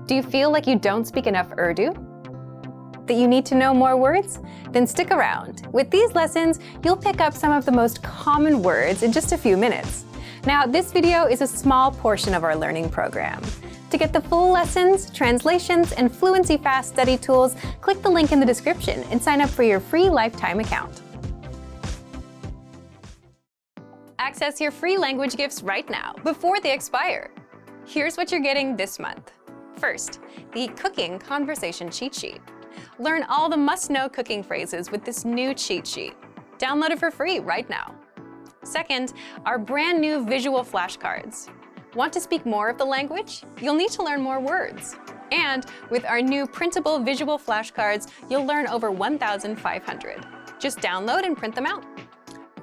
Do you feel like you don't speak enough Urdu? That you need to know more words? Then stick around. With these lessons, you'll pick up some of the most common words in just a few minutes. Now, this video is a small portion of our learning program. To get the full lessons, translations, and fluency fast study tools, click the link in the description and sign up for your free lifetime account. Access your free language gifts right now, before they expire. Here's what you're getting this month. First, the Cooking Conversation Cheat Sheet. Learn all the must-know cooking phrases with this new cheat sheet. Download it for free right now. Second, our brand new visual flashcards. Want to speak more of the language? You'll need to learn more words. And with our new printable visual flashcards, you'll learn over 1,500. Just download and print them out.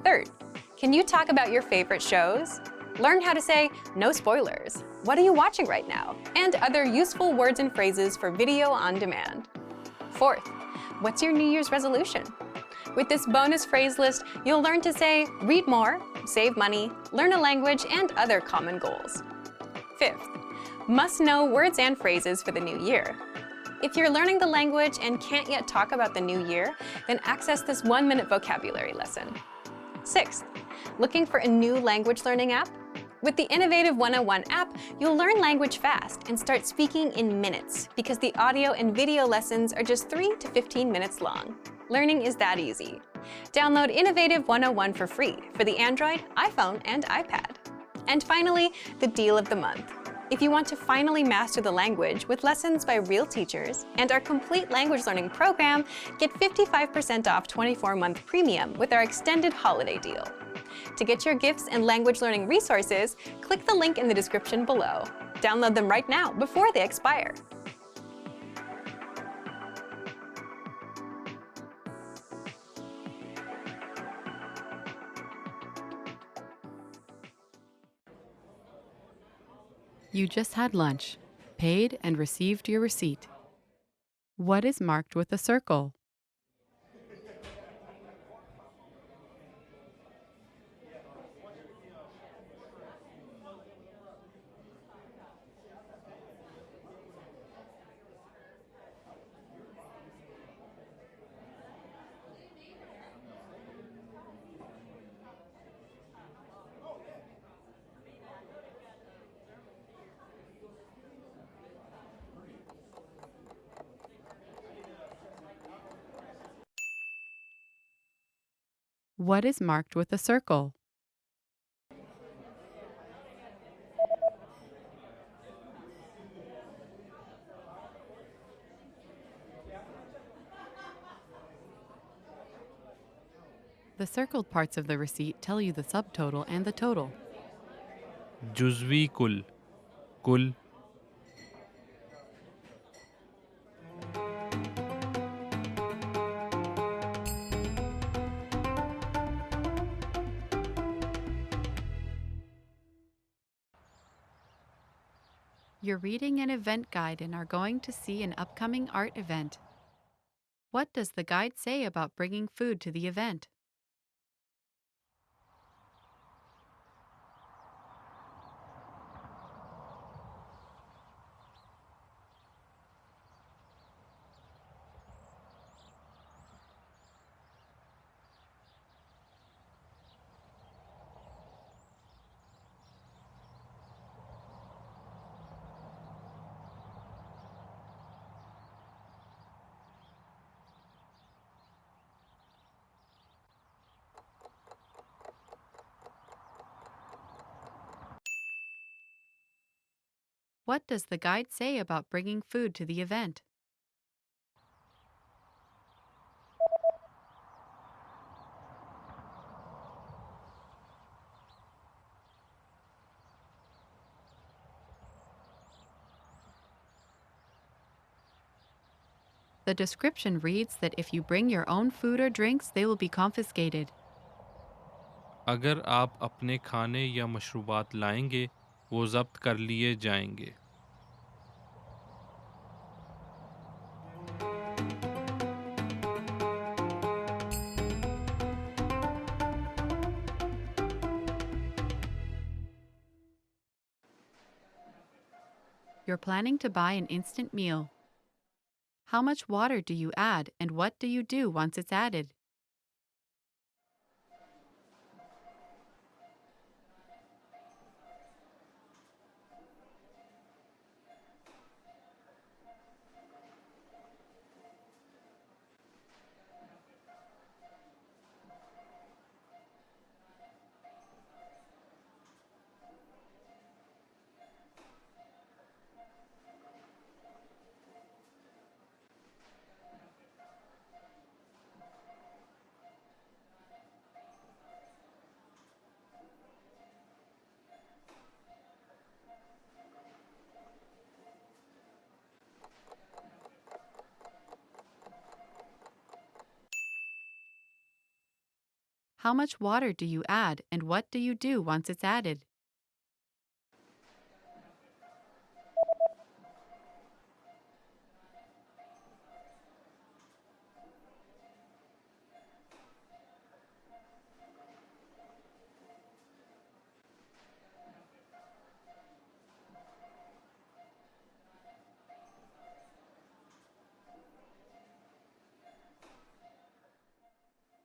Third, can you talk about your favorite shows? Learn how to say, no spoilers, what are you watching right now? And other useful words and phrases for video on demand. Fourth, what's your New Year's resolution? With this bonus phrase list, you'll learn to say, read more, save money, learn a language, and other common goals. Fifth, must-know words and phrases for the new year. If you're learning the language and can't yet talk about the new year, then access this 1-minute vocabulary lesson. Sixth, looking for a new language learning app? With the Innovative 101 app, you'll learn language fast and start speaking in minutes because the audio and video lessons are just 3 to 15 minutes long. Learning is that easy. Download Innovative 101 for free for the Android, iPhone, and iPad. And finally, the deal of the month. If you want to finally master the language with lessons by real teachers and our complete language learning program, get 55% off 24-month premium with our extended holiday deal. To get your gifts and language learning resources, click the link in the description below. Download them right now before they expire. You just had lunch, paid and received your receipt. What is marked with a circle? What is marked with a circle? The circled parts of the receipt tell you the subtotal and the total. जुज़वी कुल कुल You're reading an event guide and are going to see an upcoming art event. What does the guide say about bringing food to the event? What does the guide say about bringing food to the event? The description reads that if you bring your own food or drinks, they will be confiscated. अगर आप अपने खाने या मशरूबात लाएंगे, वो ज़ब्त कर लिए जाएंगे. You're planning to buy an instant meal. How much water do you add and what do you do once it's added? How much water do you add and what do you do once it's added?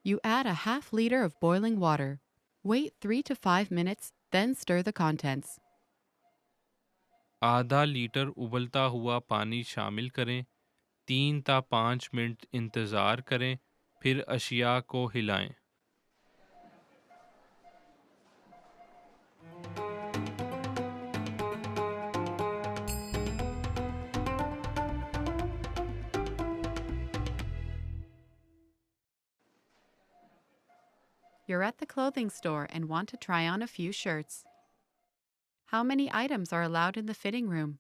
You add a half liter of boiling water. Wait 3 to 5 minutes, then stir the contents. आधा litre उबलता हुआ पानी शामिल करें, 3 ता 5 minute इंतज़ार करें, फिर अशिया को हिलाएं। You're at the clothing store and want to try on a few shirts. How many items are allowed in the fitting room?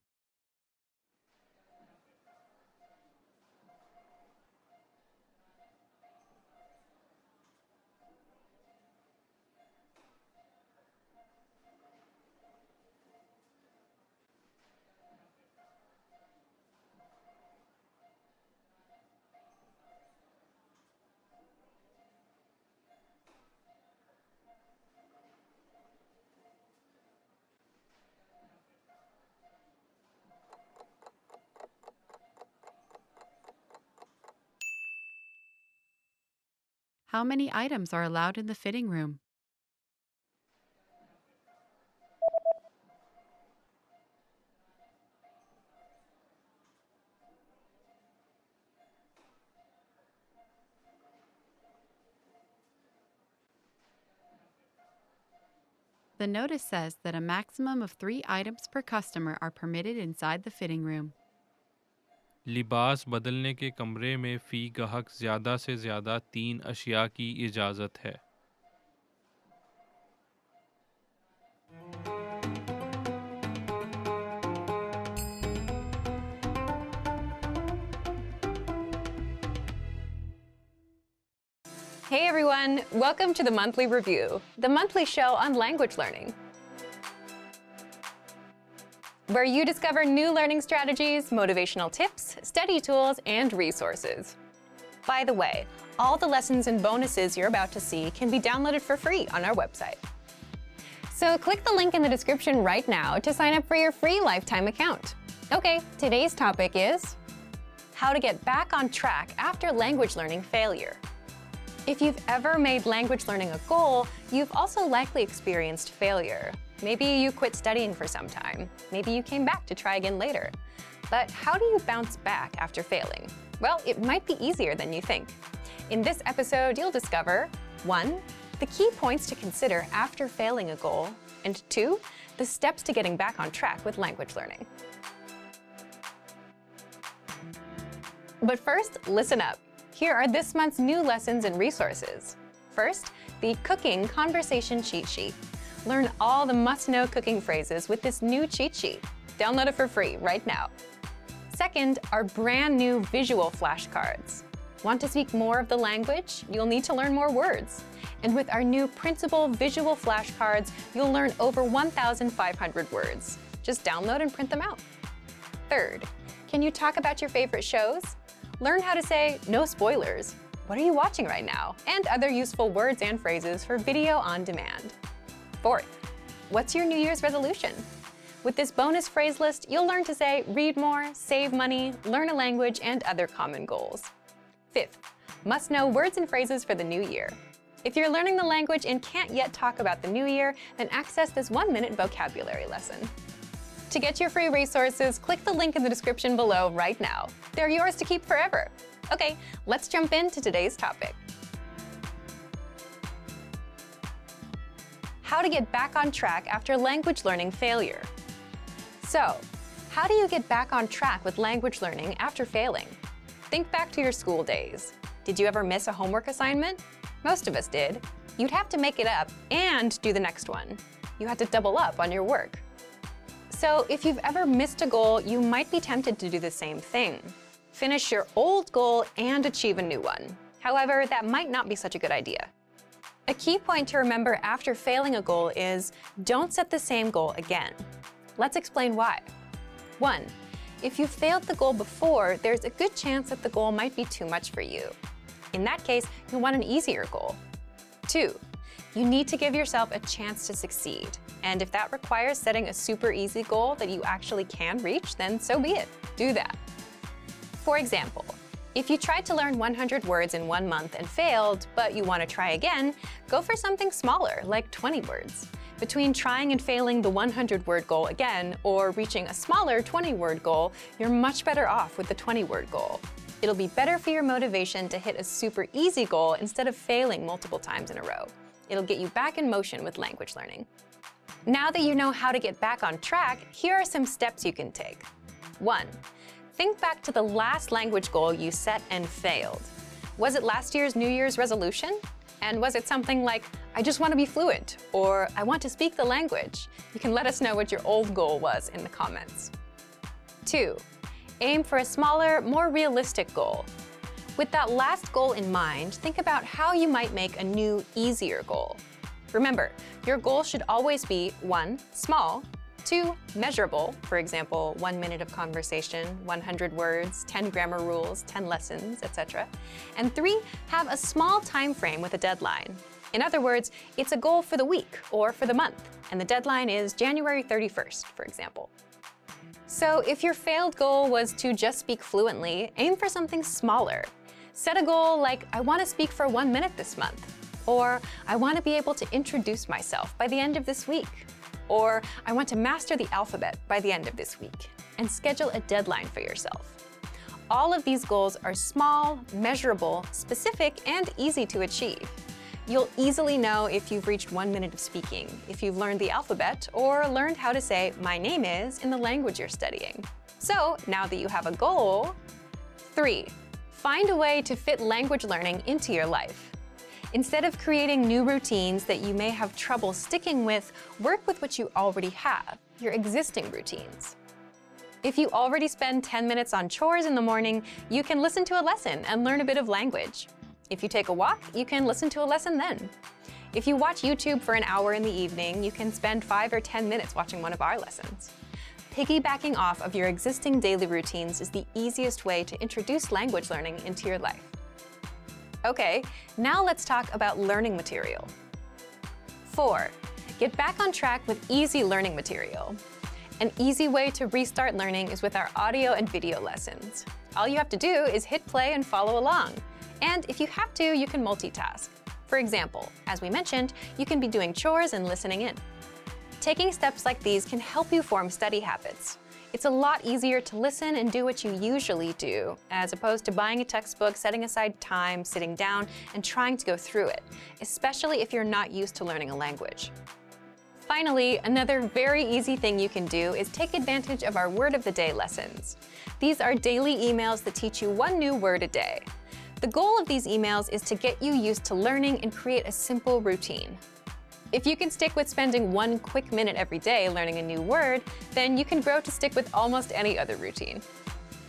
How many items are allowed in the fitting room? The notice says that a maximum of 3 items per customer are permitted inside the fitting room. लिबास बदलने के कमरे में फ़ी गाहक ज़्यादा से ज़्यादा 3 अशिया की इजाज़त है। Hey everyone, welcome to the Monthly Review, the monthly show on language learning, where you discover new learning strategies, motivational tips, study tools, and resources. By the way, all the lessons and bonuses you're about to see can be downloaded for free on our website. So click the link in the description right now to sign up for your free lifetime account. Okay, today's topic is how to get back on track after language learning failure. If you've ever made language learning a goal, you've also likely experienced failure. Maybe you quit studying for some time. Maybe you came back to try again later. But how do you bounce back after failing? Well, it might be easier than you think. In this episode, you'll discover 1. The key points to consider after failing a goal, and 2. The steps to getting back on track with language learning. But first, listen up. Here are this month's new lessons and resources. First, the Cooking Conversation Cheat Sheet. Learn all the must-know cooking phrases with this new cheat sheet. Download it for free right now. Second, our brand new visual flashcards. Want to speak more of the language? You'll need to learn more words. And with our new printable visual flashcards, you'll learn over 1,500 words. Just download and print them out. Third, can you talk about your favorite shows? Learn how to say no spoilers. What are you watching right now? And other useful words and phrases for video on demand. Fourth, what's your New Year's resolution? With this bonus phrase list, you'll learn to say read more, save money, learn a language, and other common goals. 5th, must know words and phrases for the new year. If you're learning the language and can't yet talk about the new year, then access this 1-minute vocabulary lesson. To get your free resources, click the link in the description below right now. They're yours to keep forever. Okay, let's jump into today's topic. How to get back on track after language learning failure. So, how do you get back on track with language learning after failing? Think back to your school days. Did you ever miss a homework assignment? Most of us did. You'd have to make it up and do the next one. You had to double up on your work. So if you've ever missed a goal, you might be tempted to do the same thing. Finish your old goal and achieve a new one. However, that might not be such a good idea. A key point to remember after failing a goal is don't set the same goal again. Let's explain why. 1. If you failed the goal before, there's a good chance that the goal might be too much for you. In that case, you want an easier goal. 2. You need to give yourself a chance to succeed. And if that requires setting a super easy goal that you actually can reach, then so be it. Do that. For example, if you tried to learn 100 words in 1 month and failed, but you want to try again, go for something smaller, like 20 words. Between trying and failing the 100-word goal again or reaching a smaller 20-word goal, you're much better off with the 20-word goal. It'll be better for your motivation to hit a super easy goal instead of failing multiple times in a row. It'll get you back in motion with language learning. Now that you know how to get back on track, here are some steps you can take. 1. Think back to the last language goal you set and failed. Was it last year's New Year's resolution? And was it something like, I just want to be fluent, or I want to speak the language? You can let us know what your old goal was in the comments. 2. Aim for a smaller, more realistic goal. With that last goal in mind, think about how you might make a new, easier goal. Remember, your goal should always be 1. Small, 2. Measurable, for example, 1 minute of conversation, 100 words, 10 grammar rules, 10 lessons, etc. And 3. Have a small time frame with a deadline. In other words, it's a goal for the week or for the month, and the deadline is January 31st, for example. So if your failed goal was to just speak fluently, aim for something smaller. Set a goal like, I want to speak for 1 minute this month, or I want to be able to introduce myself by the end of this week, or I want to master the alphabet by the end of this week, and schedule a deadline for yourself. All of these goals are small, measurable, specific, and easy to achieve. You'll easily know if you've reached 1 minute of speaking, if you've learned the alphabet, or learned how to say, my name is, in the language you're studying. So now that you have a goal, 3. Find a way to fit language learning into your life. Instead of creating new routines that you may have trouble sticking with, work with what you already have, your existing routines. If you already spend 10 minutes on chores in the morning, you can listen to a lesson and learn a bit of language. If you take a walk, you can listen to a lesson then. If you watch YouTube for an hour in the evening, you can spend 5 or 10 minutes watching one of our lessons. Piggybacking off of your existing daily routines is the easiest way to introduce language learning into your life. Okay, now let's talk about learning material. 4. Get back on track with easy learning material. An easy way to restart learning is with our audio and video lessons. All you have to do is hit play and follow along. And if you have to, you can multitask. For example, as we mentioned, you can be doing chores and listening in. Taking steps like these can help you form study habits. It's a lot easier to listen and do what you usually do, as opposed to buying a textbook, setting aside time, sitting down, and trying to go through it, especially if you're not used to learning a language. Finally, another very easy thing you can do is take advantage of our Word of the Day lessons. These are daily emails that teach you 1 new word a day. The goal of these emails is to get you used to learning and create a simple routine. If you can stick with spending 1 quick minute every day learning a new word, then you can grow to stick with almost any other routine.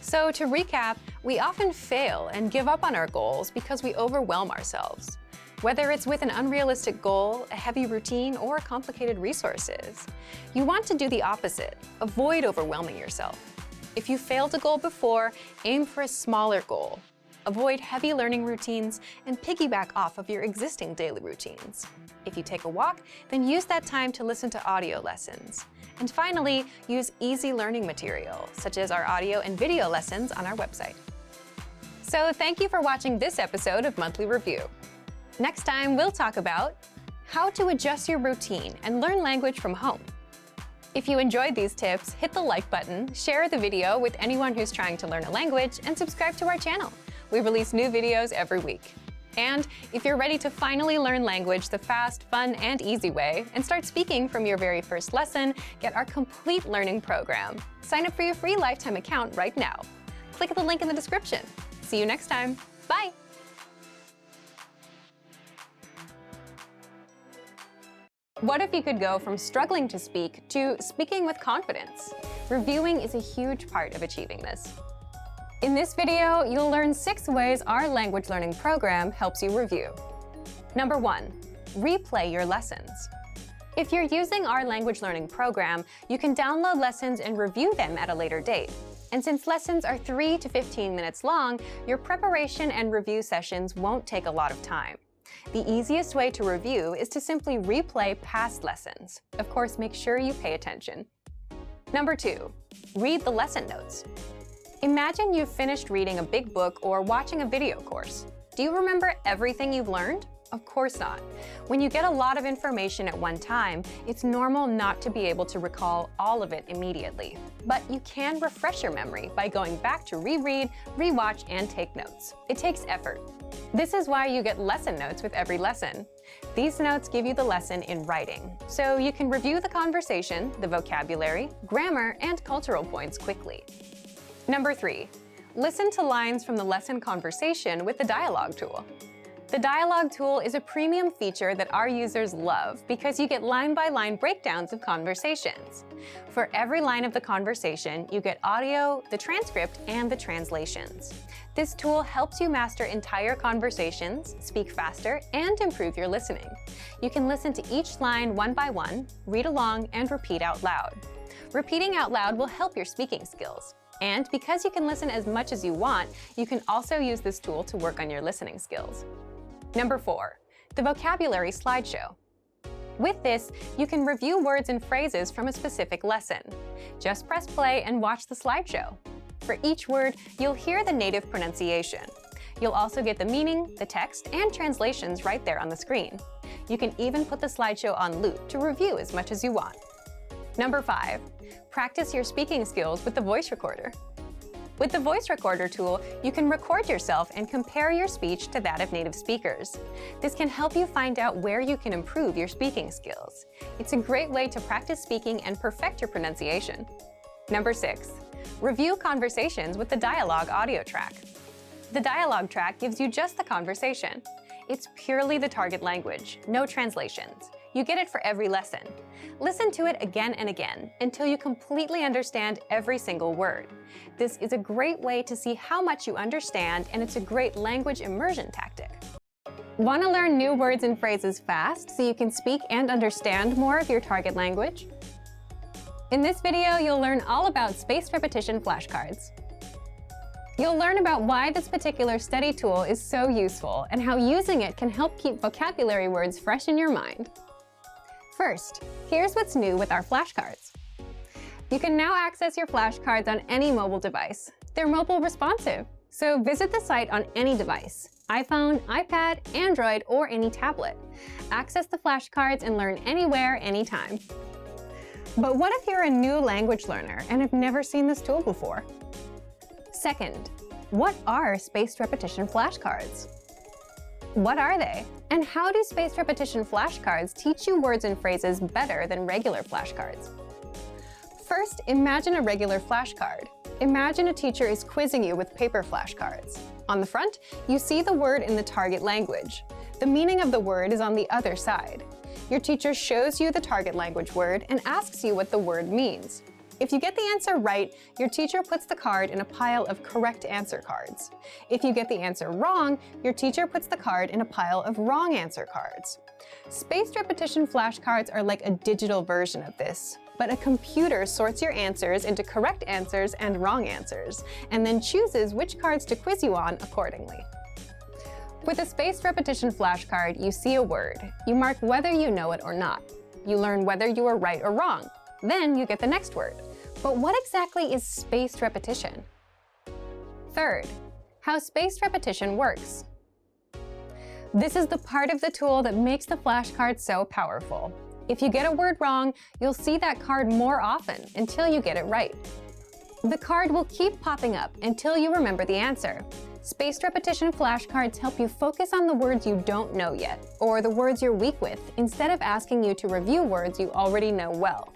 So to recap, we often fail and give up on our goals because we overwhelm ourselves. Whether it's with an unrealistic goal, a heavy routine, or complicated resources, you want to do the opposite. Avoid overwhelming yourself. If you failed a goal before, aim for a smaller goal. Avoid heavy learning routines and piggyback off of your existing daily routines. If you take a walk, then use that time to listen to audio lessons. And finally, use easy learning material, such as our audio and video lessons on our website. So thank you for watching this episode of Monthly Review. Next time, we'll talk about how to adjust your routine and learn language from home. If you enjoyed these tips, hit the like button, share the video with anyone who's trying to learn a language, and subscribe to our channel. We release new videos every week. And if you're ready to finally learn language the fast, fun, and easy way, and start speaking from your very first lesson, get our complete learning program. Sign up for your free lifetime account right now. Click the link in the description. See you next time. Bye! What if you could go from struggling to speak to speaking with confidence? Reviewing is a huge part of achieving this. In this video, you'll learn 6 ways our language learning program helps you review. Number 1, replay your lessons. If you're using our language learning program, you can download lessons and review them at a later date. And since lessons are 3 to 15 minutes long, your preparation and review sessions won't take a lot of time. The easiest way to review is to simply replay past lessons. Of course, make sure you pay attention. Number 2, read the lesson notes. Imagine you've finished reading a big book or watching a video course. Do you remember everything you've learned? Of course not. When you get a lot of information at one time, it's normal not to be able to recall all of it immediately. But you can refresh your memory by going back to reread, rewatch, and take notes. It takes effort. This is why you get lesson notes with every lesson. These notes give you the lesson in writing, so you can review the conversation, the vocabulary, grammar, and cultural points quickly. Number 3, listen to lines from the lesson conversation with the dialogue tool. The dialogue tool is a premium feature that our users love because you get line-by-line breakdowns of conversations. For every line of the conversation, you get audio, the transcript, and the translations. This tool helps you master entire conversations, speak faster, and improve your listening. You can listen to each line one by one, read along, and repeat out loud. Repeating out loud will help your speaking skills. And because you can listen as much as you want, you can also use this tool to work on your listening skills. Number 4, the vocabulary slideshow. With this, you can review words and phrases from a specific lesson. Just press play and watch the slideshow. For each word, you'll hear the native pronunciation. You'll also get the meaning, the text, and translations right there on the screen. You can even put the slideshow on loop to review as much as you want. Number 5, practice your speaking skills with the voice recorder. With the voice recorder tool, you can record yourself and compare your speech to that of native speakers. This can help you find out where you can improve your speaking skills. It's a great way to practice speaking and perfect your pronunciation. Number 6, review conversations with the dialogue audio track. The dialogue track gives you just the conversation. It's purely the target language, no translations. You get it for every lesson. Listen to it again and again until you completely understand every single word. This is a great way to see how much you understand, and it's a great language immersion tactic. Want to learn new words and phrases fast so you can speak and understand more of your target language? In this video, you'll learn all about spaced repetition flashcards. You'll learn about why this particular study tool is so useful and how using it can help keep vocabulary words fresh in your mind. First, here's what's new with our flashcards. You can now access your flashcards on any mobile device. They're mobile responsive, so visit the site on any device: iPhone, iPad, Android, or any tablet. Access the flashcards and learn anywhere, anytime. But what if you're a new language learner and have never seen this tool before? Second, what are spaced repetition flashcards? What are they? And how do spaced repetition flashcards teach you words and phrases better than regular flashcards? First, imagine a regular flashcard. Imagine a teacher is quizzing you with paper flashcards. On the front, you see the word in the target language. The meaning of the word is on the other side. Your teacher shows you the target language word and asks you what the word means. If you get the answer right, your teacher puts the card in a pile of correct answer cards. If you get the answer wrong, your teacher puts the card in a pile of wrong answer cards. Spaced repetition flashcards are like a digital version of this, but a computer sorts your answers into correct answers and wrong answers, and then chooses which cards to quiz you on accordingly. With a spaced repetition flashcard, you see a word. You mark whether you know it or not. You learn whether you are right or wrong. Then you get the next word. But what exactly is spaced repetition? Third, how spaced repetition works. This is the part of the tool that makes the flashcard so powerful. If you get a word wrong, you'll see that card more often until you get it right. The card will keep popping up until you remember the answer. Spaced repetition flashcards help you focus on the words you don't know yet, or the words you're weak with, instead of asking you to review words you already know well.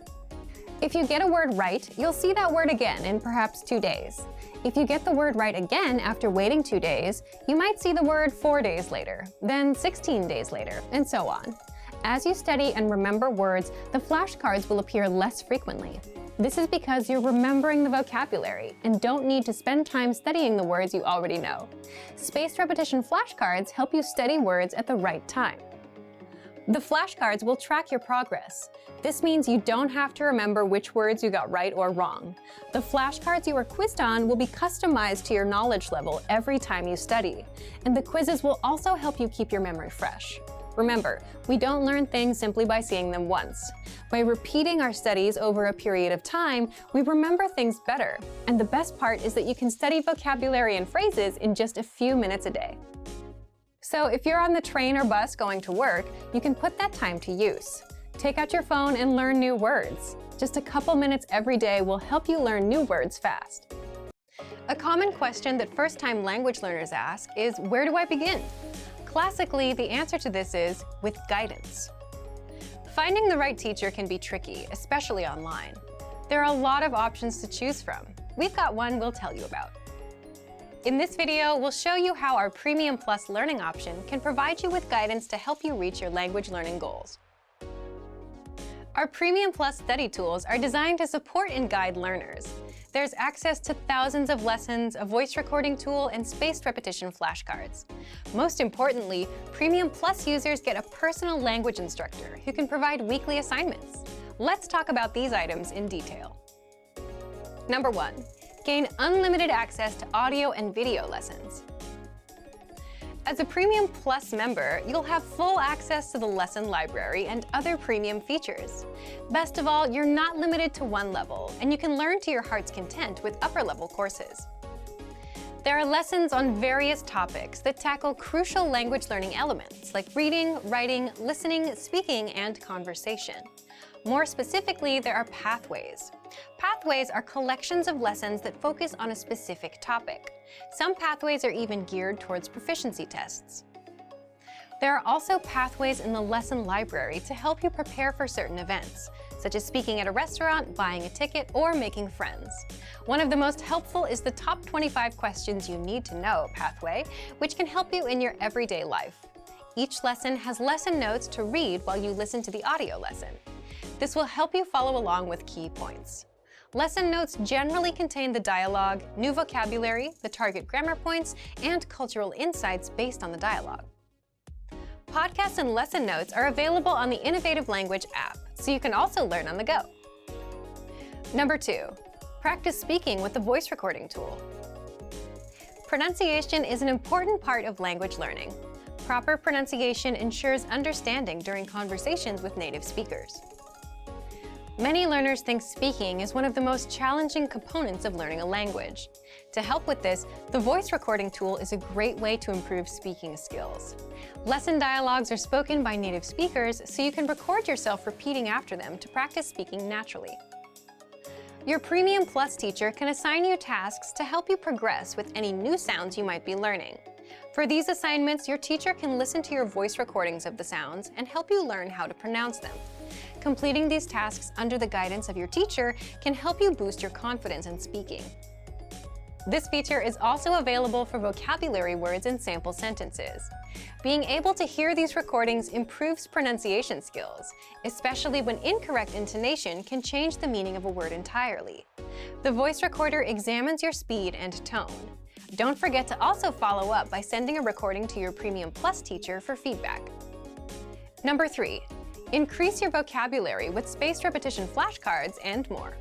If you get a word right, you'll see that word again in perhaps 2 days. If you get the word right again after waiting 2 days, you might see the word 4 days later, then 16 days later, and so on. As you study and remember words, the flashcards will appear less frequently. This is because you're remembering the vocabulary and don't need to spend time studying the words you already know. Spaced repetition flashcards help you study words at the right time. The flashcards will track your progress. This means you don't have to remember which words you got right or wrong. The flashcards you are quizzed on will be customized to your knowledge level every time you study, and the quizzes will also help you keep your memory fresh. Remember, we don't learn things simply by seeing them once. By repeating our studies over a period of time, we remember things better. And the best part is that you can study vocabulary and phrases in just a few minutes a day. So if you're on the train or bus going to work, you can put that time to use. Take out your phone and learn new words. Just a couple minutes every day will help you learn new words fast. A common question that first-time language learners ask is, where do I begin? Classically, the answer to this is with guidance. Finding the right teacher can be tricky, especially online. There are a lot of options to choose from. We've got one we'll tell you about. In this video, we'll show you how our Premium Plus learning option can provide you with guidance to help you reach your language learning goals. Our Premium Plus study tools are designed to support and guide learners. There's access to thousands of lessons, a voice recording tool, and spaced repetition flashcards. Most importantly, Premium Plus users get a personal language instructor who can provide weekly assignments. Let's talk about these items in detail. Number 1. Gain unlimited access to audio and video lessons. As a Premium Plus member, you'll have full access to the lesson library and other premium features. Best of all, you're not limited to one level, and you can learn to your heart's content with upper-level courses. There are lessons on various topics that tackle crucial language learning elements like reading, writing, listening, speaking, and conversation. More specifically, there are pathways. Pathways are collections of lessons that focus on a specific topic. Some pathways are even geared towards proficiency tests. There are also pathways in the lesson library to help you prepare for certain events, such as speaking at a restaurant, buying a ticket, or making friends. One of the most helpful is the Top 25 Questions You Need to Know pathway, which can help you in your everyday life. Each lesson has lesson notes to read while you listen to the audio lesson. This will help you follow along with key points. Lesson notes generally contain the dialogue, new vocabulary, the target grammar points, and cultural insights based on the dialogue. Podcasts and lesson notes are available on the Innovative Language app, so you can also learn on the go. Number 2. Practice speaking with the voice recording tool. Pronunciation is an important part of language learning. Proper pronunciation ensures understanding during conversations with native speakers. Many learners think speaking is one of the most challenging components of learning a language. To help with this, the voice recording tool is a great way to improve speaking skills. Lesson dialogues are spoken by native speakers, so you can record yourself repeating after them to practice speaking naturally. Your Premium Plus teacher can assign you tasks to help you progress with any new sounds you might be learning. For these assignments, your teacher can listen to your voice recordings of the sounds and help you learn how to pronounce them. Completing these tasks under the guidance of your teacher can help you boost your confidence in speaking. This feature is also available for vocabulary words and sample sentences. Being able to hear these recordings improves pronunciation skills, especially when incorrect intonation can change the meaning of a word entirely. The voice recorder examines your speed and tone. Don't forget to also follow up by sending a recording to your Premium Plus teacher for feedback. Number 3. Increase your vocabulary with spaced repetition flashcards and more.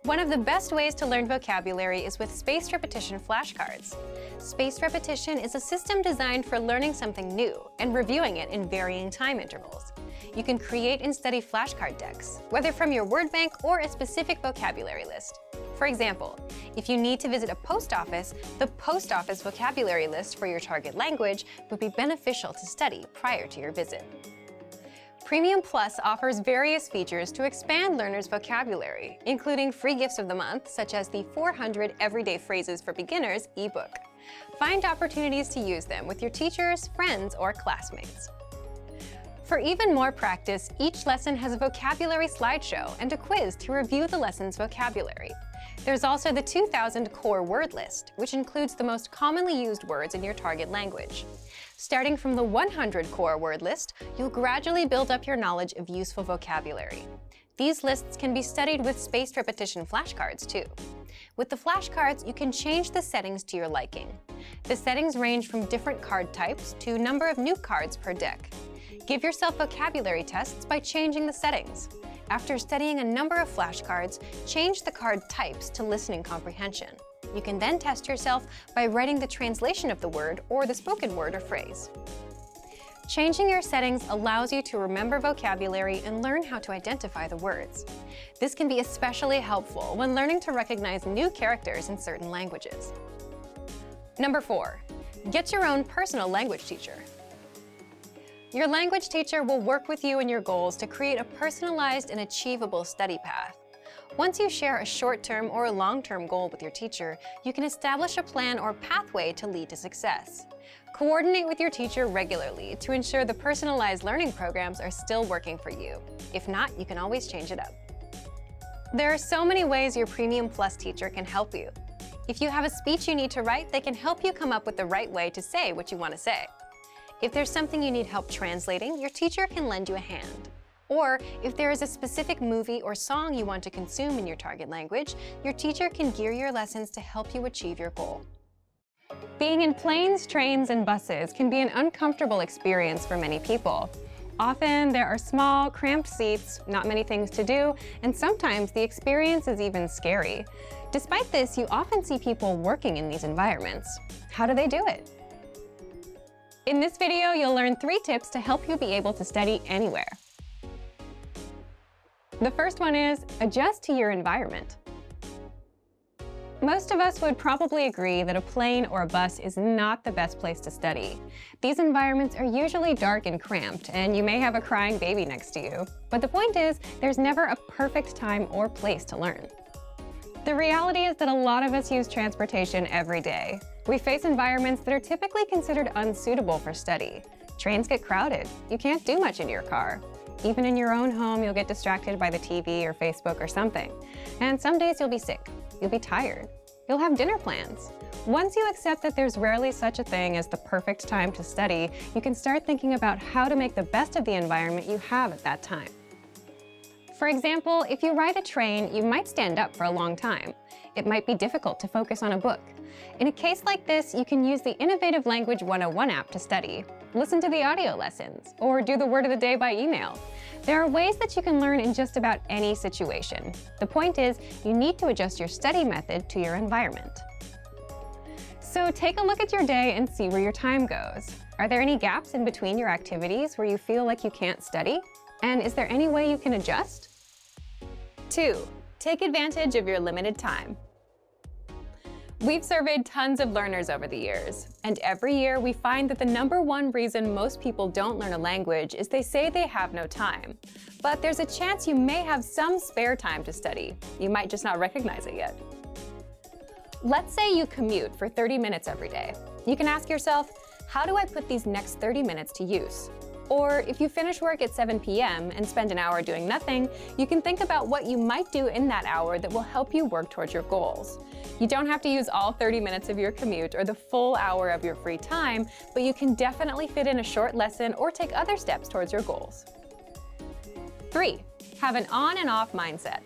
One of the best ways to learn vocabulary is with spaced repetition flashcards. Spaced repetition is a system designed for learning something new and reviewing it in varying time intervals. you can create and study flashcard decks, whether from your word bank or a specific vocabulary list. For example, if you need to visit a post office, the post office vocabulary list for your target language would be beneficial to study prior to your visit. Premium Plus offers various features to expand learners' vocabulary, including free gifts of the month, such as the 400 Everyday Phrases for Beginners ebook. Find opportunities to use them with your teachers, friends, or classmates. For even more practice, each lesson has a vocabulary slideshow and a quiz to review the lesson's vocabulary. There's also the 2000 core word list, which includes the most commonly used words in your target language. Starting from the 100 core word list, you'll gradually build up your knowledge of useful vocabulary. These lists can be studied with spaced repetition flashcards too. With the flashcards, you can change the settings to your liking. The settings range from different card types to number of new cards per deck. Give yourself vocabulary tests by changing the settings. After studying a number of flashcards, change the card types to listening comprehension. You can then test yourself by writing the translation of the word or the spoken word or phrase. Changing your settings allows you to remember vocabulary and learn how to identify the words. This can be especially helpful when learning to recognize new characters in certain languages. Number 4, get your own personal language teacher. Your language teacher will work with you and your goals to create a personalized and achievable study path. Once you share a short-term or a long-term goal with your teacher, you can establish a plan or pathway to lead to success. Coordinate with your teacher regularly to ensure the personalized learning programs are still working for you. If not, you can always change it up. There are so many ways your Premium Plus teacher can help you. If you have a speech you need to write, they can help you come up with the right way to say what you want to say. If there's something you need help translating, your teacher can lend you a hand. Or if there is a specific movie or song you want to consume in your target language, your teacher can gear your lessons to help you achieve your goal. Being in planes, trains, and buses can be an uncomfortable experience for many people. Often there are small, cramped seats, not many things to do, and sometimes the experience is even scary. Despite this, you often see people working in these environments. How do they do it? In this video, you'll learn 3 tips to help you be able to study anywhere. The first one is adjust to your environment. Most of us would probably agree that a plane or a bus is not the best place to study. These environments are usually dark and cramped, and you may have a crying baby next to you. But the point is, there's never a perfect time or place to learn. The reality is that a lot of us use transportation every day. We face environments that are typically considered unsuitable for study. Trains get crowded. You can't do much in your car. Even in your own home, you'll get distracted by the TV or Facebook or something. And some days you'll be sick. You'll be tired. You'll have dinner plans. Once you accept that there's rarely such a thing as the perfect time to study, you can start thinking about how to make the best of the environment you have at that time. For example, if you ride a train, you might stand up for a long time. It might be difficult to focus on a book. In a case like this, you can use the Innovative Language 101 app to study, listen to the audio lessons, or do the word of the day by email. There are ways that you can learn in just about any situation. The point is, you need to adjust your study method to your environment. So take a look at your day and see where your time goes. Are there any gaps in between your activities where you feel like you can't study? And is there any way you can adjust? 2. Take advantage of your limited time. We've surveyed tons of learners over the years, and every year we find that the #1 reason most people don't learn a language is they say they have no time. But there's a chance you may have some spare time to study. You might just not recognize it yet. Let's say you commute for 30 minutes every day. You can ask yourself, how do I put these next 30 minutes to use? Or if you finish work at 7 p.m. and spend an hour doing nothing, you can think about what you might do in that hour that will help you work towards your goals. You don't have to use all 30 minutes of your commute or the full hour of your free time, but you can definitely fit in a short lesson or take other steps towards your goals. 3. Have an on and off mindset.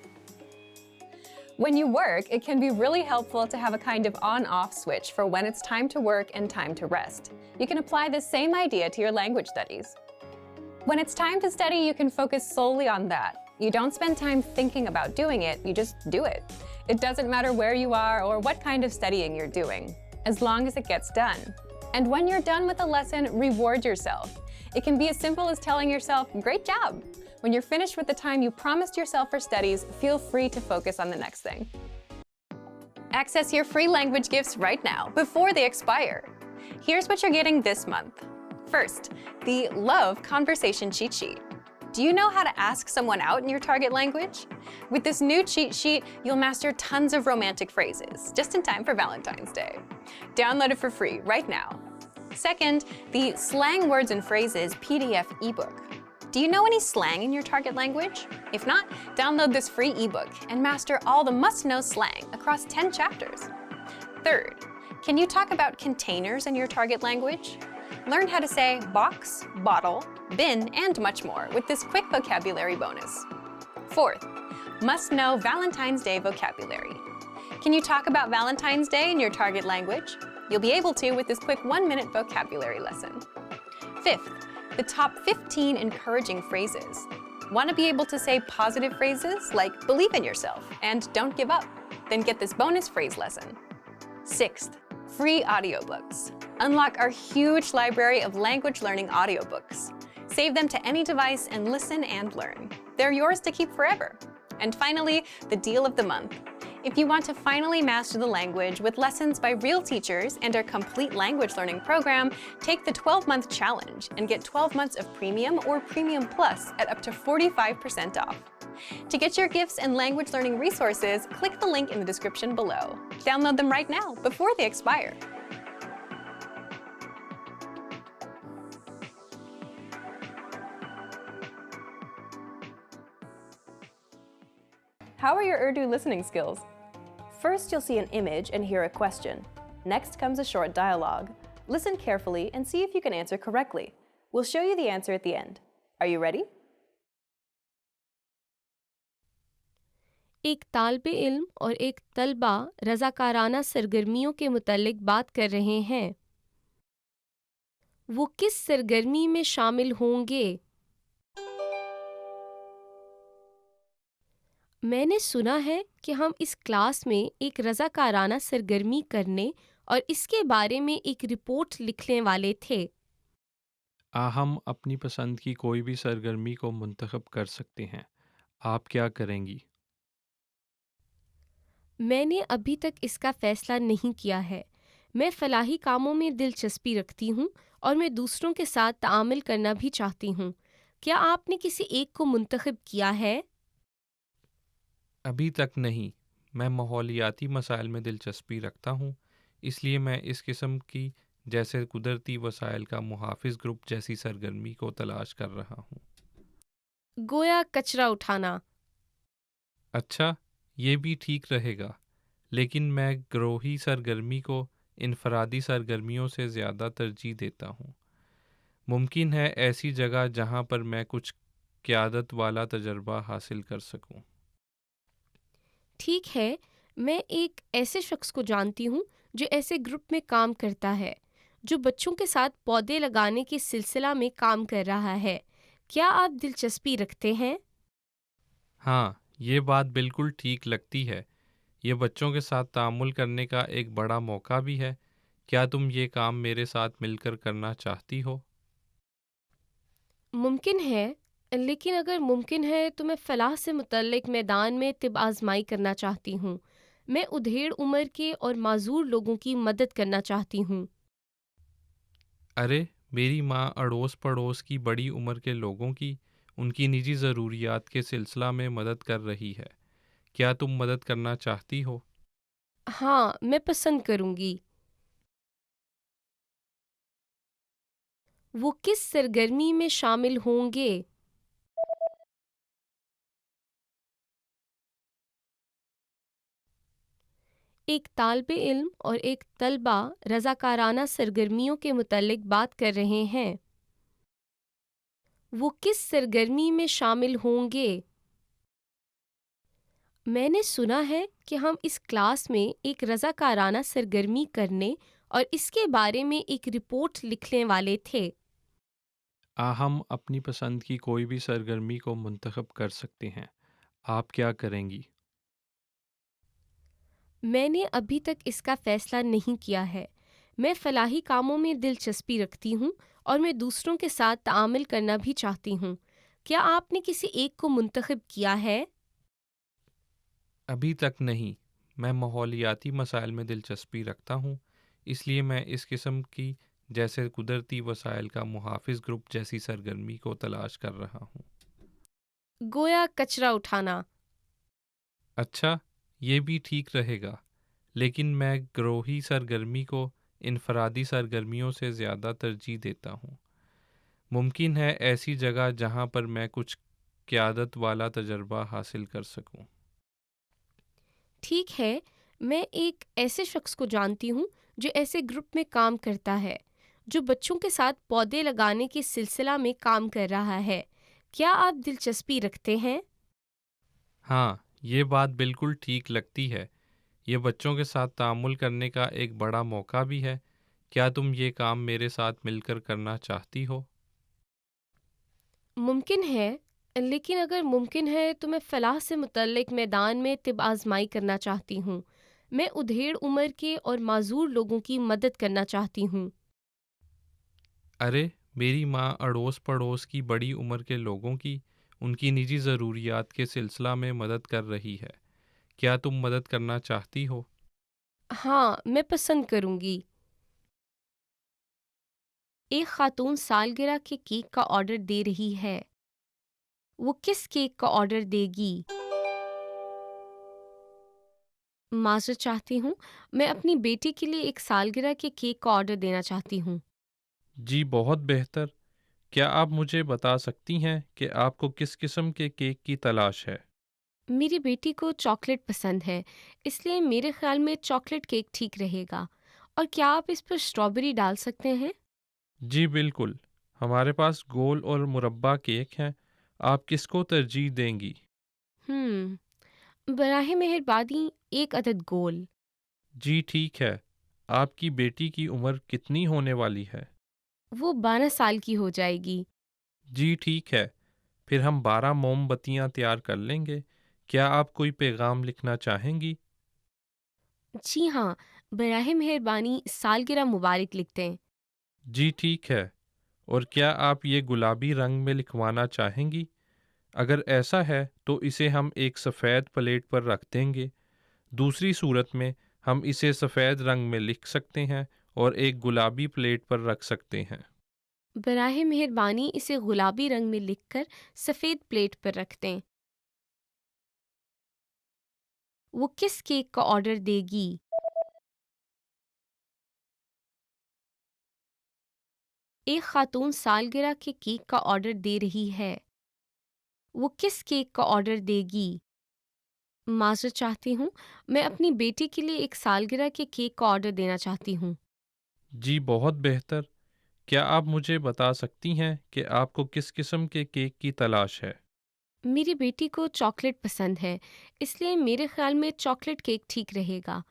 When you work, it can be really helpful to have a kind of on-off switch for when it's time to work and time to rest. You can apply the same idea to your language studies. When it's time to study, you can focus solely on that. You don't spend time thinking about doing it, you just do it. It doesn't matter where you are or what kind of studying you're doing, as long as it gets done. And when you're done with a lesson, reward yourself. It can be as simple as telling yourself, "Great job." When you're finished with the time you promised yourself for studies, feel free to focus on the next thing. Access your free language gifts right now, before they expire. Here's what you're getting this month. First, the Love Conversation Cheat Sheet. Do you know how to ask someone out in your target language? With this new cheat sheet, you'll master tons of romantic phrases, just in time for Valentine's Day. Download it for free right now. Second, the Slang Words and Phrases PDF ebook. Do you know any slang in your target language? If not, download this free ebook and master all the must-know slang across 10 chapters. Third, can you talk about containers in your target language? Learn how to say box, bottle, bin, and much more with this quick vocabulary bonus. Fourth, must-know Valentine's Day vocabulary. Can you talk about Valentine's Day in your target language? You'll be able to with this quick 1-minute vocabulary lesson. Fifth, the top 15 encouraging phrases. Want to be able to say positive phrases like believe in yourself and don't give up? Then get this bonus phrase lesson. Sixth, free audiobooks. Unlock our huge library of language learning audiobooks. Save them to any device and listen and learn. They're yours to keep forever. And finally, the deal of the month. If you want to finally master the language with lessons by real teachers and our complete language learning program, take the 12-month challenge and get 12 months of Premium or Premium Plus at up to 45% off. To get your gifts and language learning resources, click the link in the description below. Download them right now before they expire. How are your Urdu listening skills? First, you'll see an image and hear a question. Next comes a short dialogue. Listen carefully and see if you can answer correctly. We'll show you the answer at the end. Are you ready? एक तालिब इल्म और एक तलबा रज़ाकाराना सरगर्मियों के मुतल्लिक बात कर रहे हैं। वो किस सरगर्मी में शामिल होंगे? मैंने सुना है कि हम इस क्लास में एक रज़ाकाराना सरगर्मी करने और इसके बारे में एक रिपोर्ट लिखने वाले थे। हम अपनी पसंद की कोई भी सरगर्मी को मुंतखब कर सकते हैं। आप क्या करेंगी? मैंने अभी तक इसका फ़ैसला नहीं किया है। मैं फ़लाही कामों में दिलचस्पी रखती हूँ और मैं दूसरों के साथ ताअम्मुल करना भी चाहती हूँ। क्या आपने किसी एक को मुंतखब किया है? अभी तक नहीं। मैं माहौलियाती मसाइल में दिलचस्पी रखता हूँ, इसलिए मैं इस किस्म की जैसे कुदरती वसाइल का मुहाफ़िज़ ग्रुप जैसी सरगर्मी को तलाश कर रहा हूँ। गोया कचरा उठाना। अच्छा, ये भी ठीक रहेगा, लेकिन मैं ग्रोही सरगर्मी को इनफरादी सरगर्मियों से ज़्यादा तरजीह देता हूँ। मुमकिन है ऐसी जगह जहाँ पर मैं कुछ क़यादत वाला तजर्बा हासिल कर सकूँ। ठीक है, मैं एक ऐसे शख्स को जानती हूँ जो ऐसे ग्रुप में काम करता है, जो बच्चों के साथ पौधे लगाने के सिलसिला में काम कर रहा है। क्या आप दिलचस्पी रखते हैं? हाँ, ये बात बिल्कुल ठीक लगती है। ये बच्चों के साथ तामुल करने का एक बड़ा मौका भी है। क्या तुम ये काम मेरे साथ मिलकर करना चाहती हो? मुमकिन है, लेकिन अगर मुमकिन है तो मैं फ़लाह से मुतल्लिक मैदान में तिब आज़माई करना चाहती हूँ। मैं उधेड़ उम्र के और माजूर लोगों की मदद करना चाहती हूँ। अरे, मेरी माँ अड़ोस पड़ोस की बड़ी उम्र के लोगों की उनकी निजी ज़रूरियात के सिलसिला में मदद कर रही है। क्या तुम मदद करना चाहती हो? हाँ, मैं पसंद करूँगी। वो किस सरगर्मी में शामिल होंगे? एक तालिब इल्म और एक तलबा रज़ाकाराना सरगर्मियों के मुतल्लिक बात कर रहे हैं। वो किस सरगर्मी में शामिल होंगे? मैंने सुना है कि हम इस क्लास में एक रज़ाकाराना सरगर्मी करने और इसके बारे में एक रिपोर्ट लिखने वाले थे। हम अपनी पसंद की कोई भी सरगर्मी को मुंतखब कर सकते हैं। आप क्या करेंगी? मैंने अभी तक इसका फ़ैसला नहीं किया है। میں فلاحی کاموں میں دلچسپی رکھتی ہوں اور میں دوسروں کے ساتھ تعامل کرنا بھی چاہتی ہوں. کیا آپ نے کسی ایک کو منتخب کیا ہے؟ ابھی تک نہیں. میں ماحولیاتی مسائل میں دلچسپی رکھتا ہوں، اس لیے میں اس قسم کی جیسے قدرتی وسائل کا محافظ گروپ جیسی سرگرمی کو تلاش کر رہا ہوں. گویا کچرا اٹھانا. اچھا، یہ بھی ٹھیک رہے گا، لیکن میں گروہی سرگرمی کو انفرادی سرگرمیوں سے زیادہ ترجیح دیتا ہوں. ممکن ہے ایسی جگہ جہاں پر میں کچھ قیادت والا تجربہ حاصل کر سکوں. ٹھیک ہے، میں ایک ایسے شخص کو جانتی ہوں جو ایسے گروپ میں کام کرتا ہے، جو بچوں کے ساتھ پودے لگانے کے سلسلہ میں کام کر رہا ہے. کیا آپ دلچسپی رکھتے ہیں؟ ہاں، یہ بات بالکل ٹھیک لگتی ہے. یہ بچوں کے ساتھ تعامل کرنے کا ایک بڑا موقع بھی ہے. کیا تم یہ کام میرے ساتھ مل کر کرنا چاہتی ہو؟ ممکن ہے، لیکن اگر ممکن ہے تو میں فلاح سے متعلق میدان میں طب آزمائی کرنا چاہتی ہوں. میں ادھیڑ عمر کے اور معذور لوگوں کی مدد کرنا چاہتی ہوں. ارے، میری ماں اڑوس پڑوس کی بڑی عمر کے لوگوں کی ان کی نجی ضروریات کے سلسلہ میں مدد کر رہی ہے. کیا تم مدد کرنا چاہتی ہو؟ ہاں، میں پسند کروں گی. ایک خاتون سالگرہ کے کیک کا آرڈر دے رہی ہے. وہ کس کیک کا آرڈر دے گی؟ معذرت چاہتی ہوں، میں اپنی بیٹی کے لیے ایک سالگرہ کے کیک کا آرڈر دینا چاہتی ہوں. جی، بہت بہتر. کیا آپ مجھے بتا سکتی ہیں کہ آپ کو کس قسم کے کیک کی تلاش ہے؟ میری بیٹی کو چاکلیٹ پسند ہے، اس لیے میرے خیال میں چاکلیٹ کیک ٹھیک رہے گا. اور کیا آپ اس پر اسٹرابیری ڈال سکتے ہیں؟ جی بالکل، ہمارے پاس گول اور مربع کیک ہیں. آپ کس کو ترجیح دیں گی؟ براہ مہربانی ایک عدد گول. جی ٹھیک ہے. آپ کی بیٹی کی عمر کتنی ہونے والی ہے؟ وہ 12 سال کی ہو جائے گی. جی ٹھیک ہے. پھر ہم 12 موم بتیاں تیار کر لیں گے. کیا آپ کوئی پیغام لکھنا چاہیں گی؟ جی ہاں، براہ مہربانی سالگرہ مبارک لکھ دیں. جی ٹھیک ہے. اور کیا آپ یہ گلابی رنگ میں لکھوانا چاہیں گی؟ اگر ایسا ہے تو اسے ہم ایک سفید پلیٹ پر رکھ دیں گے. دوسری صورت میں ہم اسے سفید رنگ میں لکھ سکتے ہیں اور ایک گلابی پلیٹ پر رکھ سکتے ہیں. براہ مہربانی اسے گلابی رنگ میں لکھ کر سفید پلیٹ پر رکھ دیں. وہ کس کیک کا آرڈر دے گی؟ ایک خاتون سالگرہ کے کیک کا آرڈر دے رہی ہے. وہ کس کیک کا آرڈر دے گی؟ معذرت چاہتی ہوں، میں اپنی بیٹی کے لیے ایک سالگرہ کے کیک کا آرڈر دینا چاہتی ہوں. جی بہت بہتر. کیا آپ مجھے بتا سکتی ہیں کہ آپ کو کس قسم کے کیک کی تلاش ہے؟ میری بیٹی کو چاکلیٹ پسند ہے، اس لیے میرے خیال میں چاکلیٹ کیک ٹھیک رہے گا.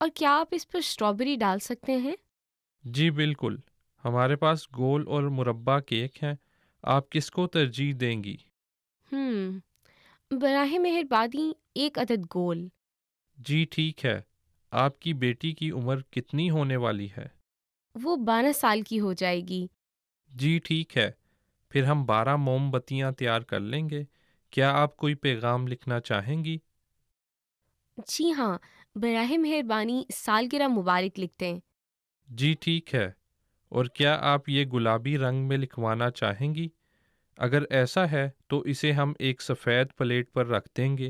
اور کیا آپ اس پر اسٹرابیری ڈال سکتے ہیں؟ جی بالکل، ہمارے پاس گول اور مربع کیک ہیں. آپ کس کو ترجیح دیں گی؟ براہ مہربانی ایک عدد گول. جی ٹھیک ہے. آپ کی بیٹی کی عمر کتنی ہونے والی ہے؟ وہ 12 سال کی ہو جائے گی. جی ٹھیک ہے. پھر ہم 12 موم بتیاں تیار کر لیں گے. کیا آپ کوئی پیغام لکھنا چاہیں گی؟ جی ہاں، براہ مہربانی سالگرہ مبارک لکھ دیں. جی ٹھیک ہے. اور کیا آپ یہ گلابی رنگ میں لکھوانا چاہیں گی؟ اگر ایسا ہے تو اسے ہم ایک سفید پلیٹ پر رکھ دیں گے.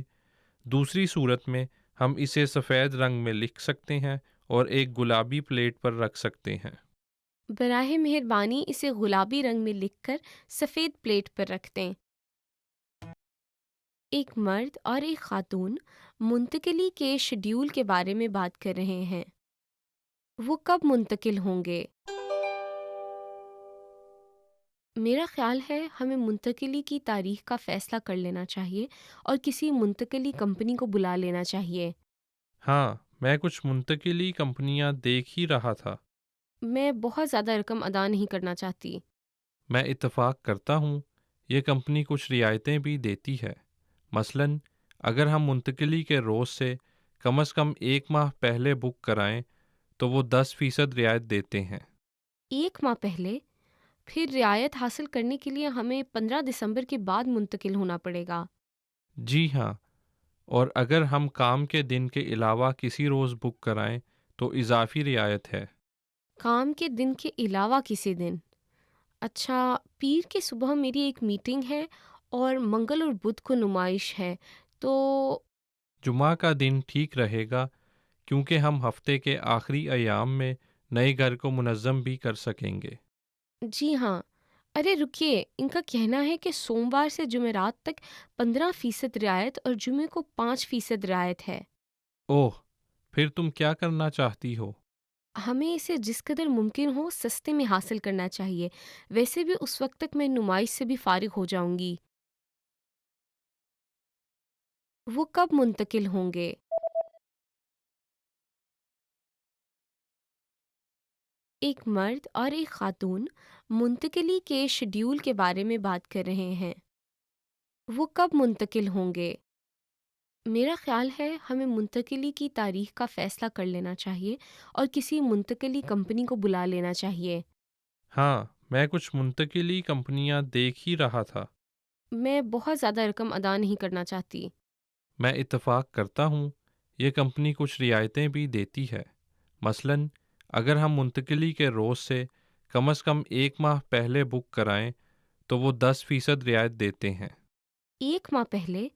دوسری صورت میں ہم اسے سفید رنگ میں لکھ سکتے ہیں اور ایک گلابی پلیٹ پر رکھ سکتے ہیں. براہ مہربانی اسے گلابی رنگ میں لکھ کر سفید پلیٹ پر رکھ دیں. ایک مرد اور ایک خاتون منتقلی کے شیڈول کے بارے میں بات کر رہے ہیں. وہ کب منتقل ہوں گے؟ میرا خیال ہے ہمیں منتقلی کی تاریخ کا فیصلہ کر لینا چاہیے اور کسی منتقلی کمپنی کو بلا لینا چاہیے. ہاں، میں کچھ منتقلی کمپنیاں دیکھ ہی رہا تھا. میں بہت زیادہ رقم ادا نہیں کرنا چاہتی. میں اتفاق کرتا ہوں. یہ کمپنی کچھ رعایتیں بھی دیتی ہے. مثلاً اگر ہم منتقلی کے روز سے کم از کم 1 ماہ پہلے بک کرائیں تو وہ 10% رعایت دیتے ہیں۔ 1 ماہ پہلے، پھر رعایت حاصل کرنے کے لیے ہمیں 15 دسمبر کے بعد منتقل ہونا پڑے گا۔ جی ہاں، اور اگر ہم کام کے دن کے علاوہ کسی روز بک کرائیں تو اضافی رعایت ہے۔ کام کے دن کے علاوہ کسی دن؟ اچھا، پیر کے صبح میری ایک میٹنگ ہے اور منگل اور بدھ کو نمائش ہے، تو جمعہ کا دن ٹھیک رہے گا کیونکہ ہم ہفتے کے آخری ایام میں نئے گھر کو منظم بھی کر سکیں گے۔ جی ہاں۔ ارے رکیے، ان کا کہنا ہے کہ سوموار سے جمعرات تک 15% رعایت اور جمعے کو 5% رعایت ہے۔ اوہ، پھر تم کیا کرنا چاہتی ہو؟ ہمیں اسے جس قدر ممکن ہو سستے میں حاصل کرنا چاہیے، ویسے بھی اس وقت تک میں نمائش سے بھی فارغ ہو جاؤں گی۔ وہ کب منتقل ہوں گے؟ ایک مرد اور ایک خاتون منتقلی کے شیڈیول کے بارے میں بات کر رہے ہیں۔ وہ کب منتقل ہوں گے؟ میرا خیال ہے ہمیں منتقلی کی تاریخ کا فیصلہ کر لینا چاہیے اور کسی منتقلی کمپنی کو بلا لینا چاہیے۔ ہاں، میں کچھ منتقلی کمپنیاں دیکھ ہی رہا تھا۔ میں بہت زیادہ رقم ادا نہیں کرنا چاہتی۔ میں اتفاق کرتا ہوں، یہ کمپنی کچھ رعایتیں بھی دیتی ہے۔ مثلاً اگر ہم منتقلی کے روز سے کم از کم 1 ماہ پہلے بک کرائیں تو وہ 10% رعایت دیتے ہیں۔ 1 ماہ پہلے،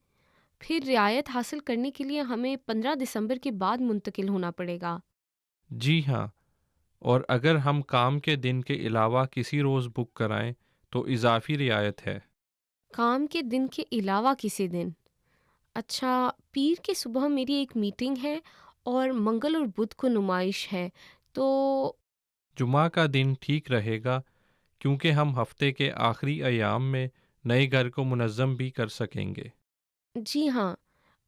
پھر رعایت حاصل کرنے کے لیے ہمیں 15 دسمبر کے بعد منتقل ہونا پڑے گا۔ جی ہاں، اور اگر ہم کام کے دن کے علاوہ کسی روز بک کرائیں تو اضافی رعایت ہے۔ کام کے دن کے علاوہ کسی دن؟ اچھا، پیر کے صبح میری ایک میٹنگ ہے اور منگل اور بدھ کو نمائش ہے، تو جمعہ کا دن ٹھیک رہے گا کیونکہ ہم ہفتے کے آخری ایام میں نئے گھر کو منظم بھی کر سکیں گے۔ جی ہاں۔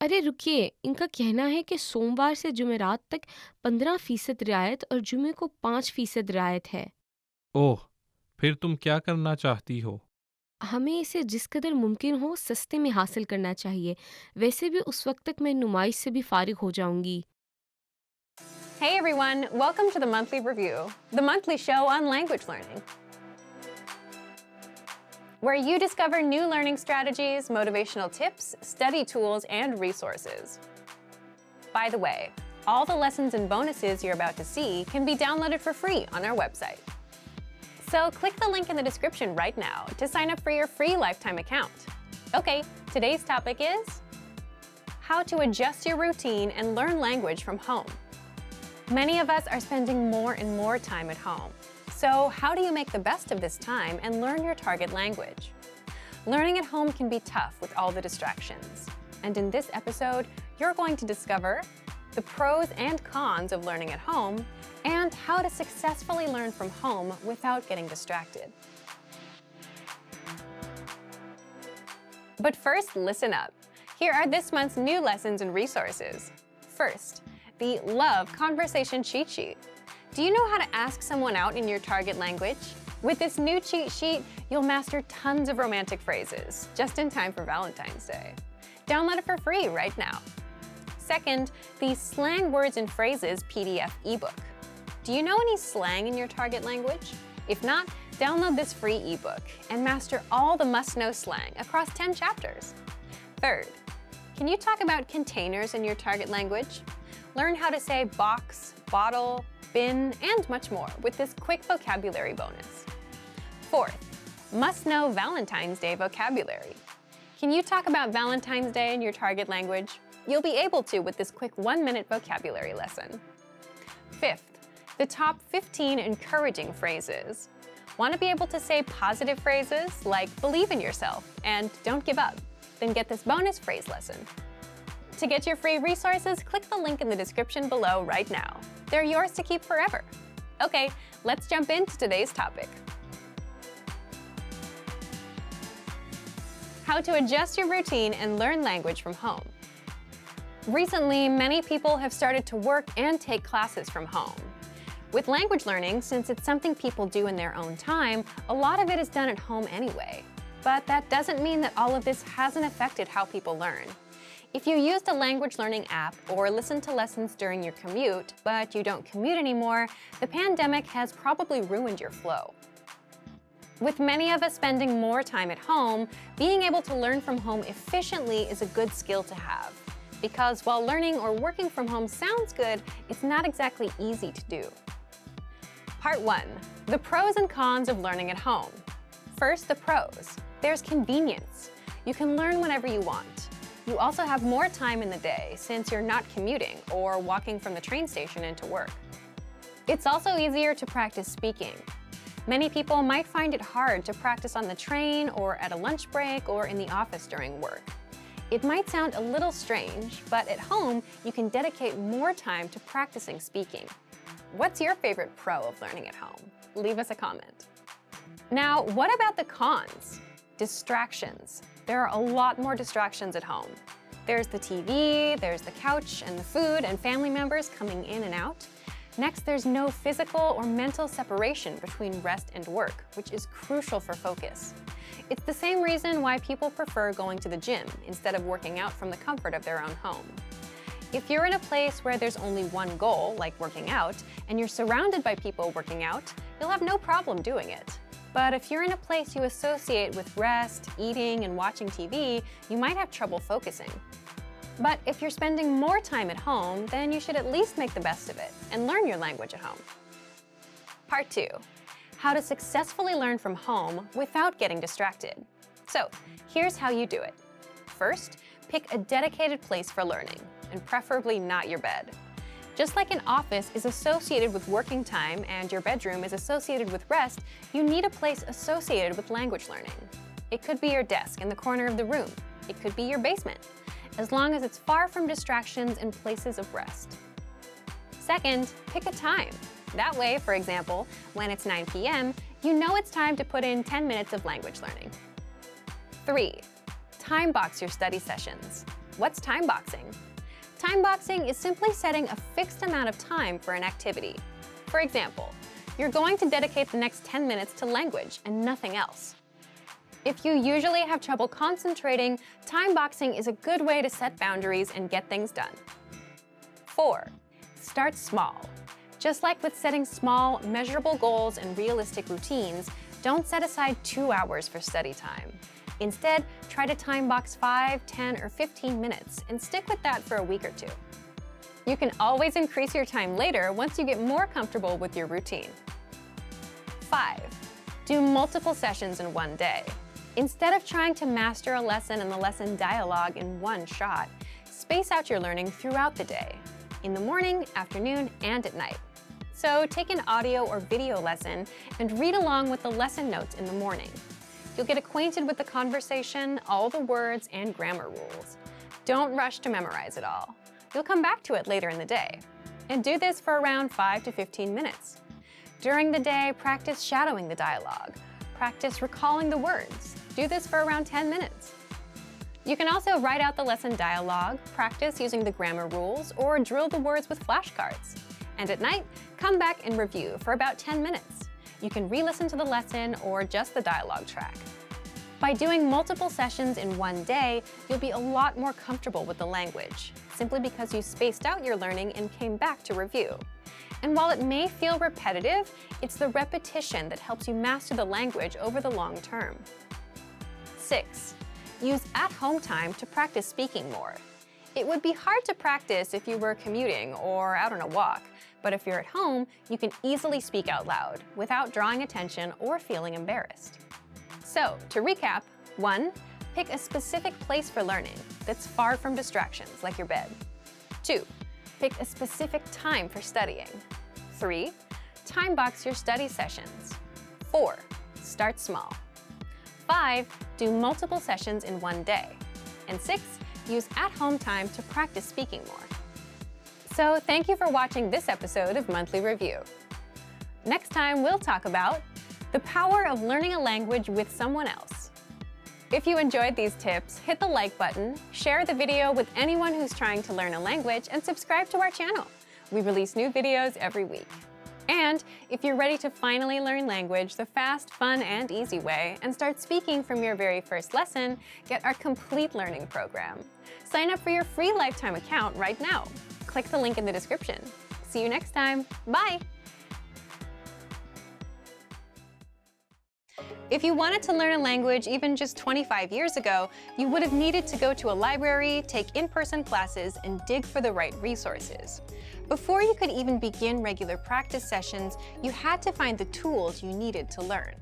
ارے رکیے، ان کا کہنا ہے کہ سوموار سے جمعرات تک 15% رعایت اور جمعے کو 5% رعایت ہے۔ اوہ، پھر تم کیا کرنا چاہتی ہو؟ ہمیں اسے جس قدر ممکن ہو سستے میں حاصل کرنا چاہیے، ویسے بھی اس وقت تک میں نمائش سے بھی فارغ ہو جاؤں گی۔ Hey everyone, welcome to the monthly review, the monthly show on language learning, where you discover new learning strategies, motivational tips, study tools, and resources. By the way, all the lessons and bonuses you're about to see can be downloaded for free on our website. So click the link in the description right now to sign up for your free lifetime account. Okay, today's topic is how to adjust your routine and learn language from home. Many of us are spending more and more time at home. So how do you make the best of this time and learn your target language? Learning at home can be tough with all the distractions. And in this episode, you're going to discover the pros and cons of learning at home and how to successfully learn from home without getting distracted. But first, listen up. Here are this month's new lessons and resources. First, the Love Conversation Cheat Sheet. Do you know how to ask someone out in your target language? With this new cheat sheet, you'll master tons of romantic phrases, just in time for Valentine's Day. Download it for free right now. Second, the Slang Words and Phrases PDF ebook. Do you know any slang in your target language? If not, download this free ebook and master all the must-know slang across 10 chapters. Third, can you talk about containers in your target language? Learn how to say box, bottle, bin, and much more with this quick vocabulary bonus. Fourth, must-know Valentine's Day vocabulary. Can you talk about Valentine's Day in your target language? You'll be able to with this quick 1-minute vocabulary lesson. Fifth, the top 15 encouraging phrases. Want to be able to say positive phrases like believe in yourself and don't give up? Then get this bonus phrase lesson. To get your free resources, click the link in the description below right now. They're yours to keep forever. Okay, let's jump into today's topic. How to adjust your routine and learn language from home. Recently, many people have started to work and take classes from home. With language learning, since it's something people do in their own time, a lot of it is done at home anyway. But that doesn't mean that all of this hasn't affected how people learn. If you used a language learning app or listened to lessons during your commute, but you don't commute anymore, the pandemic has probably ruined your flow. With many of us spending more time at home, being able to learn from home efficiently is a good skill to have. Because while learning or working from home sounds good, it's not exactly easy to do. Part 1. The pros and cons of learning at home. First, the pros. There's convenience. You can learn whenever you want. You also have more time in the day since you're not commuting or walking from the train station into work. It's also easier to practice speaking. Many people might find it hard to practice on the train or at a lunch break or in the office during work. It might sound a little strange, but at home, you can dedicate more time to practicing speaking. What's your favorite pro of learning at home? Leave us a comment. Now, what about the cons? Distractions. There are a lot more distractions at home. There's the TV, there's the couch and the food and family members coming in and out. Next, there's no physical or mental separation between rest and work, which is crucial for focus. It's the same reason why people prefer going to the gym instead of working out from the comfort of their own home. If you're in a place where there's only one goal, like working out, and you're surrounded by people working out, you'll have no problem doing it. But if you're in a place you associate with rest, eating, and watching TV, you might have trouble focusing. But if you're spending more time at home, then you should at least make the best of it and learn your language at home. Part 2. How to successfully learn from home without getting distracted. So, here's how you do it. First, pick a dedicated place for learning, and preferably not your bed. Just like an office is associated with working time and your bedroom is associated with rest, you need a place associated with language learning. It could be your desk in the corner of the room. It could be your basement, as long as it's far from distractions and places of rest. Second, pick a time. That way, for example, when it's 9 p.m., you know it's time to put in 10 minutes of language learning. 3. Time box your study sessions. What's time boxing? Time boxing is simply setting a fixed amount of time for an activity. For example, you're going to dedicate the next 10 minutes to language and nothing else. If you usually have trouble concentrating, time boxing is a good way to set boundaries and get things done. 4. Start small. Just like with setting small, measurable goals and realistic routines, don't set aside 2 hours for study time. Instead, try to time box 5, 10, or 15 minutes and stick with that for a week or 2. You can always increase your time later once you get more comfortable with your routine. 5. Do multiple sessions in one day. Instead of trying to master a lesson and the lesson dialogue in one shot, space out your learning throughout the day, in the morning, afternoon, and at night. So take an audio or video lesson and read along with the lesson notes in the morning. You'll get acquainted with the conversation, all the words, and grammar rules. Don't rush to memorize it all. You'll come back to it later in the day. And do this for around 5 to 15 minutes. During the day, practice shadowing the dialogue. Practice recalling the words. Do this for around 10 minutes. You can also write out the lesson dialogue, practice using the grammar rules, or drill the words with flashcards. And at night, come back and review for about 10 minutes. You can re-listen to the lesson or just the dialogue track. By doing multiple sessions in one day, you'll be a lot more comfortable with the language, simply because you spaced out your learning and came back to review. And while it may feel repetitive, it's the repetition that helps you master the language over the long term. 6. Use at-home time to practice speaking more. It would be hard to practice if you were commuting or out on a walk, but if you're at home, you can easily speak out loud without drawing attention or feeling embarrassed. So, to recap, 1. Pick a specific place for learning that's far from distractions like your bed. 2. Pick a specific time for studying. 3. Time box your study sessions. 4. Start small. 5. Do multiple sessions in one day. And 6. Use at-home time to practice speaking more. So thank you for watching this episode of Monthly Review. Next time, we'll talk about the power of learning a language with someone else. If you enjoyed these tips, hit the like button, share the video with anyone who's trying to learn a language, and subscribe to our channel. We release new videos every week. And if you're ready to finally learn language the fast, fun, and easy way and start speaking from your very first lesson, get our complete learning program. Sign up for your free lifetime account right now. Click the link in the description. See you next time. Bye! If you wanted to learn a language even just 25 years ago, you would have needed to go to a library, take in-person classes, and dig for the right resources. Before you could even begin regular practice sessions, you had to find the tools you needed to learn.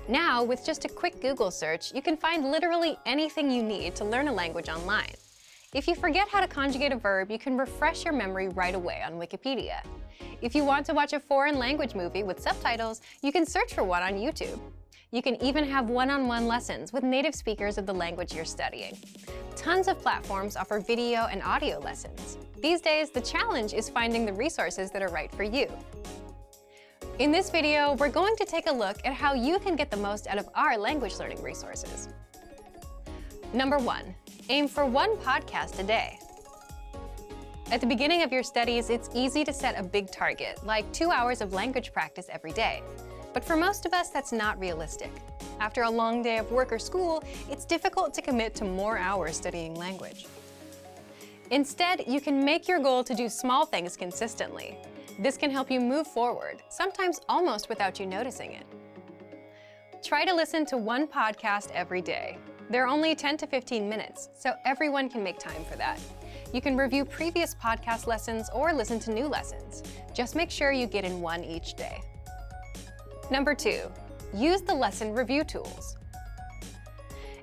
Now, with just a quick Google search, you can find literally anything you need to learn a language online. If you forget how to conjugate a verb, you can refresh your memory right away on Wikipedia. If you want to watch a foreign language movie with subtitles, you can search for one on YouTube. You can even have one-on-one lessons with native speakers of the language you're studying. Tons of platforms offer video and audio lessons. These days, the challenge is finding the resources that are right for you. In this video, we're going to take a look at how you can get the most out of our language learning resources. Number 1, aim for one podcast a day. At the beginning of your studies, it's easy to set a big target, like 2 hours of language practice every day. But for most of us, that's not realistic. After a long day of work or school, it's difficult to commit to more hours studying language. Instead, you can make your goal to do small things consistently. This can help you move forward, sometimes almost without you noticing it. Try to listen to one podcast every day. They're only 10 to 15 minutes, so everyone can make time for that. You can review previous podcast lessons or listen to new lessons. Just make sure you get in one each day. Number 2, use the lesson review tools.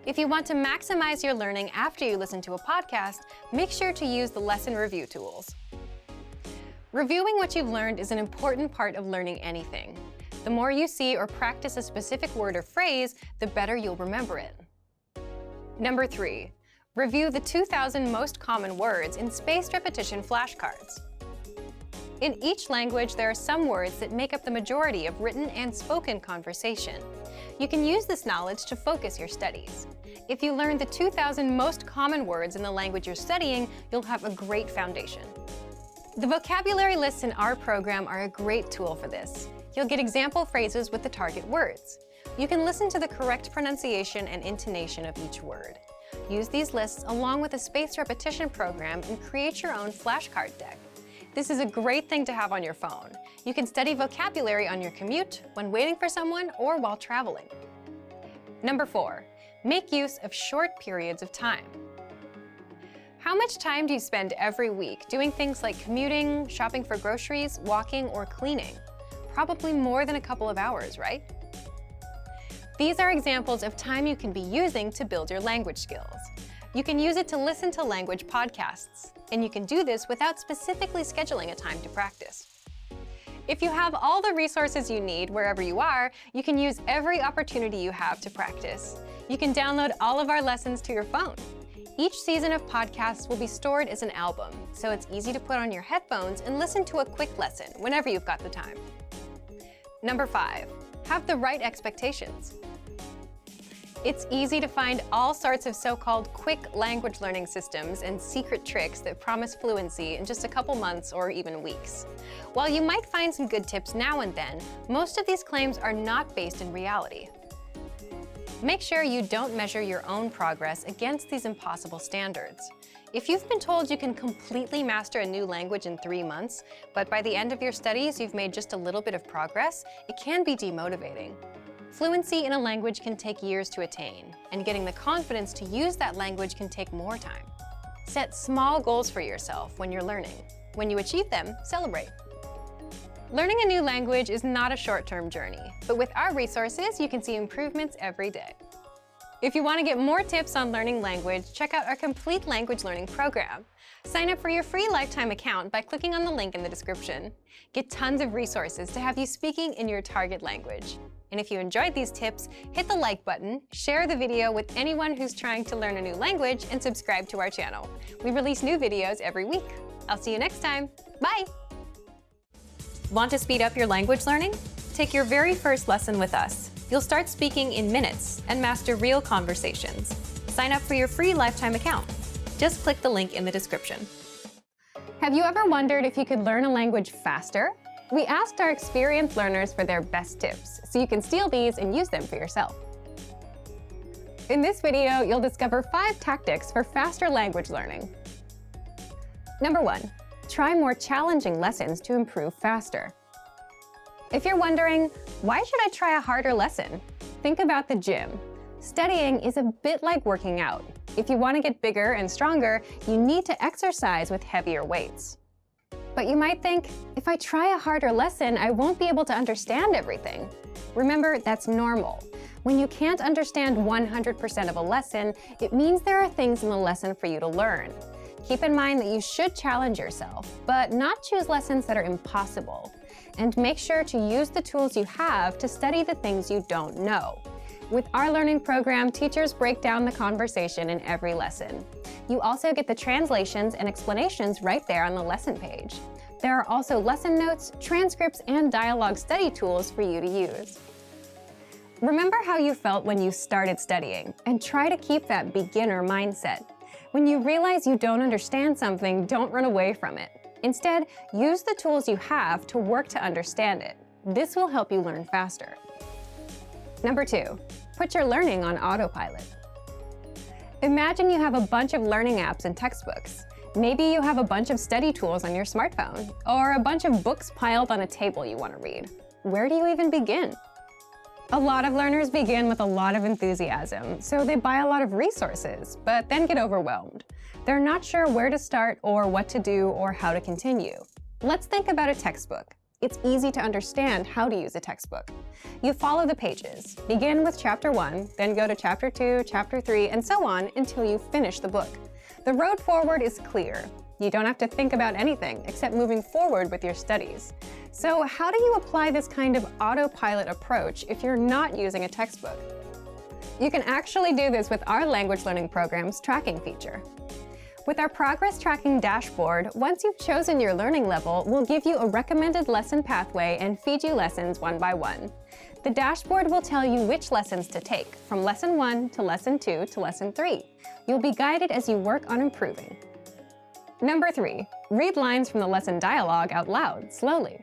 If you want to maximize your learning after you listen to a podcast, make sure to use the lesson review tools. Reviewing what you've learned is an important part of learning anything. The more you see or practice a specific word or phrase, the better you'll remember it. Number 3, review the 2,000 most common words in spaced repetition flashcards. In each language, there are some words that make up the majority of written and spoken conversation. You can use this knowledge to focus your studies. If you learn the 2,000 most common words in the language you're studying, you'll have a great foundation. The vocabulary lists in our program are a great tool for this. You'll get example phrases with the target words. You can listen to the correct pronunciation and intonation of each word. Use these lists along with a spaced repetition program and create your own flashcard deck. This is a great thing to have on your phone. You can study vocabulary on your commute, when waiting for someone, or while traveling. Number 4, make use of short periods of time. How much time do you spend every week doing things like commuting, shopping for groceries, walking, or cleaning? Probably more than a couple of hours, right? These are examples of time you can be using to build your language skills. You can use it to listen to language podcasts, and you can do this without specifically scheduling a time to practice. If you have all the resources you need wherever you are, you can use every opportunity you have to practice. You can download all of our lessons to your phone. Each season of podcasts will be stored as an album, so it's easy to put on your headphones and listen to a quick lesson whenever you've got the time. Number 5, have the right expectations. It's easy to find all sorts of so-called quick language learning systems and secret tricks that promise fluency in just a couple months or even weeks. While you might find some good tips now and then, most of these claims are not based in reality. Make sure you don't measure your own progress against these impossible standards. If you've been told you can completely master a new language in 3 months, but by the end of your studies you've made just a little bit of progress, it can be demotivating. Fluency in a language can take years to attain, and getting the confidence to use that language can take more time. Set small goals for yourself when you're learning. When you achieve them, celebrate. Learning a new language is not a short-term journey, but with our resources, you can see improvements every day. If you want to get more tips on learning language, check out our complete language learning program. Sign up for your free lifetime account by clicking on the link in the description. Get tons of resources to have you speaking in your target language. And if you enjoyed these tips, hit the like button, share the video with anyone who's trying to learn a new language, and subscribe to our channel. We release new videos every week. I'll see you next time. Bye! Want to speed up your language learning? Take your very first lesson with us. You'll start speaking in minutes and master real conversations. Sign up for your free lifetime account. Just click the link in the description. Have you ever wondered if you could learn a language faster? We asked our experienced learners for their best tips, so you can steal these and use them for yourself. In this video, you'll discover 5 tactics for faster language learning. Number 1, try more challenging lessons to improve faster. If you're wondering, why should I try a harder lesson? Think about the gym. Studying is a bit like working out. If you want to get bigger and stronger, you need to exercise with heavier weights. But you might think, if I try a harder lesson, I won't be able to understand everything. Remember, that's normal. When you can't understand 100% of a lesson, it means there are things in the lesson for you to learn. Keep in mind that you should challenge yourself, but not choose lessons that are impossible. And make sure to use the tools you have to study the things you don't know. With our learning program, teachers break down the conversation in every lesson. You also get the translations and explanations right there on the lesson page. There are also lesson notes, transcripts, and dialogue study tools for you to use. Remember how you felt when you started studying, and try to keep that beginner mindset. When you realize you don't understand something, don't run away from it. Instead, use the tools you have to work to understand it. This will help you learn faster. Number 2, put your learning on autopilot. Imagine you have a bunch of learning apps and textbooks. Maybe you have a bunch of study tools on your smartphone, or a bunch of books piled on a table you want to read. Where do you even begin? A lot of learners begin with a lot of enthusiasm, so they buy a lot of resources, but then get overwhelmed. They're not sure where to start or what to do or how to continue. Let's think about a textbook. It's easy to understand how to use a textbook. You follow the pages. Begin with chapter 1, then go to chapter 2, chapter 3, and so on until you finish the book. The road forward is clear. You don't have to think about anything except moving forward with your studies. So how do you apply this kind of autopilot approach if you're not using a textbook? You can actually do this with our language learning program's tracking feature. With our progress tracking dashboard, once you've chosen your learning level, we'll give you a recommended lesson pathway and feed you lessons one by one. The dashboard will tell you which lessons to take, from lesson 1 to lesson 2 to lesson 3. You'll be guided as you work on improving. Number 3, read lines from the lesson dialogue out loud, slowly.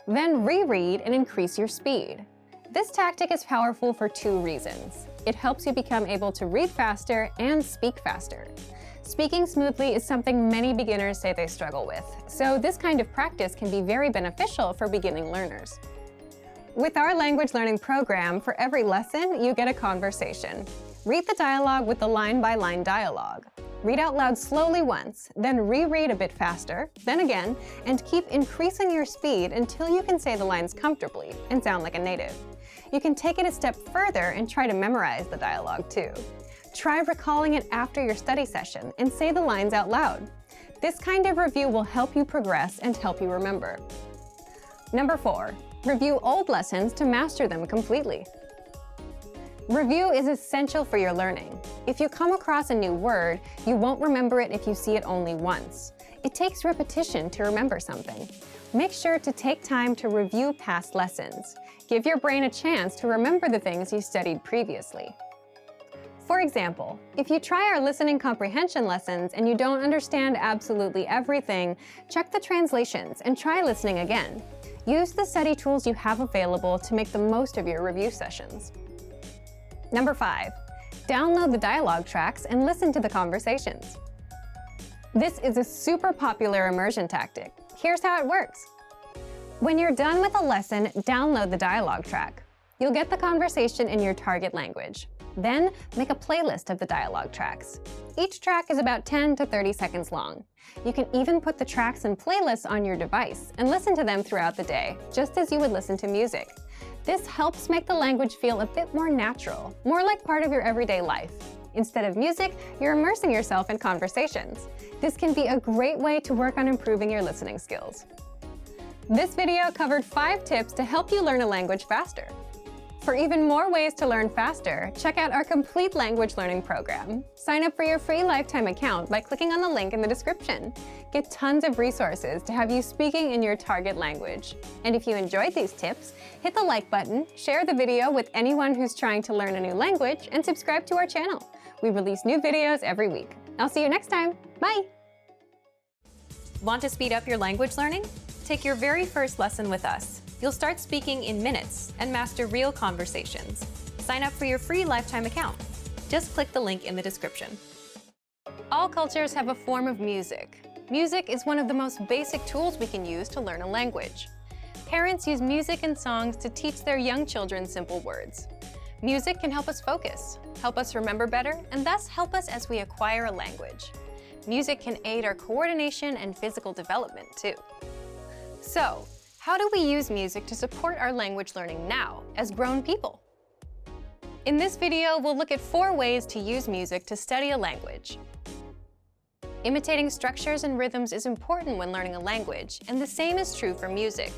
Then reread and increase your speed. This tactic is powerful for 2 reasons. It helps you become able to read faster and speak faster. Speaking smoothly is something many beginners say they struggle with, so this kind of practice can be very beneficial for beginning learners. With our language learning program, for every lesson, you get a conversation. Read the dialogue with the line-by-line dialogue. Read out loud slowly once, then reread a bit faster, then again, and keep increasing your speed until you can say the lines comfortably and sound like a native. You can take it a step further and try to memorize the dialogue too. Try recalling it after your study session and say the lines out loud. This kind of review will help you progress and help you remember. Number 4, review old lessons to master them completely. Review is essential for your learning. If you come across a new word, you won't remember it if you see it only once. It takes repetition to remember something. Make sure to take time to review past lessons. Give your brain a chance to remember the things you studied previously. For example, if you try our listening comprehension lessons and you don't understand absolutely everything, check the translations and try listening again. Use the study tools you have available to make the most of your review sessions. Number 5, download the dialogue tracks and listen to the conversations. This is a super popular immersion tactic. Here's how it works. When you're done with a lesson, download the dialogue track. You'll get the conversation in your target language. Then, make a playlist of the dialogue tracks. Each track is about 10 to 30 seconds long. You can even put the tracks and playlists on your device and listen to them throughout the day, just as you would listen to music. This helps make the language feel a bit more natural, more like part of your everyday life. Instead of music, you're immersing yourself in conversations. This can be a great way to work on improving your listening skills. This video covered 5 tips to help you learn a language faster. For even more ways to learn faster, check out our complete language learning program. Sign up for your free lifetime account by clicking on the link in the description. Get tons of resources to have you speaking in your target language. And if you enjoyed these tips, hit the like button, share the video with anyone who's trying to learn a new language, and subscribe to our channel. We release new videos every week. I'll see you next time. Bye! Want to speed up your language learning? Take your very first lesson with us. You'll start speaking in minutes and master real conversations. Sign up for your free lifetime account. Just click the link in the description. All cultures have a form of music. Music is one of the most basic tools we can use to learn a language. Parents use music and songs to teach their young children simple words. Music can help us focus, help us remember better, and thus help us as we acquire a language. Music can aid our coordination and physical development too. So, how do we use music to support our language learning now as grown people? In this video, we'll look at 4 ways to use music to study a language. Imitating structures and rhythms is important when learning a language, and the same is true for music.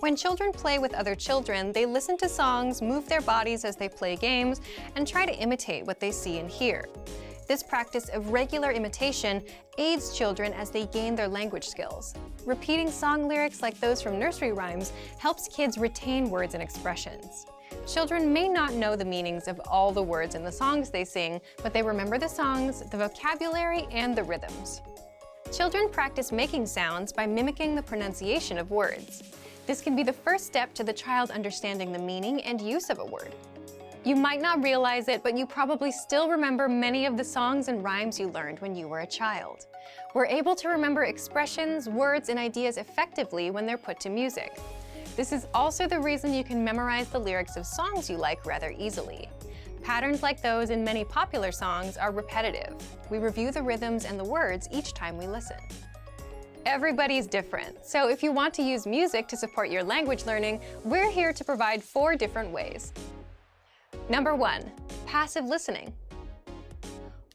When children play with other children, they listen to songs, move their bodies as they play games, and try to imitate what they see and hear. This practice of regular imitation aids children as they gain their language skills. Repeating song lyrics like those from nursery rhymes helps kids retain words and expressions. Children may not know the meanings of all the words in the songs they sing, but they remember the songs, the vocabulary, and the rhythms. Children practice making sounds by mimicking the pronunciation of words. This can be the first step to the child understanding the meaning and use of a word. You might not realize it, but you probably still remember many of the songs and rhymes you learned when you were a child. We're able to remember expressions, words, and ideas effectively when they're put to music. This is also the reason you can memorize the lyrics of songs you like rather easily. Patterns like those in many popular songs are repetitive. We review the rhythms and the words each time we listen. Everybody's different, so if you want to use music to support your language learning, we're here to provide 4 different ways. Number 1, passive listening.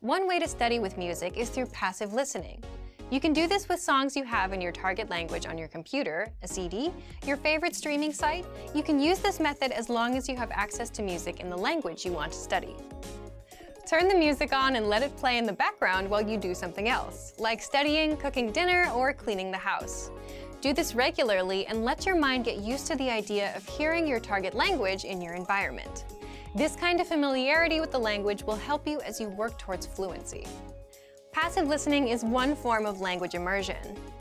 One way to study with music is through passive listening. You can do this with songs you have in your target language on your computer, a CD, your favorite streaming site. You can use this method as long as you have access to music in the language you want to study. Turn the music on and let it play in the background while you do something else, like studying, cooking dinner, or cleaning the house. Do this regularly and let your mind get used to the idea of hearing your target language in your environment. This kind of familiarity with the language will help you as you work towards fluency. Passive listening is one form of language immersion.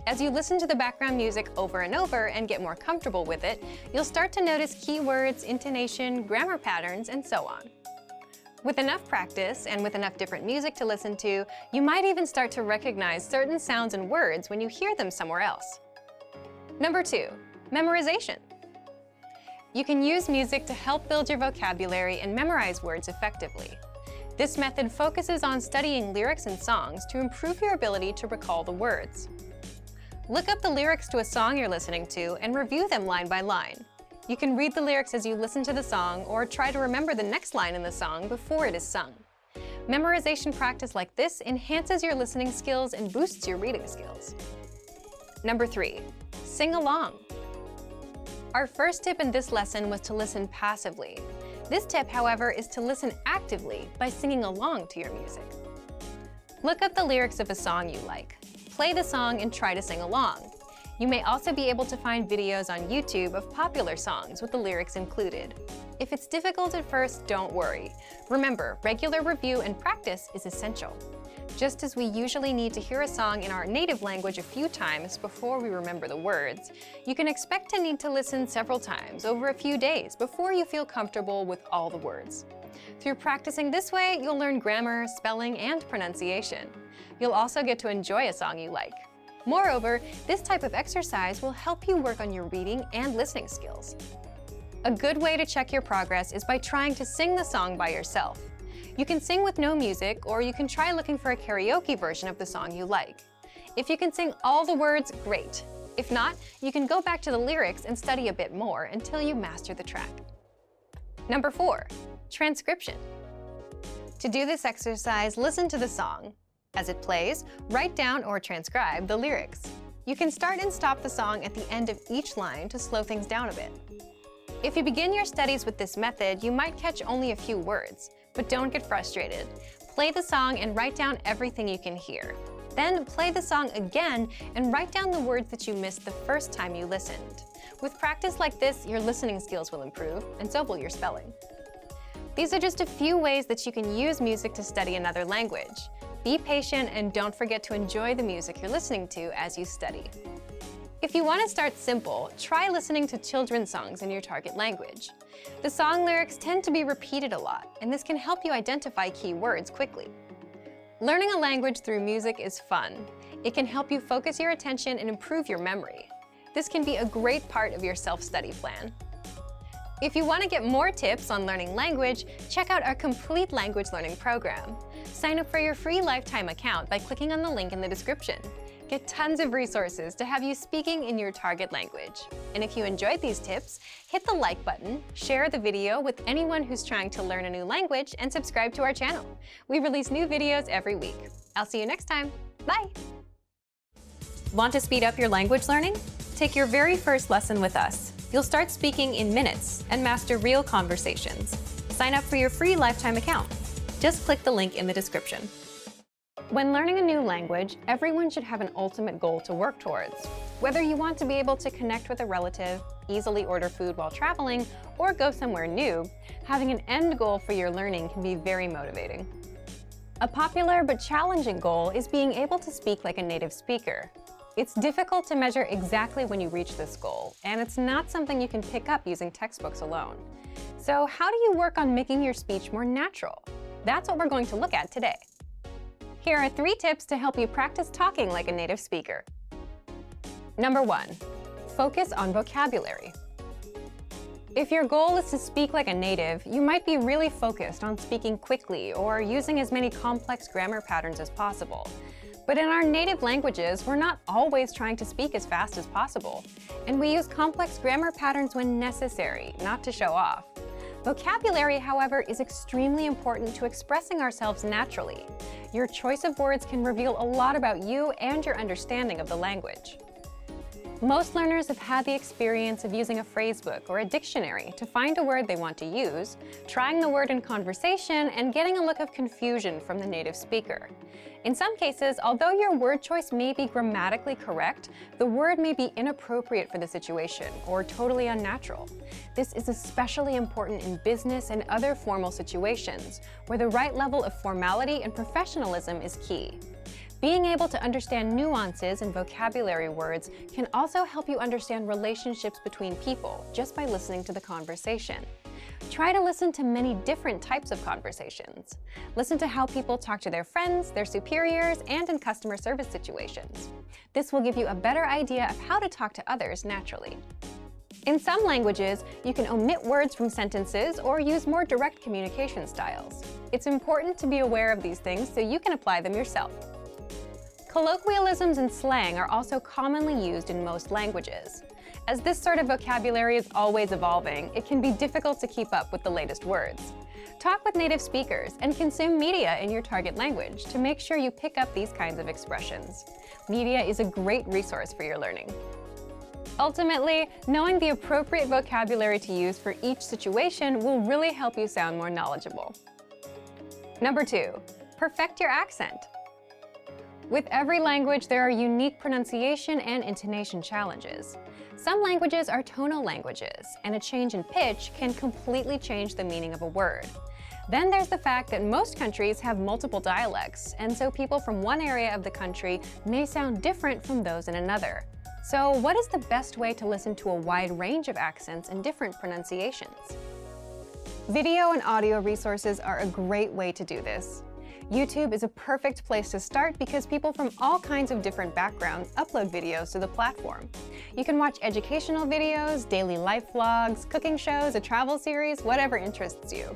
As you listen to the background music over and over and get more comfortable with it, you'll start to notice keywords, intonation, grammar patterns, and so on. With enough practice and with enough different music to listen to, you might even start to recognize certain sounds and words when you hear them somewhere else. Number 2, memorization. You can use music to help build your vocabulary and memorize words effectively. This method focuses on studying lyrics and songs to improve your ability to recall the words. Look up the lyrics to a song you're listening to and review them line by line. You can read the lyrics as you listen to the song or try to remember the next line in the song before it is sung. Memorization practice like this enhances your listening skills and boosts your reading skills. Number 3, sing along. Our first tip in this lesson was to listen passively. This tip, however, is to listen actively by singing along to your music. Look up the lyrics of a song you like. Play the song and try to sing along. You may also be able to find videos on YouTube of popular songs with the lyrics included. If it's difficult at first, don't worry. Remember, regular review and practice is essential. Just as we usually need to hear a song in our native language a few times before we remember the words, you can expect to need to listen several times over a few days before you feel comfortable with all the words. Through practicing this way, you'll learn grammar, spelling, and pronunciation. You'll also get to enjoy a song you like. Moreover, this type of exercise will help you work on your reading and listening skills. A good way to check your progress is by trying to sing the song by yourself. You can sing with no music, or you can try looking for a karaoke version of the song you like. If you can sing all the words, great. If not, you can go back to the lyrics and study a bit more until you master the track. Number 4, transcription. To do this exercise, listen to the song. As it plays, write down or transcribe the lyrics. You can start and stop the song at the end of each line to slow things down a bit. If you begin your studies with this method, you might catch only a few words, but don't get frustrated. Play the song and write down everything you can hear. Then play the song again and write down the words that you missed the first time you listened. With practice like this, your listening skills will improve, and so will your spelling. These are just a few ways that you can use music to study another language. Be patient and don't forget to enjoy the music you're listening to as you study. If you want to start simple, try listening to children's songs in your target language. The song lyrics tend to be repeated a lot, and this can help you identify key words quickly. Learning a language through music is fun. It can help you focus your attention and improve your memory. This can be a great part of your self-study plan. If you want to get more tips on learning language, check out our complete language learning program. Sign up for your free lifetime account by clicking on the link in the description. Get tons of resources to have you speaking in your target language. And if you enjoyed these tips, hit the like button, share the video with anyone who's trying to learn a new language, and subscribe to our channel. We release new videos every week. I'll see you next time. Bye! Want to speed up your language learning? Take your very first lesson with us. You'll start speaking in minutes and master real conversations. Sign up for your free lifetime account. Just click the link in the description. When learning a new language, everyone should have an ultimate goal to work towards. Whether you want to be able to connect with a relative, easily order food while traveling, or go somewhere new, having an end goal for your learning can be very motivating. A popular but challenging goal is being able to speak like a native speaker. It's difficult to measure exactly when you reach this goal, and it's not something you can pick up using textbooks alone. So how do you work on making your speech more natural? That's what we're going to look at today. Here are 3 tips to help you practice talking like a native speaker. Number 1, focus on vocabulary. If your goal is to speak like a native, you might be really focused on speaking quickly or using as many complex grammar patterns as possible. But in our native languages, we're not always trying to speak as fast as possible, and we use complex grammar patterns when necessary, not to show off. Vocabulary, however, is extremely important to expressing ourselves naturally. Your choice of words can reveal a lot about you and your understanding of the language. Most learners have had the experience of using a phrasebook or a dictionary to find a word they want to use, trying the word in conversation, and getting a look of confusion from the native speaker. In some cases, although your word choice may be grammatically correct, the word may be inappropriate for the situation or totally unnatural. This is especially important in business and other formal situations, where the right level of formality and professionalism is key. Being able to understand nuances in vocabulary words can also help you understand relationships between people just by listening to the conversation. Try to listen to many different types of conversations. Listen to how people talk to their friends, their superiors, and in customer service situations. This will give you a better idea of how to talk to others naturally. In some languages, you can omit words from sentences or use more direct communication styles. It's important to be aware of these things so you can apply them yourself. Colloquialisms and slang are also commonly used in most languages. As this sort of vocabulary is always evolving, it can be difficult to keep up with the latest words. Talk with native speakers and consume media in your target language to make sure you pick up these kinds of expressions. Media is a great resource for your learning. Ultimately, knowing the appropriate vocabulary to use for each situation will really help you sound more knowledgeable. Number 2, perfect your accent. With every language, there are unique pronunciation and intonation challenges. Some languages are tonal languages, and a change in pitch can completely change the meaning of a word. Then there's the fact that most countries have multiple dialects, and so people from one area of the country may sound different from those in another. So what is the best way to listen to a wide range of accents and different pronunciations? Video and audio resources are a great way to do this. YouTube is a perfect place to start because people from all kinds of different backgrounds upload videos to the platform. You can watch educational videos, daily life vlogs, cooking shows, a travel series, whatever interests you.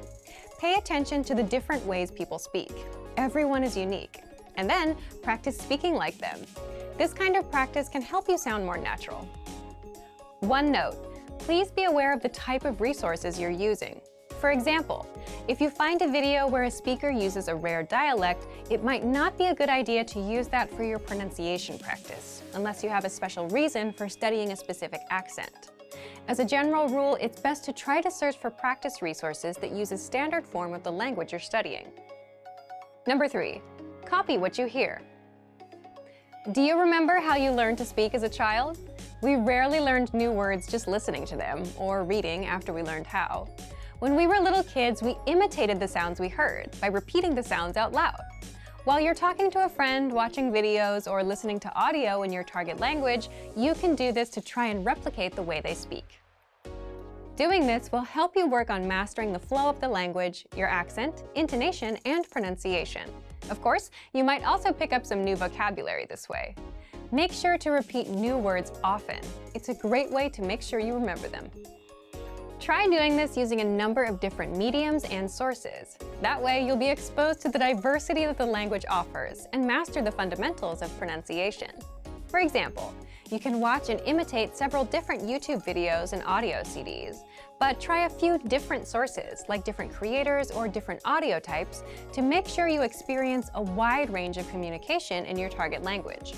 Pay attention to the different ways people speak. Everyone is unique. And then practice speaking like them. This kind of practice can help you sound more natural. One note, please be aware of the type of resources you're using. For example, if you find a video where a speaker uses a rare dialect, it might not be a good idea to use that for your pronunciation practice, unless you have a special reason for studying a specific accent. As a general rule, it's best to try to search for practice resources that use a standard form of the language you're studying. Number 3, copy what you hear. Do you remember how you learned to speak as a child? We rarely learned new words just listening to them, or reading after we learned how. When we were little kids, we imitated the sounds we heard by repeating the sounds out loud. While you're talking to a friend, watching videos, or listening to audio in your target language, you can do this to try and replicate the way they speak. Doing this will help you work on mastering the flow of the language, your accent, intonation, and pronunciation. Of course, you might also pick up some new vocabulary this way. Make sure to repeat new words often. It's a great way to make sure you remember them. Try doing this using a number of different mediums and sources. That way, you'll be exposed to the diversity that the language offers and master the fundamentals of pronunciation. For example, you can watch and imitate several different YouTube videos and audio CDs, but try a few different sources, like different creators or different audio types, to make sure you experience a wide range of communication in your target language.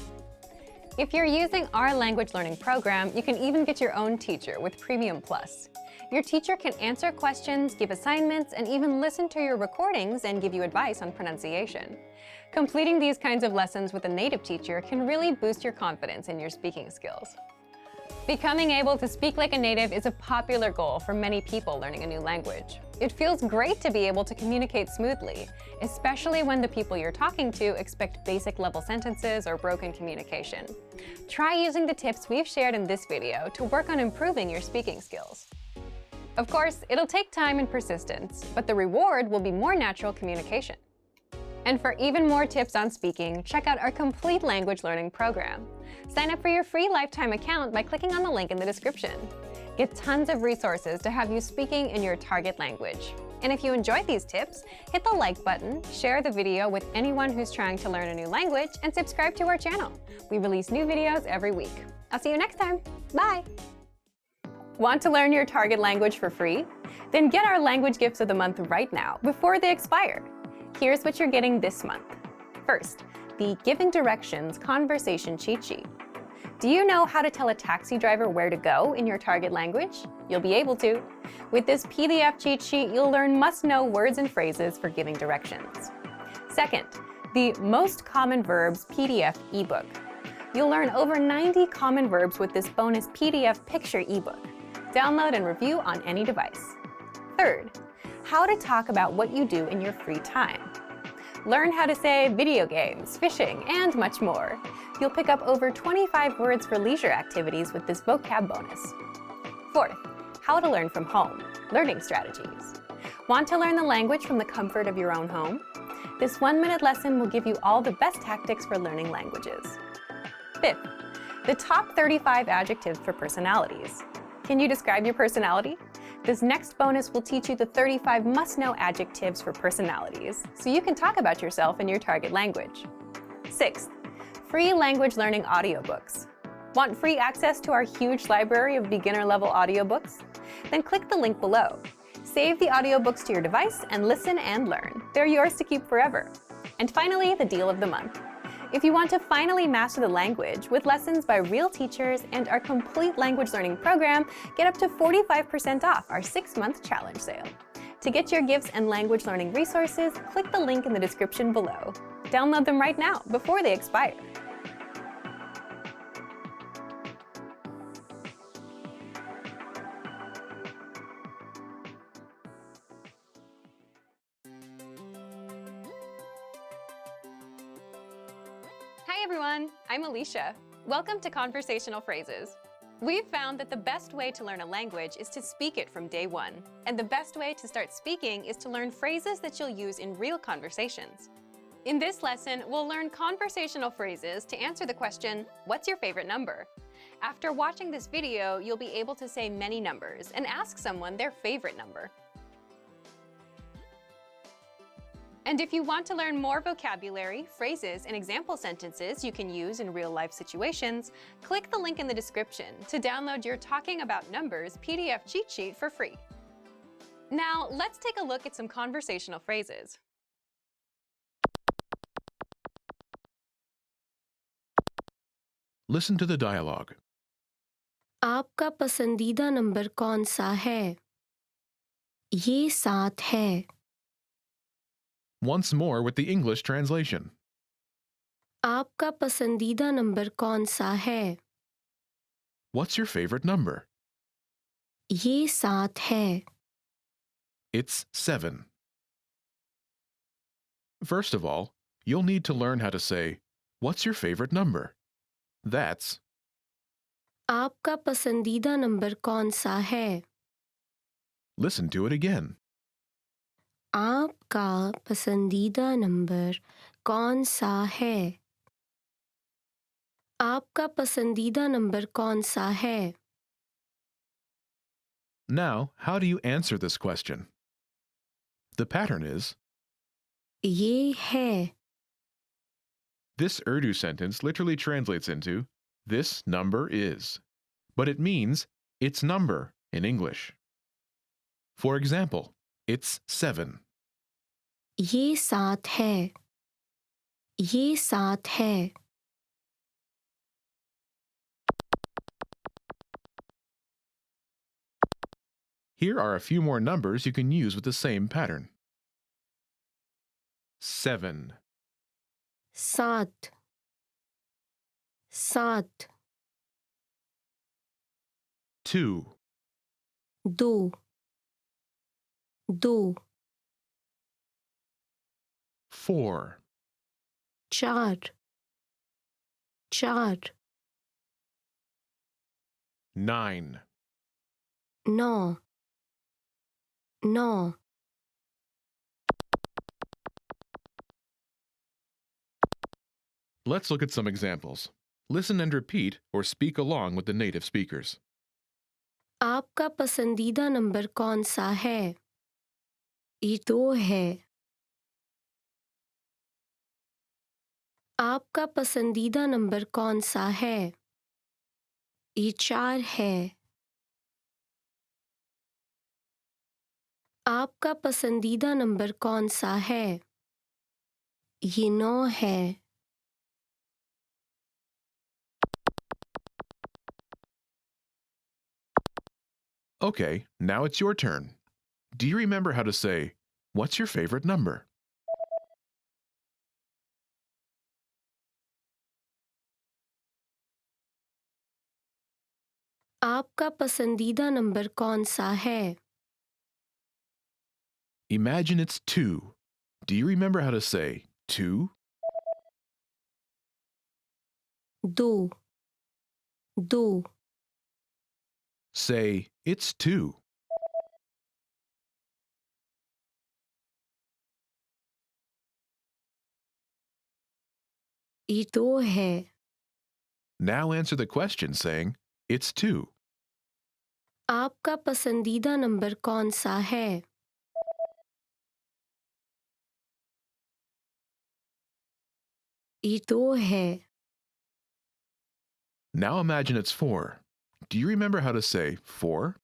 If you're using our language learning program, you can even get your own teacher with Premium Plus. Your teacher can answer questions, give assignments, and even listen to your recordings and give you advice on pronunciation. Completing these kinds of lessons with a native teacher can really boost your confidence in your speaking skills. Becoming able to speak like a native is a popular goal for many people learning a new language. It feels great to be able to communicate smoothly, especially when the people you're talking to expect basic level sentences or broken communication. Try using the tips we've shared in this video to work on improving your speaking skills. Of course, it'll take time and persistence, but the reward will be more natural communication. And for even more tips on speaking, check out our complete language learning program. Sign up for your free lifetime account by clicking on the link in the description. Get tons of resources to have you speaking in your target language. And if you enjoyed these tips, hit the like button, share the video with anyone who's trying to learn a new language, and subscribe to our channel. We release new videos every week. I'll see you next time. Bye! Want to learn your target language for free? Then get our language gifts of the month right now, before they expire. Here's what you're getting this month. First, the Giving Directions Conversation Cheat Sheet. Do you know how to tell a taxi driver where to go in your target language? You'll be able to. With this PDF cheat sheet, you'll learn must-know words and phrases for giving directions. Second, the Most Common Verbs PDF ebook. You'll learn over 90 common verbs with this bonus PDF picture ebook. Download and review on any device. Third, how to talk about what you do in your free time. Learn how to say video games, fishing, and much more. You'll pick up over 25 words for leisure activities with this vocab bonus. Fourth, how to learn from home, learning strategies. Want to learn the language from the comfort of your own home? This 1-minute lesson will give you all the best tactics for learning languages. Fifth, the top 35 adjectives for personalities. Can you describe your personality? This next bonus will teach you the 35 must-know adjectives for personalities, so you can talk about yourself in your target language. Sixth, free language learning audiobooks. Want free access to our huge library of beginner-level audiobooks? Then click the link below. Save the audiobooks to your device and listen and learn. They're yours to keep forever. And finally, the deal of the month. If you want to finally master the language with lessons by real teachers and our complete language learning program, get up to 45% off our 6-month challenge sale. To get your gifts and language learning resources, click the link in the description below. Download them right now before they expire. Hi everyone, I'm Alicia. Welcome to Conversational Phrases. We've found that the best way to learn a language is to speak it from day one. And the best way to start speaking is to learn phrases that you'll use in real conversations. In this lesson, we'll learn conversational phrases to answer the question, what's your favorite number? After watching this video, you'll be able to say many numbers and ask someone their favorite number. And if you want to learn more vocabulary, phrases, and example sentences you can use in real-life situations, click the link in the description to download your Talking About Numbers PDF cheat sheet for free. Now, let's take a look at some conversational phrases. Listen to the dialogue. आपका पसंदीदा number कौन सा है? ये 7 है. Once more with the English translation. आपका पसंदीदा number कौन सा है? What's your favorite number? ये 7 है. It's 7. First of all, you'll need to learn how to say, "What's your favorite number?" That's आपका पसंदीदा नंबर कौन सा है? listen to it again. आपका पसंदीदा नंबर कौन सा है? आपका पसंदीदा नंबर कौन सा है? Now, how do you answer this question? The pattern is ये है. this Urdu sentence literally translates into this number is, but it means its number in English. For example, it's 7. ये 7 है. ये 7 है. Here are a few more numbers you can use with the same pattern. 7, 7 7 2, 2 2 4, 4 4 9, 9 9 Let's look at some examples. Listen and repeat or speak along with the native speakers. आपका पसंदीदा number कौन सा है? ये 2 है. आपका पसंदीदा नंबर कौन सा है? ये 4 है. आपका पसंदीदा नंबर कौन सा है? ये 9 है. Okay, now it's your turn. Do you remember how to say, "What's your favorite number?" आपका पसंदीदा नंबर कौन सा है? Imagine it's 2. Do you remember how to say 2? 2 2 Say, "It's 2. ये 2 है. Now answer the question saying, "It's 2. आपका पसंदीदा number कौन सा है? ये 2 है. Now imagine it's 4. Do you remember how to say 4?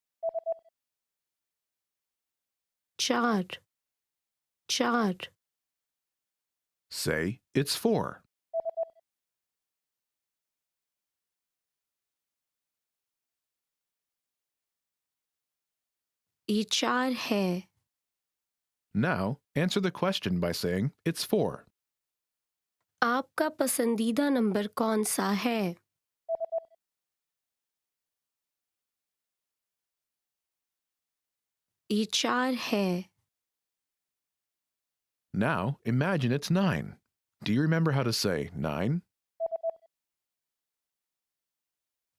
4 4 Say, "It's 4. ये 4 है. Now, answer the question by saying, "It's 4. आपका पसंदीदा नंबर कौन सा है? ये 4 है. Now, imagine it's 9. Do you remember how to say 9?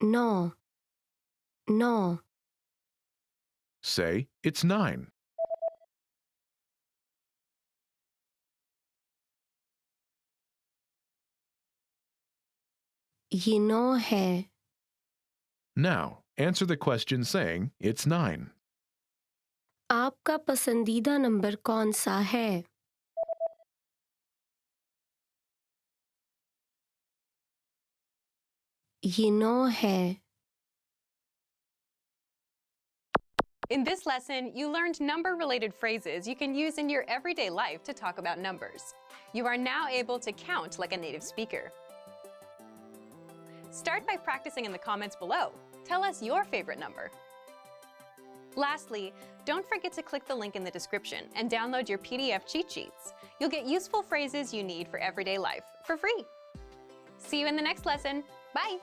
9 9 Say, "It's 9. ये 9 है. Now, answer the question saying, "It's 9. आपका पसंदीदा नंबर कौन सा है? ये 9 है. In this lesson, you learned number-related phrases you can use in your everyday life to talk about numbers. You are now able to count like a native speaker. Start by practicing in the comments below. Tell us your favorite number. Lastly, don't forget to click the link in the description and download your PDF cheat sheets. You'll get useful phrases you need for everyday life for free. See you in the next lesson. Bye!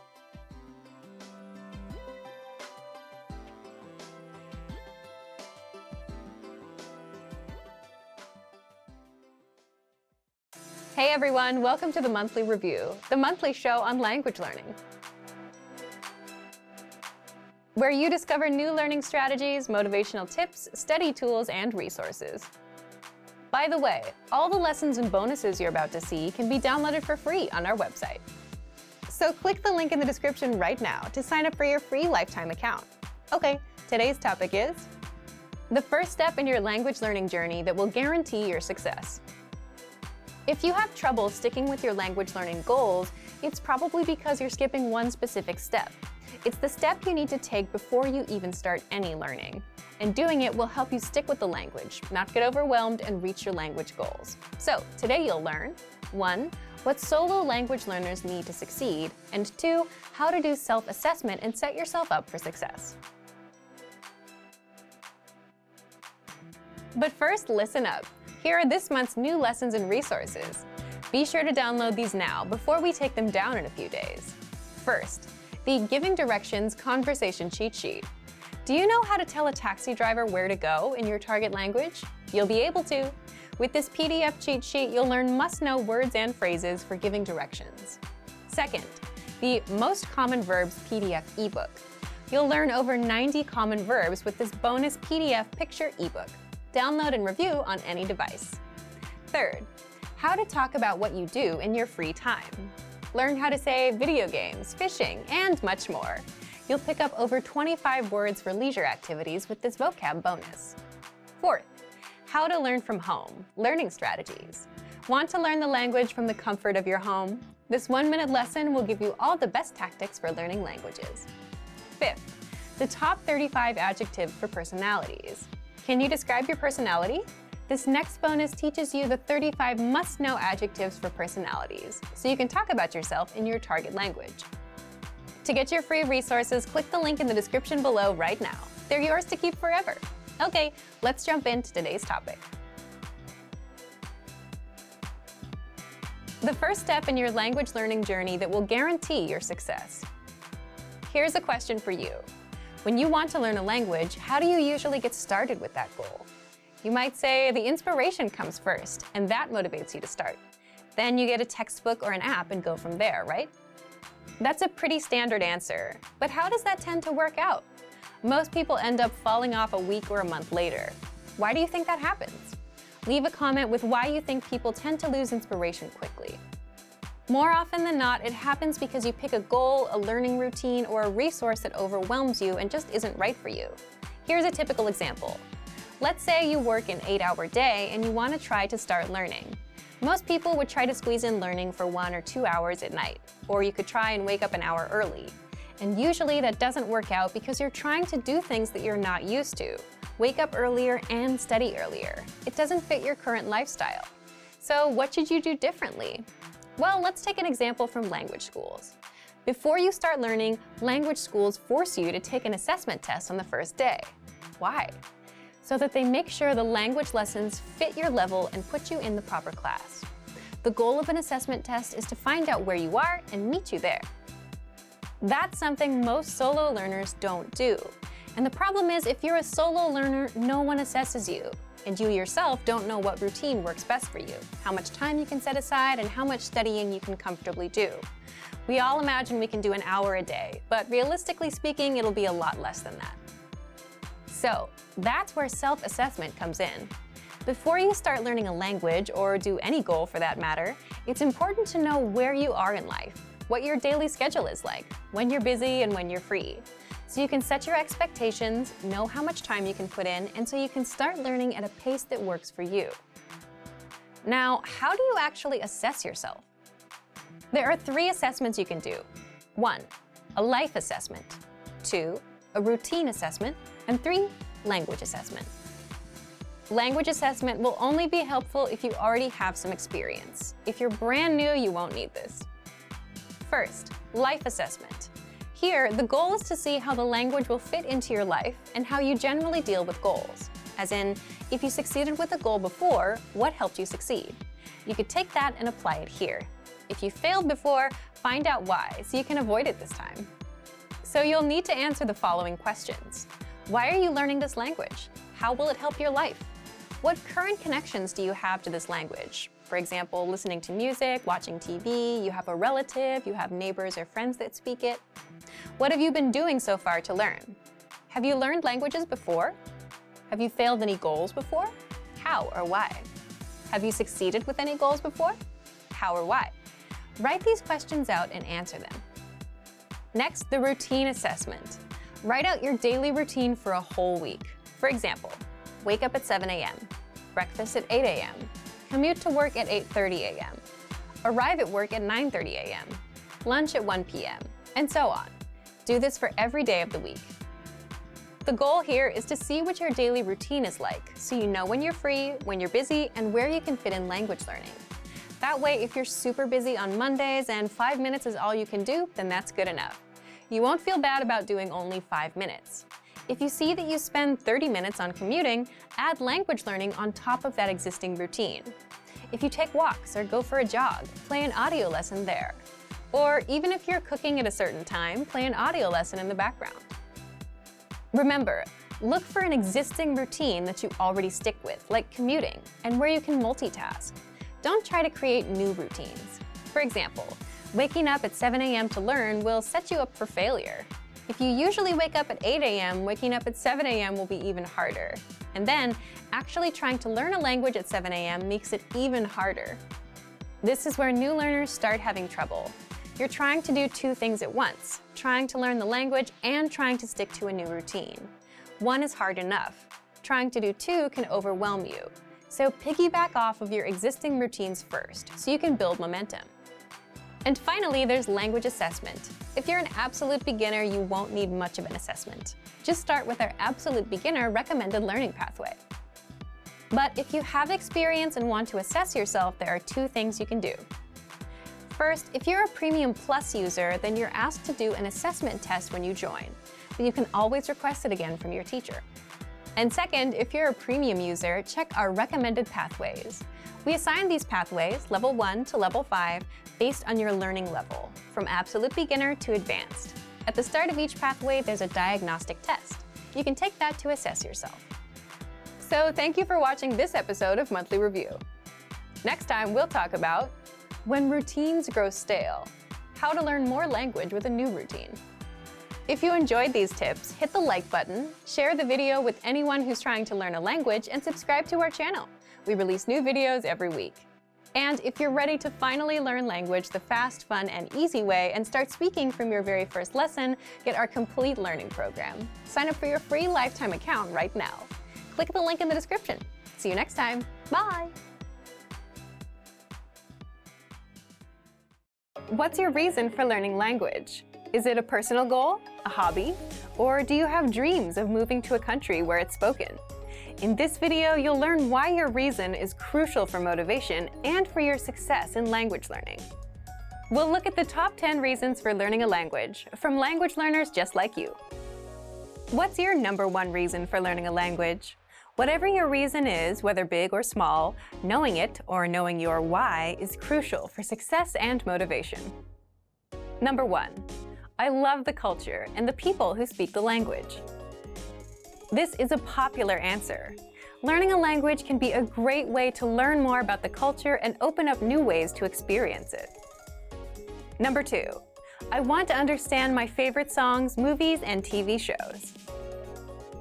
Hey everyone, welcome to the Monthly Review, the monthly show on language learning, where you discover new learning strategies, motivational tips, study tools, and resources. By the way, all the lessons and bonuses you're about to see can be downloaded for free on our website. So click the link in the description right now to sign up for your free lifetime account. Okay, today's topic is the first step in your language learning journey that will guarantee your success. If you have trouble sticking with your language learning goals, it's probably because you're skipping one specific step. It's the step you need to take before you even start any learning. And doing it will help you stick with the language, not get overwhelmed, and reach your language goals. So today you'll learn 1. What solo language learners need to succeed, and 2. How to do self-assessment and set yourself up for success. But first, listen up. Here are this month's new lessons and resources. Be sure to download these now before we take them down in a few days. First, the Giving Directions Conversation Cheat Sheet. Do you know how to tell a taxi driver where to go in your target language? You'll be able to. With this PDF cheat sheet, you'll learn must-know words and phrases for giving directions. Second, the Most Common Verbs PDF ebook. You'll learn over 90 common verbs with this bonus PDF picture ebook. Download and review on any device. Third, how to talk about what you do in your free time. Learn how to say video games, fishing, and much more. You'll pick up over 25 words for leisure activities with this vocab bonus. Fourth, how to learn from home, learning strategies. Want to learn the language from the comfort of your home? This 1-minute lesson will give you all the best tactics for learning languages. Fifth, the top 35 adjectives for personalities. Can you describe your personality? This next bonus teaches you the 35 must-know adjectives for personalities, so you can talk about yourself in your target language. To get your free resources, click the link in the description below right now. They're yours to keep forever. Okay, let's jump into today's topic. The first step in your language learning journey that will guarantee your success. Here's a question for you. When you want to learn a language, how do you usually get started with that goal? You might say the inspiration comes first, and that motivates you to start. Then you get a textbook or an app and go from there, right? That's a pretty standard answer, but how does that tend to work out? Most people end up falling off a week or a month later. Why do you think that happens? Leave a comment with why you think people tend to lose inspiration quickly. More often than not, it happens because you pick a goal, a learning routine, or a resource that overwhelms you and just isn't right for you. Here's a typical example. Let's say you work an 8-hour day and you want to try to start learning. Most people would try to squeeze in learning for 1 or 2 hours at night, or you could try and wake up an hour early. And usually that doesn't work out because you're trying to do things that you're not used to. Wake up earlier and study earlier. It doesn't fit your current lifestyle. So what should you do differently? Well, let's take an example from language schools. Before you start learning, language schools force you to take an assessment test on the first day. Why? So that they make sure the language lessons fit your level and put you in the proper class. The goal of an assessment test is to find out where you are and meet you there. That's something most solo learners don't do. And the problem is, if you're a solo learner, no one assesses you. And you yourself don't know what routine works best for you, how much time you can set aside, and how much studying you can comfortably do. We all imagine we can do an hour a day, but realistically speaking, it'll be a lot less than that. So that's where self-assessment comes in. Before you start learning a language, or do any goal for that matter, it's important to know where you are in life, what your daily schedule is like, when you're busy and when you're free. So you can set your expectations, know how much time you can put in, and so you can start learning at a pace that works for you. Now, how do you actually assess yourself? There are 3 assessments you can do. 1, a life assessment. 2, a routine assessment. And 3, language assessment. Language assessment will only be helpful if you already have some experience. If you're brand new, you won't need this. First, life assessment. Here, the goal is to see how the language will fit into your life and how you generally deal with goals. As in, if you succeeded with a goal before, what helped you succeed? You could take that and apply it here. If you failed before, find out why so you can avoid it this time. So you'll need to answer the following questions. Why are you learning this language? How will it help your life? What current connections do you have to this language? For example, listening to music, watching TV, you have a relative, you have neighbors or friends that speak it. What have you been doing so far to learn? Have you learned languages before? Have you failed any goals before? How or why? Have you succeeded with any goals before? How or why? Write these questions out and answer them. Next, the routine assessment. Write out your daily routine for a whole week. For example, wake up at 7 a.m., breakfast at 8 a.m., commute to work at 8:30 a.m., arrive at work at 9:30 a.m., lunch at 1 p.m., and so on. Do this for every day of the week. The goal here is to see what your daily routine is like, so you know when you're free, when you're busy, and where you can fit in language learning. That way, if you're super busy on Mondays and 5 minutes is all you can do, then that's good enough. You won't feel bad about doing only 5 minutes. If you see that you spend 30 minutes on commuting, add language learning on top of that existing routine. If you take walks or go for a jog, play an audio lesson there. Or even if you're cooking at a certain time, play an audio lesson in the background. Remember, look for an existing routine that you already stick with, like commuting, and where you can multitask. Don't try to create new routines. For example, waking up at 7 a.m. to learn will set you up for failure. If you usually wake up at 8 a.m., waking up at 7 a.m. will be even harder. And then, actually trying to learn a language at 7 a.m. makes it even harder. This is where new learners start having trouble. You're trying to do two things at once, trying to learn the language and trying to stick to a new routine. One is hard enough. Trying to do two can overwhelm you. So piggyback off of your existing routines first, so you can build momentum. And finally, there's language assessment. If you're an absolute beginner, you won't need much of an assessment. Just start with our absolute beginner recommended learning pathway. But if you have experience and want to assess yourself, there are two things you can do. First, if you're a Premium Plus user, then you're asked to do an assessment test when you join, but you can always request it again from your teacher. And second, if you're a Premium user, check our recommended pathways. We assign these pathways, level 1 to level 5, based on your learning level, from absolute beginner to advanced. At the start of each pathway, there's a diagnostic test. You can take that to assess yourself. So thank you for watching this episode of Monthly Review. Next time, we'll talk about when routines grow stale, how to learn more language with a new routine. If you enjoyed these tips, hit the like button, share the video with anyone who's trying to learn a language, and subscribe to our channel. We release new videos every week. And if you're ready to finally learn language the fast, fun, and easy way and start speaking from your very first lesson, get our complete learning program. Sign up for your free lifetime account right now. Click the link in the description. See you next time. Bye! What's your reason for learning language? Is it a personal goal, a hobby, or do you have dreams of moving to a country where it's spoken? In this video, you'll learn why your reason is crucial for motivation and for your success in language learning. We'll look at the top 10 reasons for learning a language from language learners just like you. What's your number one reason for learning a language? Whatever your reason is, whether big or small, knowing it or knowing your why is crucial for success and motivation. Number 1. I love the culture and the people who speak the language. This is a popular answer. Learning a language can be a great way to learn more about the culture and open up new ways to experience it. Number 2. I want to understand my favorite songs, movies, and TV shows.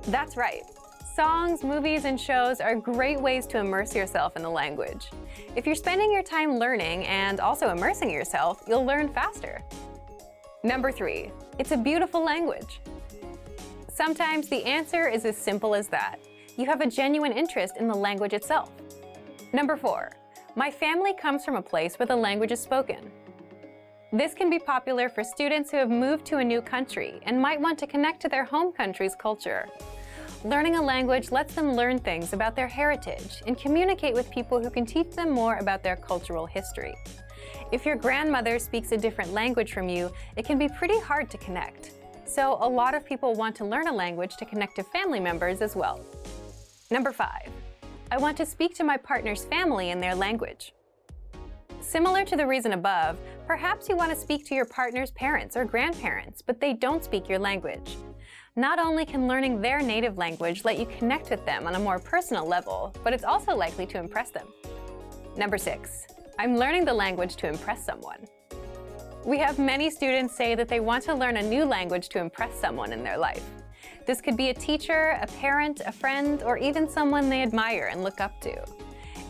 That's right. Songs, movies, and shows are great ways to immerse yourself in the language. If you're spending your time learning and also immersing yourself, you'll learn faster. Number 3. It's a beautiful language. Sometimes the answer is as simple as that. You have a genuine interest in the language itself. Number 4. My family comes from a place where the language is spoken. This can be popular for students who have moved to a new country and might want to connect to their home country's culture. Learning a language lets them learn things about their heritage and communicate with people who can teach them more about their cultural history. If your grandmother speaks a different language from you, it can be pretty hard to connect. So a lot of people want to learn a language to connect to family members as well. Number 5. I want to speak to my partner's family in their language. Similar to the reason above, perhaps you want to speak to your partner's parents or grandparents, but they don't speak your language. Not only can learning their native language let you connect with them on a more personal level, but it's also likely to impress them. Number 6. I'm learning the language to impress someone. We have many students say that they want to learn a new language to impress someone in their life. This could be a teacher, a parent, a friend, or even someone they admire and look up to.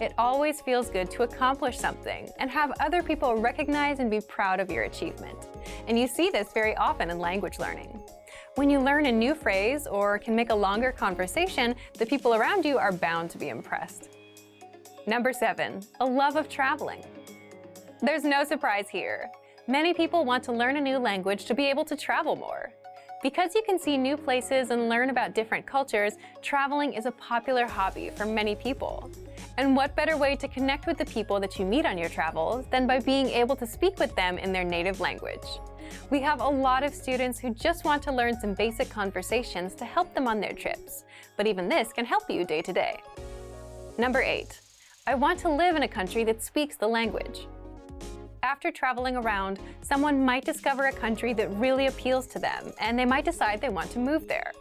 It always feels good to accomplish something and have other people recognize and be proud of your achievement. And you see this very often in language learning. When you learn a new phrase or can make a longer conversation, the people around you are bound to be impressed. Number 7, a love of traveling. There's no surprise here. Many people want to learn a new language to be able to travel more. Because you can see new places and learn about different cultures, traveling is a popular hobby for many people. And what better way to connect with the people that you meet on your travels than by being able to speak with them in their native language? We have a lot of students who just want to learn some basic conversations to help them on their trips, but even this can help you day to day. Number 8, I want to live in a country that speaks the language. After traveling around, someone might discover a country that really appeals to them, and they might decide they want to move there.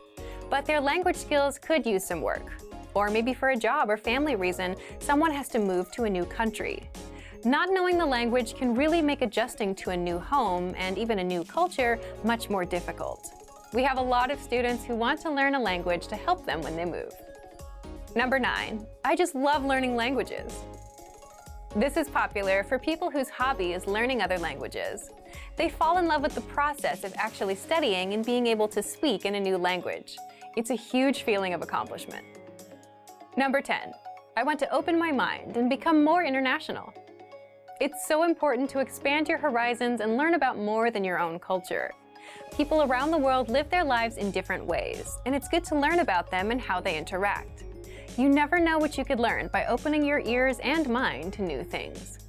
But their language skills could use some work. Or maybe for a job or family reason, someone has to move to a new country. Not knowing the language can really make adjusting to a new home and even a new culture much more difficult. We have a lot of students who want to learn a language to help them when they move. Number 9, I just love learning languages. This is popular for people whose hobby is learning other languages. They fall in love with the process of actually studying and being able to speak in a new language. It's a huge feeling of accomplishment. Number 10, I want to open my mind and become more international. It's so important to expand your horizons and learn about more than your own culture. People around the world live their lives in different ways, and it's good to learn about them and how they interact. You never know what you could learn by opening your ears and mind to new things.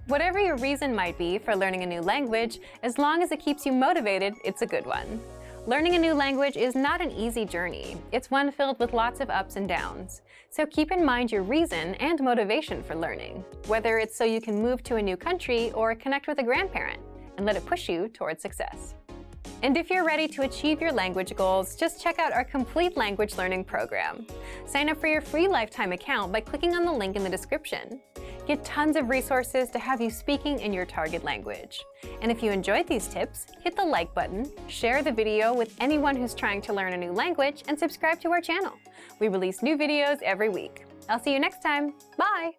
Whatever your reason might be for learning a new language, as long as it keeps you motivated, it's a good one. Learning a new language is not an easy journey. It's one filled with lots of ups and downs. So keep in mind your reason and motivation for learning, whether it's so you can move to a new country or connect with a grandparent, and let it push you towards success. And if you're ready to achieve your language goals, just check out our complete language learning program. Sign up for your free lifetime account by clicking on the link in the description. Get tons of resources to have you speaking in your target language. And if you enjoyed these tips, hit the like button, share the video with anyone who's trying to learn a new language, and subscribe to our channel. We release new videos every week. I'll see you next time. Bye!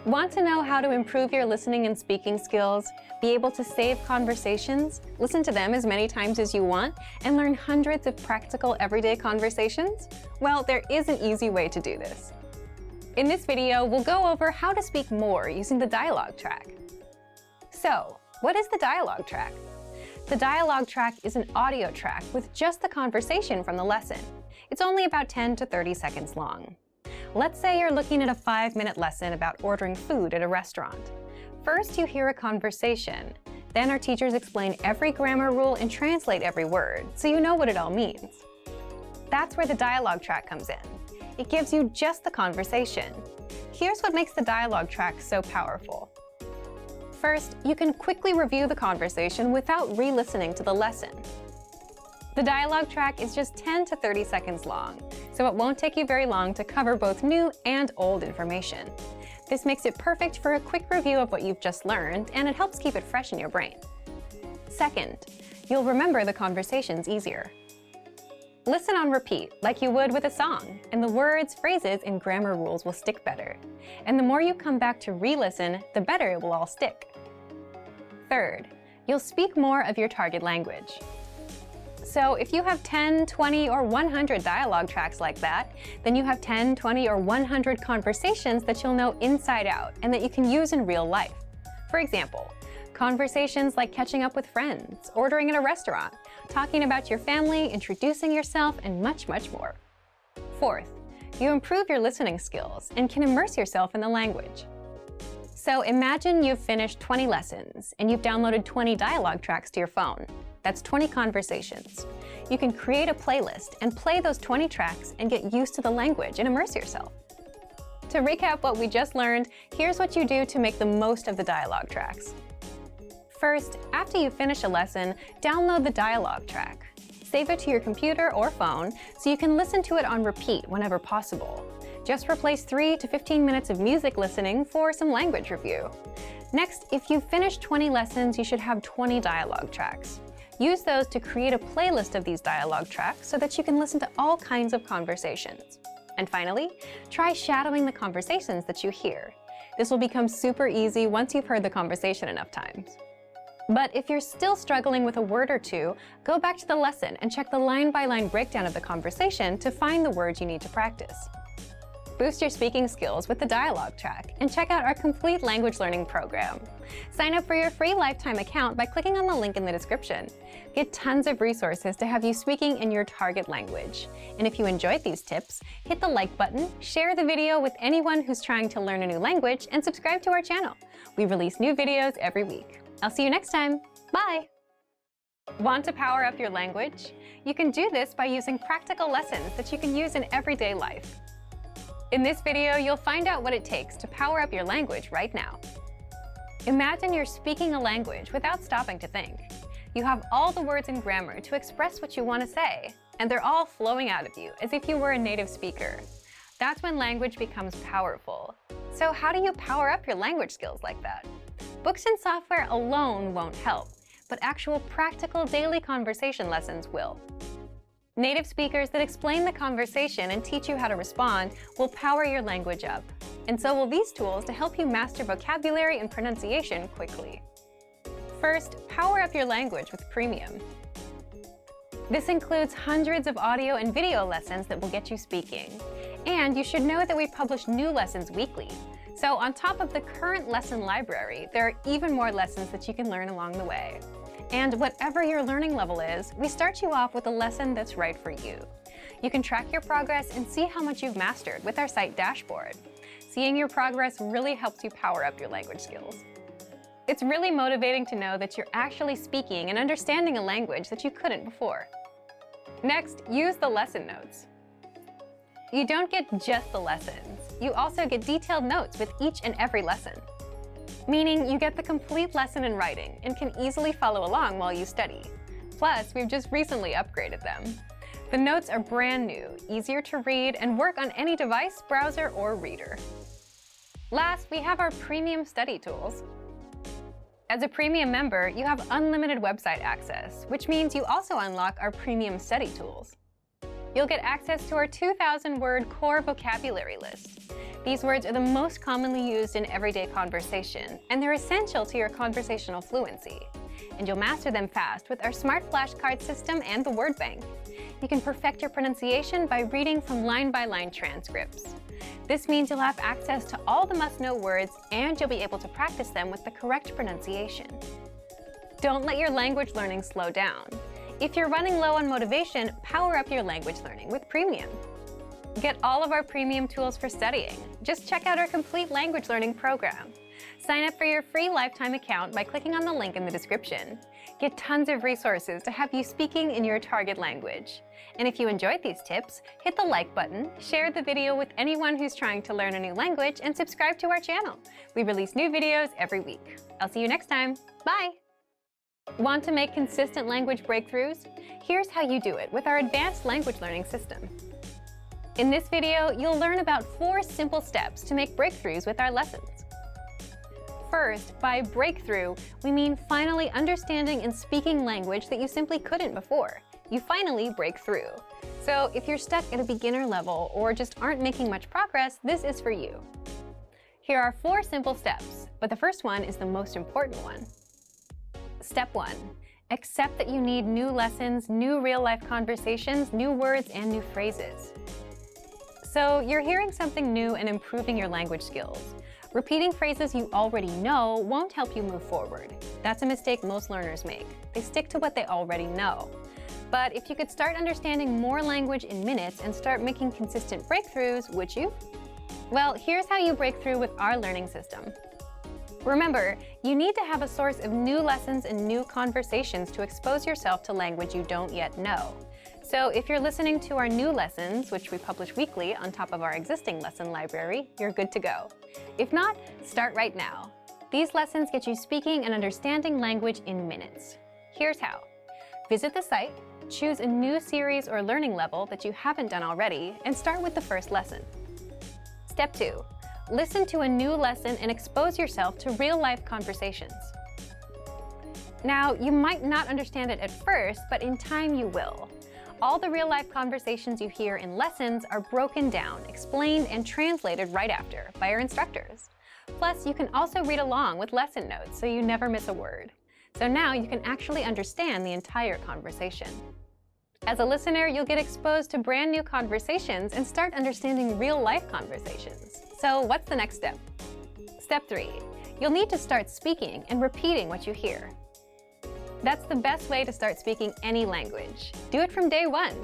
Want to know how to improve your listening and speaking skills, be able to save conversations, listen to them as many times as you want, and learn hundreds of practical everyday conversations? Well, there is an easy way to do this. In this video, we'll go over how to speak more using the dialogue track. So, what is the dialogue track? The dialogue track is an audio track with just the conversation from the lesson. It's only about 10 to 30 seconds long. Let's say you're looking at a 5-minute lesson about ordering food at a restaurant. First, you hear a conversation. Then our teachers explain every grammar rule and translate every word, so you know what it all means. That's where the dialogue track comes in. It gives you just the conversation. Here's what makes the dialogue track so powerful. First, you can quickly review the conversation without re-listening to the lesson. The dialogue track is just 10 to 30 seconds long, so it won't take you very long to cover both new and old information. This makes it perfect for a quick review of what you've just learned, and it helps keep it fresh in your brain. Second, you'll remember the conversations easier. Listen on repeat, like you would with a song, and the words, phrases, and grammar rules will stick better. And the more you come back to re-listen, the better it will all stick. Third, you'll speak more of your target language. So if you have 10, 20, or 100 dialogue tracks like that, then you have 10, 20, or 100 conversations that you'll know inside out and that you can use in real life. For example, conversations like catching up with friends, ordering at a restaurant, talking about your family, introducing yourself, and much, much more. Fourth, you improve your listening skills and can immerse yourself in the language. So imagine you've finished 20 lessons and you've downloaded 20 dialogue tracks to your phone. That's 20 conversations. You can create a playlist and play those 20 tracks and get used to the language and immerse yourself. To recap what we just learned, here's what you do to make the most of the dialogue tracks. First, after you finish a lesson, download the dialogue track. Save it to your computer or phone so you can listen to it on repeat whenever possible. Just replace 3 to 15 minutes of music listening for some language review. Next, if you've finished 20 lessons, you should have 20 dialogue tracks. Use those to create a playlist of these dialogue tracks so that you can listen to all kinds of conversations. And finally, try shadowing the conversations that you hear. This will become super easy once you've heard the conversation enough times. But if you're still struggling with a word or two, go back to the lesson and check the line-by-line breakdown of the conversation to find the words you need to practice. Boost your speaking skills with the dialogue track and check out our complete language learning program. Sign up for your free lifetime account by clicking on the link in the description. Get tons of resources to have you speaking in your target language. And if you enjoyed these tips, hit the like button, share the video with anyone who's trying to learn a new language, and subscribe to our channel. We release new videos every week. I'll see you next time. Bye! Want to power up your language? You can do this by using practical lessons that you can use in everyday life. In this video, you'll find out what it takes to power up your language right now. Imagine you're speaking a language without stopping to think. You have all the words and grammar to express what you want to say, and they're all flowing out of you as if you were a native speaker. That's when language becomes powerful. So how do you power up your language skills like that? Books and software alone won't help, but actual practical daily conversation lessons will. Native speakers that explain the conversation and teach you how to respond will power your language up. And so will these tools to help you master vocabulary and pronunciation quickly. First, power up your language with Premium. This includes hundreds of audio and video lessons that will get you speaking. And you should know that we publish new lessons weekly. So on top of the current lesson library, there are even more lessons that you can learn along the way. And whatever your learning level is, we start you off with a lesson that's right for you. You can track your progress and see how much you've mastered with our site dashboard. Seeing your progress really helps you power up your language skills. It's really motivating to know that you're actually speaking and understanding a language that you couldn't before. Next, use the lesson notes. You don't get just the lessons. You also get detailed notes with each and every lesson. Meaning you get the complete lesson in writing and can easily follow along while you study. Plus, we've just recently upgraded them. The notes are brand new, easier to read, and work on any device, browser, or reader. Last, we have our premium study tools. As a premium member, you have unlimited website access, which means you also unlock our premium study tools. You'll get access to our 2,000-word core vocabulary list. These words are the most commonly used in everyday conversation, and they're essential to your conversational fluency. And you'll master them fast with our smart flashcard system and the word bank. You can perfect your pronunciation by reading from line-by-line transcripts. This means you'll have access to all the must-know words, and you'll be able to practice them with the correct pronunciation. Don't let your language learning slow down. If you're running low on motivation, power up your language learning with Premium. Get all of our premium tools for studying. Just check out our complete language learning program. Sign up for your free lifetime account by clicking on the link in the description. Get tons of resources to have you speaking in your target language. And if you enjoyed these tips, hit the like button, share the video with anyone who's trying to learn a new language, and subscribe to our channel. We release new videos every week. I'll see you next time. Bye! Want to make consistent language breakthroughs? Here's how you do it with our advanced language learning system. In this video, you'll learn about 4 simple steps to make breakthroughs with our lessons. First, by breakthrough, we mean finally understanding and speaking language that you simply couldn't before. You finally break through. So if you're stuck at a beginner level or just aren't making much progress, this is for you. Here are 4 simple steps, but the first one is the most important one. Step 1. Accept that you need new lessons, new real-life conversations, new words, and new phrases. So you're hearing something new and improving your language skills. Repeating phrases you already know won't help you move forward. That's a mistake most learners make. They stick to what they already know. But if you could start understanding more language in minutes and start making consistent breakthroughs, would you? Well, here's how you break through with our learning system. Remember, you need to have a source of new lessons and new conversations to expose yourself to language you don't yet know. So if you're listening to our new lessons, which we publish weekly on top of our existing lesson library, you're good to go. If not, start right now. These lessons get you speaking and understanding language in minutes. Here's how. Visit the site, choose a new series or learning level that you haven't done already, and start with the first lesson. Step 2. Listen to a new lesson and expose yourself to real-life conversations. Now, you might not understand it at first, but in time you will. All the real-life conversations you hear in lessons are broken down, explained, and translated right after by our instructors. Plus, you can also read along with lesson notes so you never miss a word. So now you can actually understand the entire conversation. As a listener, you'll get exposed to brand new conversations and start understanding real-life conversations. So what's the next step? Step 3. You'll need to start speaking and repeating what you hear. That's the best way to start speaking any language. Do it from day one.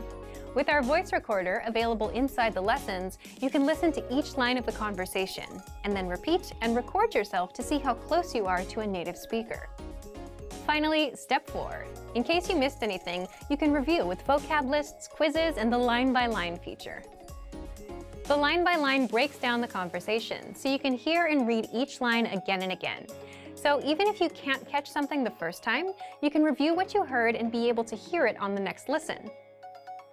With our voice recorder available inside the lessons, you can listen to each line of the conversation and then repeat and record yourself to see how close you are to a native speaker. Finally, step 4. In case you missed anything, you can review with vocab lists, quizzes, and the line-by-line feature. The line-by-line breaks down the conversation, so you can hear and read each line again and again. So even if you can't catch something the first time, you can review what you heard and be able to hear it on the next listen.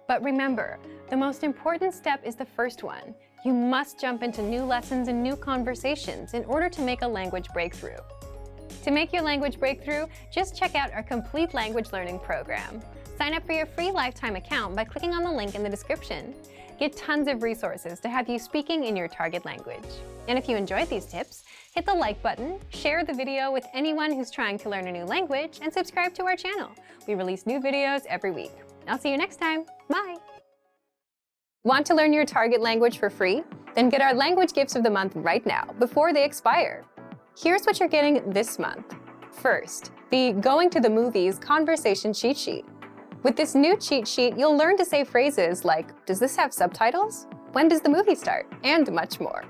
But remember, the most important step is the first one. You must jump into new lessons and new conversations in order to make a language breakthrough. To make your language breakthrough, just check out our complete language learning program. Sign up for your free lifetime account by clicking on the link in the description. Get tons of resources to have you speaking in your target language. And if you enjoyed these tips, hit the like button, share the video with anyone who's trying to learn a new language, and subscribe to our channel. We release new videos every week. I'll see you next time. Bye! Want to learn your target language for free? Then get our language gifts of the month right now, before they expire. Here's what you're getting this month. First, the Going to the Movies Conversation Cheat Sheet. With this new cheat sheet, you'll learn to say phrases like, "Does this have subtitles? When does the movie start?" and much more.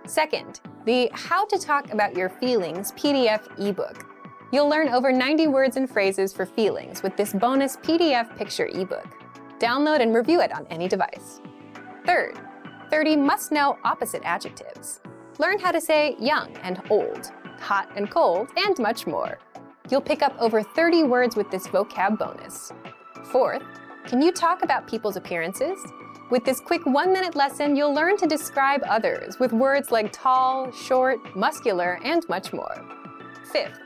Second, the How to Talk About Your Feelings PDF ebook. You'll learn over 90 words and phrases for feelings with this bonus PDF picture ebook. Download and review it on any device. Third, 30 must-know opposite adjectives. Learn how to say young and old, hot and cold, and much more. You'll pick up over 30 words with this vocab bonus. Fourth, can you talk about people's appearances? With this quick 1-minute lesson, you'll learn to describe others with words like tall, short, muscular, and much more. Fifth,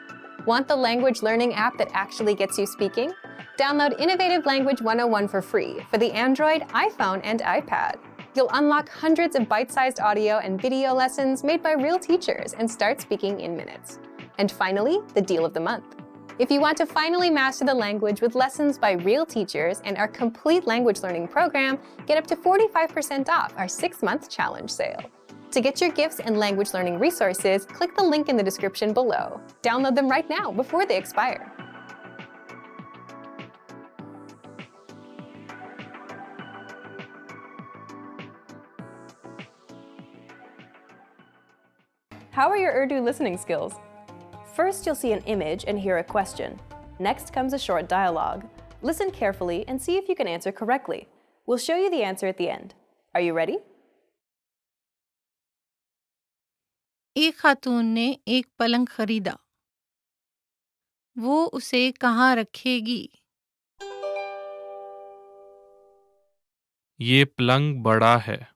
want the language learning app that actually gets you speaking? Download Innovative Language 101 for free for the Android, iPhone, and iPad. You'll unlock hundreds of bite-sized audio and video lessons made by real teachers and start speaking in minutes. And finally, the deal of the month. If you want to finally master the language with lessons by real teachers and our complete language learning program, get up to 45% off our 6-month challenge sale. To get your gifts and language learning resources, click the link in the description below. Download them right now before they expire. How are your Urdu listening skills? First, you'll see an image and hear a question. Next comes a short dialogue. Listen carefully and see if you can answer correctly. We'll show you the answer at the end. Are you ready? एक खातून ने एक पलंग खरीदा। वो उसे कहाँ रखेगी? ये पलंग बड़ा है।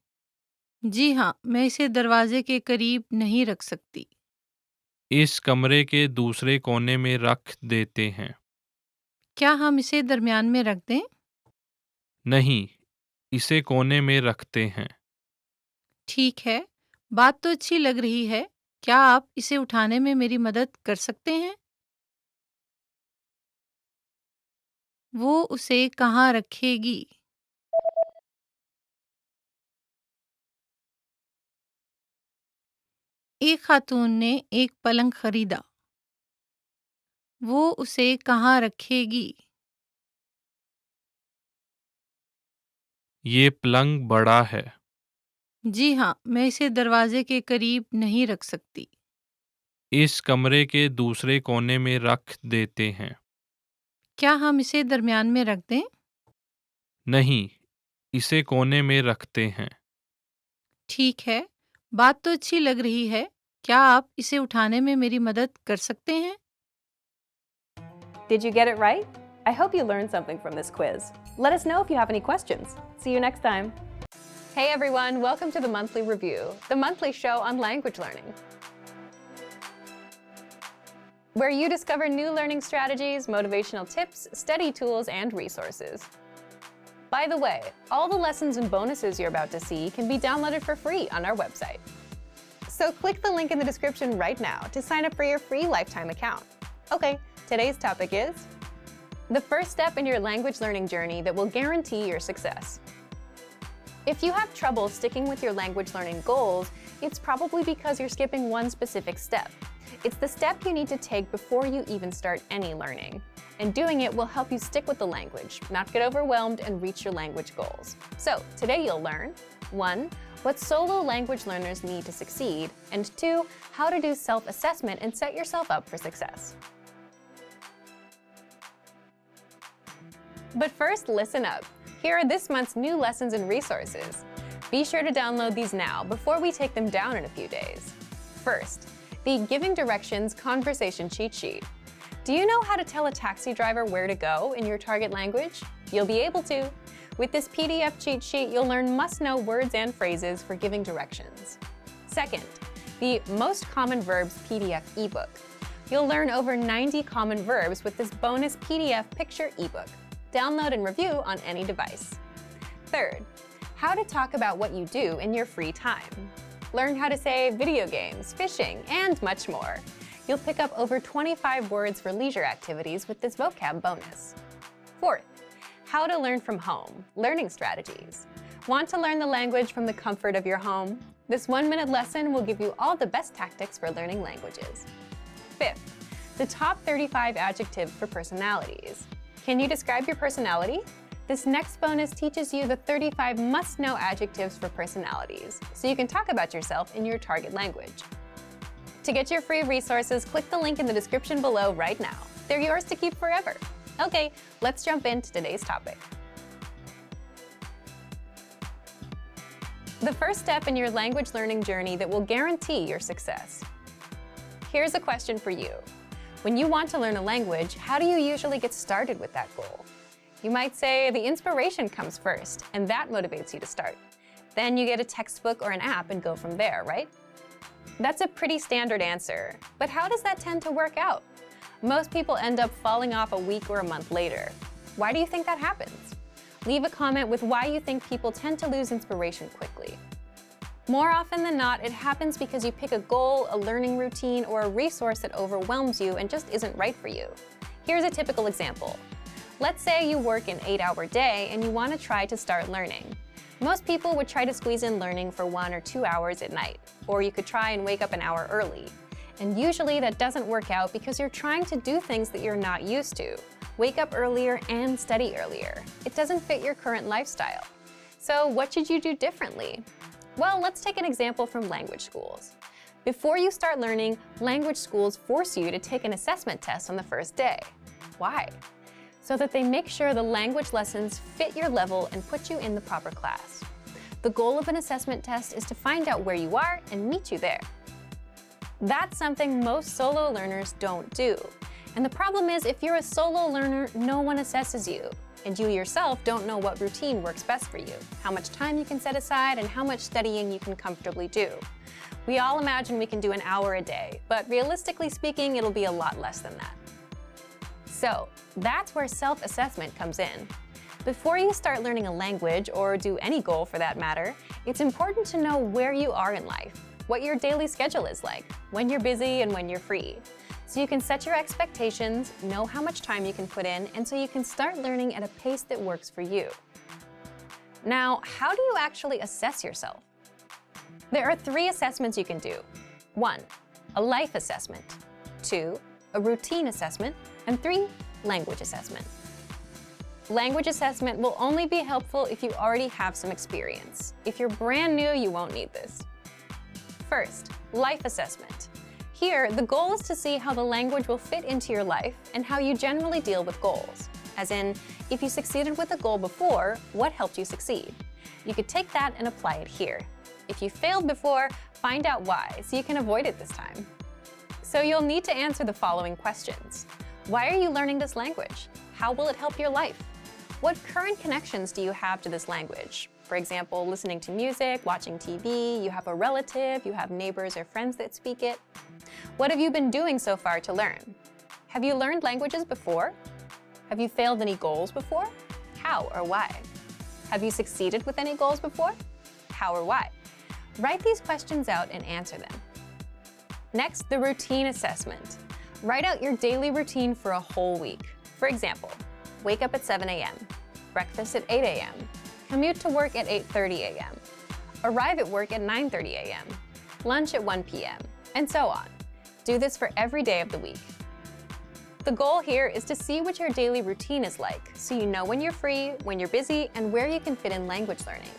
जी हाँ, मैं इसे दरवाजे के करीब नहीं रख सकती। इस कमरे के दूसरे कोने में रख देते हैं। क्या हम इसे दरमियान में रख दें? नहीं, इसे कोने में रखते हैं। ठीक है, बात तो अच्छी लग रही है। क्या आप इसे उठाने में मेरी मदद कर सकते हैं? वो उसे कहाँ रखेगी? एक खातून ने एक पलंग खरीदा। वो उसे कहाँ रखेगी? ये पलंग बड़ा है। जी हाँ, मैं इसे दरवाजे के करीब नहीं रख सकती। इस कमरे के दूसरे कोने में रख देते हैं। क्या हम इसे दरमियान में रख दें? नहीं, इसे कोने में रखते हैं। ठीक है, बात तो अच्छी लग रही है। क्या आप इसे उठाने में मेरी मदद कर सकते हैं? Did you get it right? I hope you learned something from this quiz. Let us know if you have any questions. See you next time. Hey everyone, welcome to the Monthly Review, the monthly show on language learning, where you discover new learning strategies, motivational tips, study tools, and resources. By the way, all the lessons and bonuses you're about to see can be downloaded for free on our website. So click the link in the description right now to sign up for your free lifetime account. Okay, today's topic is the first step in your language learning journey that will guarantee your success. If you have trouble sticking with your language learning goals, it's probably because you're skipping one specific step. It's the step you need to take before you even start any learning. And doing it will help you stick with the language, not get overwhelmed, and reach your language goals. So today you'll learn 1. What solo language learners need to succeed, and 2. How to do self-assessment and set yourself up for success. But first, listen up. Here are this month's new lessons and resources. Be sure to download these now before we take them down in a few days. First, the Giving Directions Conversation Cheat Sheet. Do you know how to tell a taxi driver where to go in your target language? You'll be able to. With this PDF cheat sheet, you'll learn must-know words and phrases for giving directions. Second, the Most Common Verbs PDF ebook. You'll learn over 90 common verbs with this bonus PDF picture ebook. Download and review on any device. Third, how to talk about what you do in your free time. Learn how to say video games, fishing, and much more. You'll pick up over 25 words for leisure activities with this vocab bonus. Fourth, how to learn from home, learning strategies. Want to learn the language from the comfort of your home? This 1-minute lesson will give you all the best tactics for learning languages. Fifth, the top 35 adjectives for personalities. Can you describe your personality? This next bonus teaches you the 35 must-know adjectives for personalities, so you can talk about yourself in your target language. To get your free resources, click the link in the description below right now. They're yours to keep forever. Okay, let's jump into today's topic. The first step in your language learning journey that will guarantee your success. Here's a question for you. When you want to learn a language, how do you usually get started with that goal? You might say the inspiration comes first, and that motivates you to start. Then you get a textbook or an app and go from there, right? That's a pretty standard answer, but how does that tend to work out? Most people end up falling off a week or a month later. Why do you think that happens? Leave a comment with why you think people tend to lose inspiration quickly. More often than not, it happens because you pick a goal, a learning routine, or a resource that overwhelms you and just isn't right for you. Here's a typical example. Let's say you work an 8-hour day and you want to try to start learning. Most people would try to squeeze in learning for 1 or 2 hours at night, or you could try and wake up an hour early. And usually that doesn't work out because you're trying to do things that you're not used to. Wake up earlier and study earlier. It doesn't fit your current lifestyle. So what should you do differently? Well, let's take an example from language schools. Before you start learning, language schools force you to take an assessment test on the first day. Why? So that they make sure the language lessons fit your level and put you in the proper class. The goal of an assessment test is to find out where you are and meet you there. That's something most solo learners don't do. And the problem is, if you're a solo learner, no one assesses you. And you yourself don't know what routine works best for you, how much time you can set aside, and how much studying you can comfortably do. We all imagine we can do an hour a day, but realistically speaking, it'll be a lot less than that. So that's where self-assessment comes in. Before you start learning a language, or do any goal for that matter, it's important to know where you are in life, what your daily schedule is like, when you're busy and when you're free. So you can set your expectations, know how much time you can put in, and so you can start learning at a pace that works for you. Now, how do you actually assess yourself? There are 3 assessments you can do. 1, a life assessment. 2, a routine assessment. And 3, language assessment. Language assessment will only be helpful if you already have some experience. If you're brand new, you won't need this. First, life assessment. Here, the goal is to see how the language will fit into your life and how you generally deal with goals. As in, if you succeeded with a goal before, what helped you succeed? You could take that and apply it here. If you failed before, find out why so you can avoid it this time. So you'll need to answer the following questions. Why are you learning this language? How will it help your life? What current connections do you have to this language? For example, listening to music, watching TV, you have a relative, you have neighbors or friends that speak it. What have you been doing so far to learn? Have you learned languages before? Have you failed any goals before? How or why? Have you succeeded with any goals before? How or why? Write these questions out and answer them. Next, the routine assessment. Write out your daily routine for a whole week. For example, wake up at 7 a.m., breakfast at 8 a.m., commute to work at 8:30 a.m., arrive at work at 9:30 a.m., lunch at 1 p.m., and so on. Do this for every day of the week. The goal here is to see what your daily routine is like, so you know when you're free, when you're busy, and where you can fit in language learning.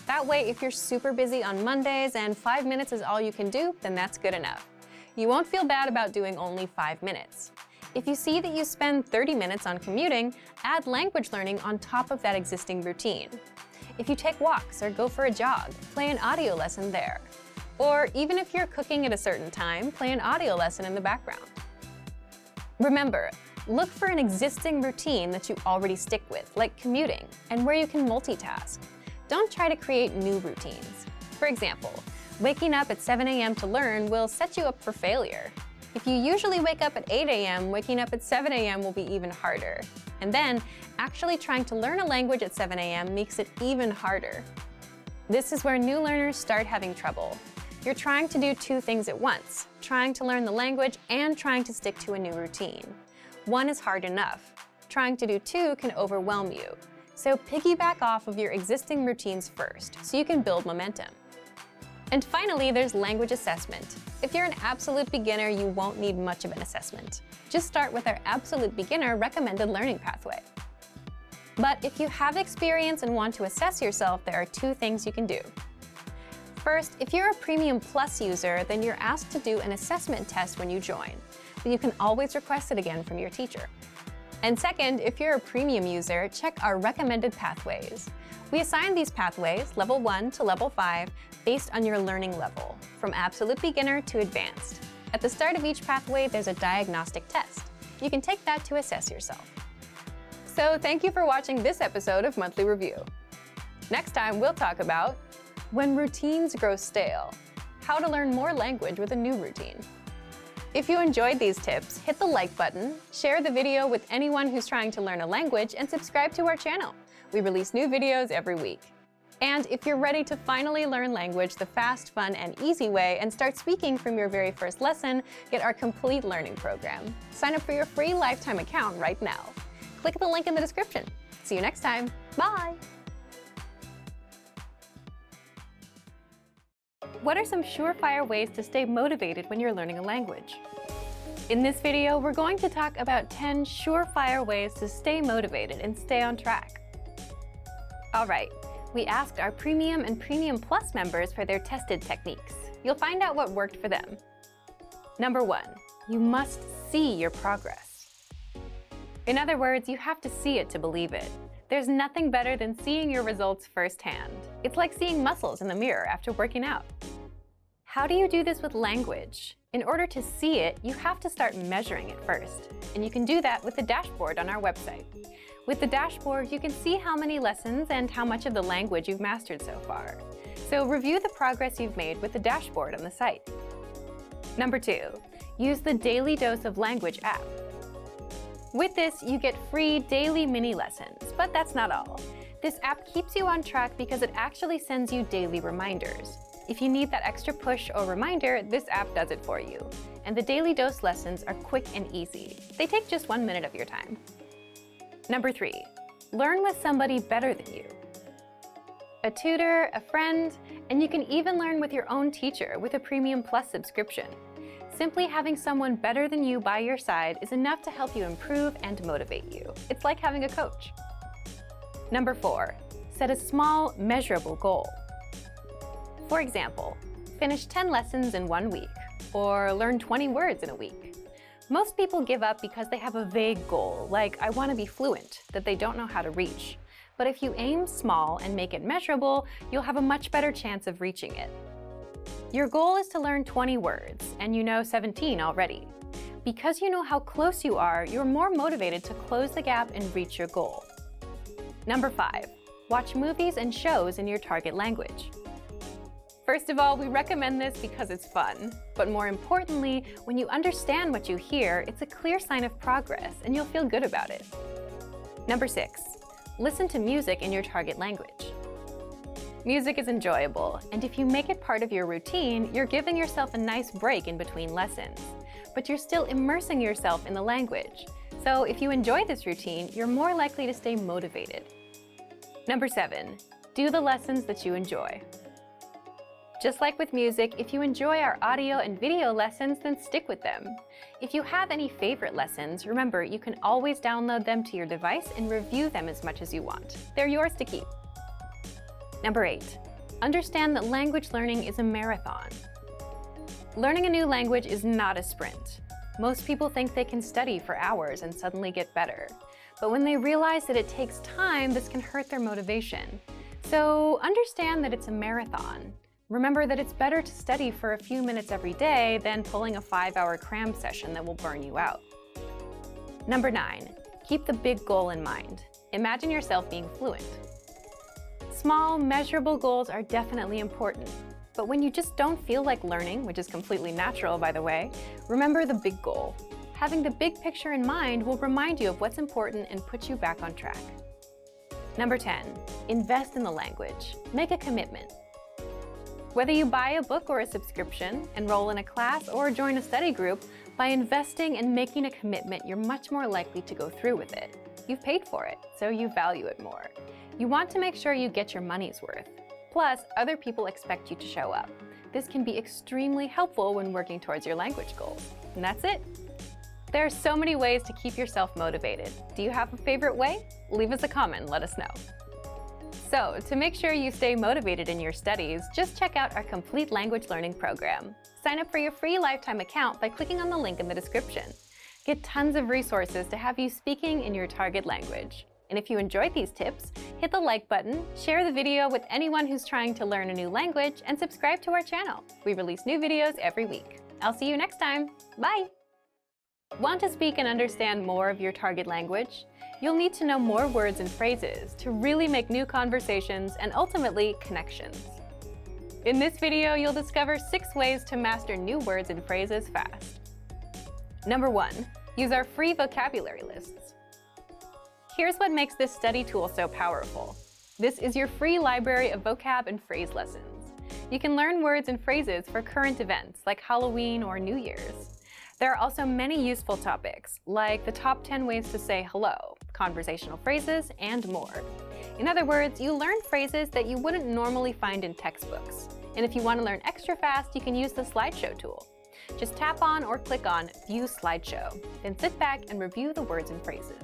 That way, if you're super busy on Mondays and 5 minutes is all you can do, then that's good enough. You won't feel bad about doing only 5 minutes. If you see that you spend 30 minutes on commuting, add language learning on top of that existing routine. If you take walks or go for a jog, play an audio lesson there. Or even if you're cooking at a certain time, play an audio lesson in the background. Remember, look for an existing routine that you already stick with, like commuting, and where you can multitask. Don't try to create new routines. For example, waking up at 7 a.m. to learn will set you up for failure. If you usually wake up at 8 a.m., waking up at 7 a.m. will be even harder. And then, actually trying to learn a language at 7 a.m. makes it even harder. This is where new learners start having trouble. You're trying to do two things at once, trying to learn the language and trying to stick to a new routine. One is hard enough. Trying to do two can overwhelm you. So piggyback off of your existing routines first, so you can build momentum. And finally, there's language assessment. If you're an absolute beginner, you won't need much of an assessment. Just start with our absolute beginner recommended learning pathway. But if you have experience and want to assess yourself, there are two things you can do. First, if you're a Premium Plus user, then you're asked to do an assessment test when you join, but you can always request it again from your teacher. And second, if you're a Premium user, check our recommended pathways. We assign these pathways, level 1 to level 5, based on your learning level, from absolute beginner to advanced. At the start of each pathway, there's a diagnostic test. You can take that to assess yourself. So thank you for watching this episode of Monthly Review. Next time, we'll talk about when routines grow stale, how to learn more language with a new routine. If you enjoyed these tips, hit the like button, share the video with anyone who's trying to learn a language, and subscribe to our channel. We release new videos every week. And if you're ready to finally learn language the fast, fun, and easy way and start speaking from your very first lesson, get our complete learning program. Sign up for your free lifetime account right now. Click the link in the description. See you next time. Bye! What are some surefire ways to stay motivated when you're learning a language? In this video, we're going to talk about 10 surefire ways to stay motivated and stay on track. All right, we asked our Premium and Premium Plus members for their tested techniques. You'll find out what worked for them. Number 1, you must see your progress. In other words, you have to see it to believe it. There's nothing better than seeing your results firsthand. It's like seeing muscles in the mirror after working out. How do you do this with language? In order to see it, you have to start measuring it first. And you can do that with the dashboard on our website. With the dashboard, you can see how many lessons and how much of the language you've mastered so far. So review the progress you've made with the dashboard on the site. Number 2, use the Daily Dose of Language app. With this, you get free daily mini lessons, but that's not all. This app keeps you on track because it actually sends you daily reminders. If you need that extra push or reminder, this app does it for you. And the Daily Dose lessons are quick and easy. They take just 1 minute of your time. Number 3, learn with somebody better than you. A tutor, a friend, and you can even learn with your own teacher with a Premium Plus subscription. Simply having someone better than you by your side is enough to help you improve and motivate you. It's like having a coach. Number 4, set a small, measurable goal. For example, finish 10 lessons in 1 week, or learn 20 words in a week. Most people give up because they have a vague goal, like I want to be fluent, that they don't know how to reach. But if you aim small and make it measurable, you'll have a much better chance of reaching it. Your goal is to learn 20 words, and you know 17 already. Because you know how close you are, you're more motivated to close the gap and reach your goal. Number 5, Watch movies and shows in your target language. First of all, we recommend this because it's fun. But more importantly, when you understand what you hear, it's a clear sign of progress and you'll feel good about it. Number 6, listen to music in your target language. Music is enjoyable, and if you make it part of your routine, you're giving yourself a nice break in between lessons. But you're still immersing yourself in the language. So if you enjoy this routine, you're more likely to stay motivated. Number 7, do the lessons that you enjoy. Just like with music, if you enjoy our audio and video lessons, then stick with them. If you have any favorite lessons, remember you can always download them to your device and review them as much as you want. They're yours to keep. Number 8, understand that language learning is a marathon. Learning a new language is not a sprint. Most people think they can study for hours and suddenly get better. But when they realize that it takes time, this can hurt their motivation. So understand that it's a marathon. Remember that it's better to study for a few minutes every day than pulling a 5-hour cram session that will burn you out. Number 9, keep the big goal in mind. Imagine yourself being fluent. Small, measurable goals are definitely important. But when you just don't feel like learning, which is completely natural by the way, remember the big goal. Having the big picture in mind will remind you of what's important and put you back on track. Number 10, invest in the language. Make a commitment. Whether you buy a book or a subscription, enroll in a class, or join a study group, by investing and making a commitment, you're much more likely to go through with it. You've paid for it, so you value it more. You want to make sure you get your money's worth. Plus, other people expect you to show up. This can be extremely helpful when working towards your language goals. And that's it. There are so many ways to keep yourself motivated. Do you have a favorite way? Leave us a comment and let us know. So, to make sure you stay motivated in your studies, just check out our complete language learning program. Sign up for your free lifetime account by clicking on the link in the description. Get tons of resources to have you speaking in your target language. And if you enjoyed these tips, hit the like button, share the video with anyone who's trying to learn a new language, and subscribe to our channel. We release new videos every week. I'll see you next time. Bye! Want to speak and understand more of your target language? You'll need to know more words and phrases to really make new conversations and ultimately connections. In this video, you'll discover 6 ways to master new words and phrases fast. Number 1, use our free vocabulary lists. Here's what makes this study tool so powerful. This is your free library of vocab and phrase lessons. You can learn words and phrases for current events like Halloween or New Year's. There are also many useful topics, like the top 10 ways to say hello, conversational phrases, and more. In other words, you learn phrases that you wouldn't normally find in textbooks. And if you want to learn extra fast, you can use the slideshow tool. Just tap on or click on View Slideshow, then sit back and review the words and phrases.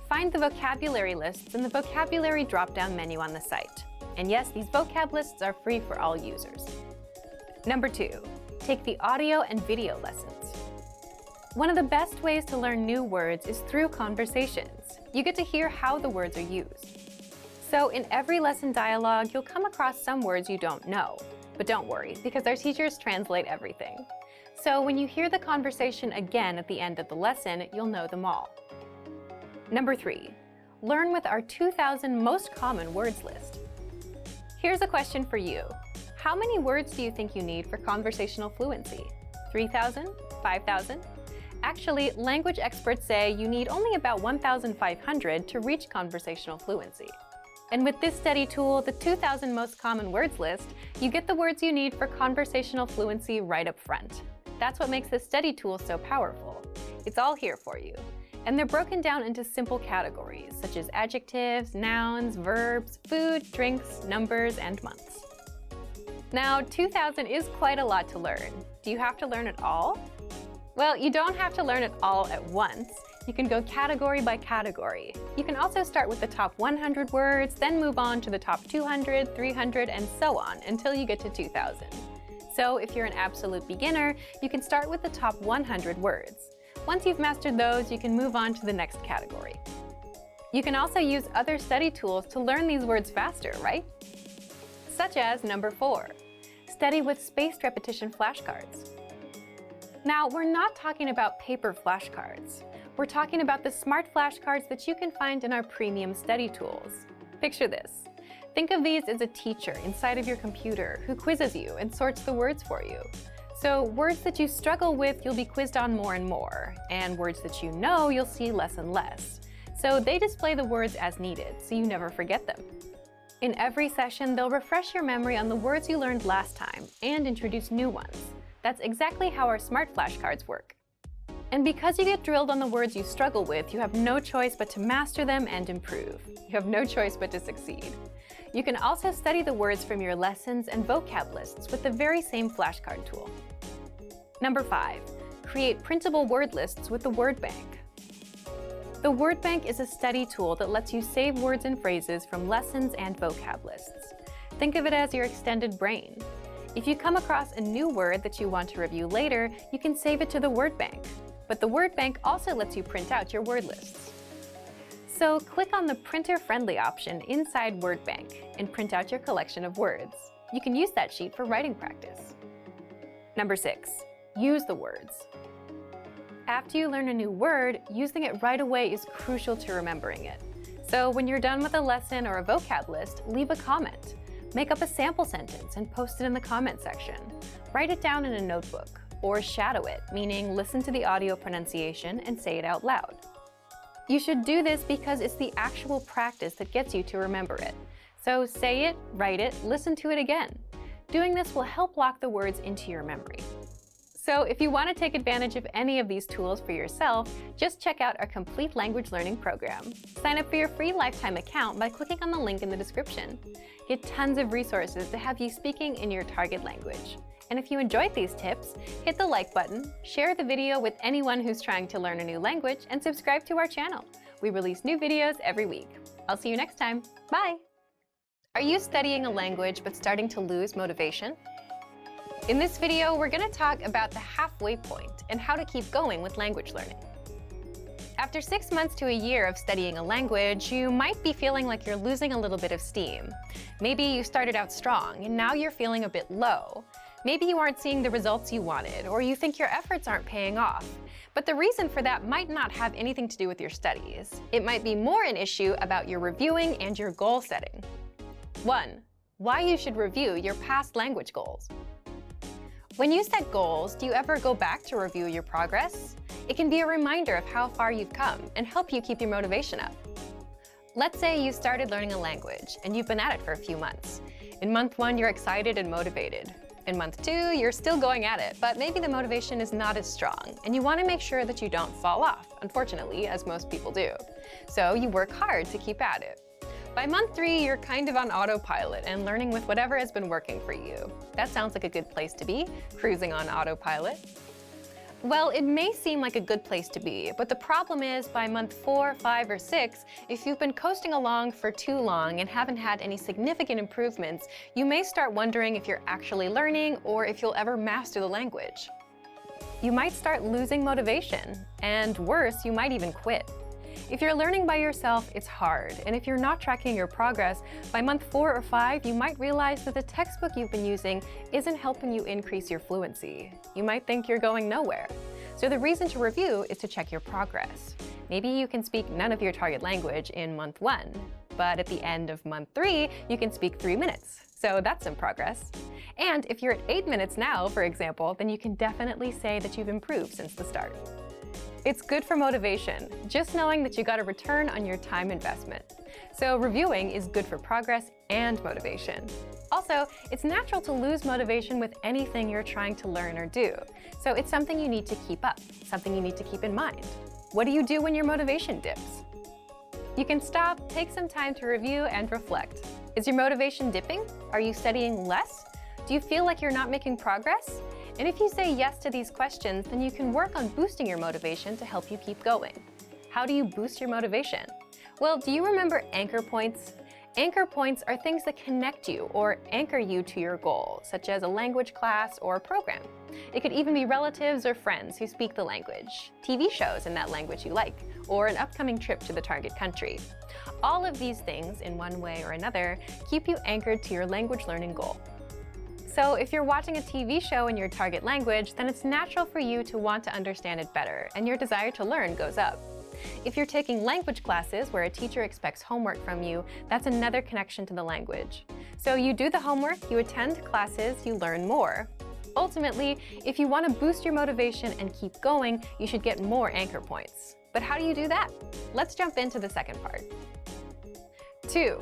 Find the vocabulary lists in the vocabulary drop-down menu on the site. And yes, these vocab lists are free for all users. Number 2, take the audio and video lessons. One of the best ways to learn new words is through conversations. You get to hear how the words are used. So in every lesson dialogue, you'll come across some words you don't know. But don't worry, because our teachers translate everything. So when you hear the conversation again at the end of the lesson, you'll know them all. Number 3, learn with our 2,000 most common words list. Here's a question for you. How many words do you think you need for conversational fluency? 3,000? 5,000? Actually, language experts say you need only about 1,500 to reach conversational fluency. And with this study tool, the 2,000 most common words list, you get the words you need for conversational fluency right up front. That's what makes this study tool so powerful. It's all here for you. And they're broken down into simple categories, such as adjectives, nouns, verbs, food, drinks, numbers, and months. Now, 2,000 is quite a lot to learn. Do you have to learn it all? Well, you don't have to learn it all at once. You can go category by category. You can also start with the top 100 words, then move on to the top 200, 300, and so on until you get to 2,000. So if you're an absolute beginner, you can start with the top 100 words. Once you've mastered those, you can move on to the next category. You can also use other study tools to learn these words faster, right? Such as number 4, study with spaced repetition flashcards. Now, we're not talking about paper flashcards. We're talking about the smart flashcards that you can find in our premium study tools. Picture this. Think of these as a teacher inside of your computer who quizzes you and sorts the words for you. So words that you struggle with, you'll be quizzed on more and more, and words that you know, you'll see less and less. So they display the words as needed, so you never forget them. In every session, they'll refresh your memory on the words you learned last time and introduce new ones. That's exactly how our smart flashcards work. And because you get drilled on the words you struggle with, you have no choice but to master them and improve. You have no choice but to succeed. You can also study the words from your lessons and vocab lists with the very same flashcard tool. Number 5, create printable word lists with the word bank. The word bank is a study tool that lets you save words and phrases from lessons and vocab lists. Think of it as your extended brain. If you come across a new word that you want to review later, you can save it to the word bank. But the word bank also lets you print out your word lists. So click on the printer-friendly option inside Word Bank and print out your collection of words. You can use that sheet for writing practice. Number 6, use the words. After you learn a new word, using it right away is crucial to remembering it. So when you're done with a lesson or a vocab list, leave a comment. Make up a sample sentence and post it in the comment section. Write it down in a notebook, or shadow it, meaning listen to the audio pronunciation and say it out loud. You should do this because it's the actual practice that gets you to remember it. So say it, write it, listen to it again. Doing this will help lock the words into your memory. So if you want to take advantage of any of these tools for yourself, just check out our complete language learning program. Sign up for your free lifetime account by clicking on the link in the description. Get tons of resources to have you speaking in your target language. And if you enjoyed these tips, hit the like button, share the video with anyone who's trying to learn a new language, and subscribe to our channel. We release new videos every week. I'll see you next time. Bye! Are you studying a language but starting to lose motivation? In this video, we're going to talk about the halfway point and how to keep going with language learning. After 6 months to a year of studying a language, you might be feeling like you're losing a little bit of steam. Maybe you started out strong and now you're feeling a bit low. Maybe you aren't seeing the results you wanted, or you think your efforts aren't paying off. But the reason for that might not have anything to do with your studies. It might be more an issue about your reviewing and your goal setting. 1. Why you should review your past language goals. When you set goals, do you ever go back to review your progress? It can be a reminder of how far you've come and help you keep your motivation up. Let's say you started learning a language and you've been at it for a few months. In month 1, you're excited and motivated. In month 2, you're still going at it, but maybe the motivation is not as strong, and you want to make sure that you don't fall off, unfortunately, as most people do. So you work hard to keep at it. By month 3, you're kind of on autopilot and learning with whatever has been working for you. That sounds like a good place to be, cruising on autopilot. Well, it may seem like a good place to be, but the problem is by month 4, 5, or 6, if you've been coasting along for too long and haven't had any significant improvements, you may start wondering if you're actually learning or if you'll ever master the language. You might start losing motivation, and worse, you might even quit. If you're learning by yourself, it's hard, and if you're not tracking your progress, by month 4 or 5, you might realize that the textbook you've been using isn't helping you increase your fluency. You might think you're going nowhere. So the reason to review is to check your progress. Maybe you can speak none of your target language in month 1, but at the end of month 3, you can speak 3 minutes. So that's some progress. And if you're at 8 minutes now, for example, then you can definitely say that you've improved since the start. It's good for motivation, just knowing that you got a return on your time investment. So reviewing is good for progress and motivation. Also, it's natural to lose motivation with anything you're trying to learn or do. So it's something you need to keep up, something you need to keep in mind. What do you do when your motivation dips? You can stop, take some time to review and reflect. Is your motivation dipping? Are you studying less? Do you feel like you're not making progress? And if you say yes to these questions, then you can work on boosting your motivation to help you keep going. How do you boost your motivation? Well, do you remember anchor points? Anchor points are things that connect you or anchor you to your goal, such as a language class or a program. It could even be relatives or friends who speak the language, TV shows in that language you like, or an upcoming trip to the target country. All of these things, in one way or another, keep you anchored to your language learning goal. So if you're watching a TV show in your target language, then it's natural for you to want to understand it better, and your desire to learn goes up. If you're taking language classes where a teacher expects homework from you, that's another connection to the language. So you do the homework, you attend classes, you learn more. Ultimately, if you want to boost your motivation and keep going, you should get more anchor points. But how do you do that? Let's jump into the second part. 2.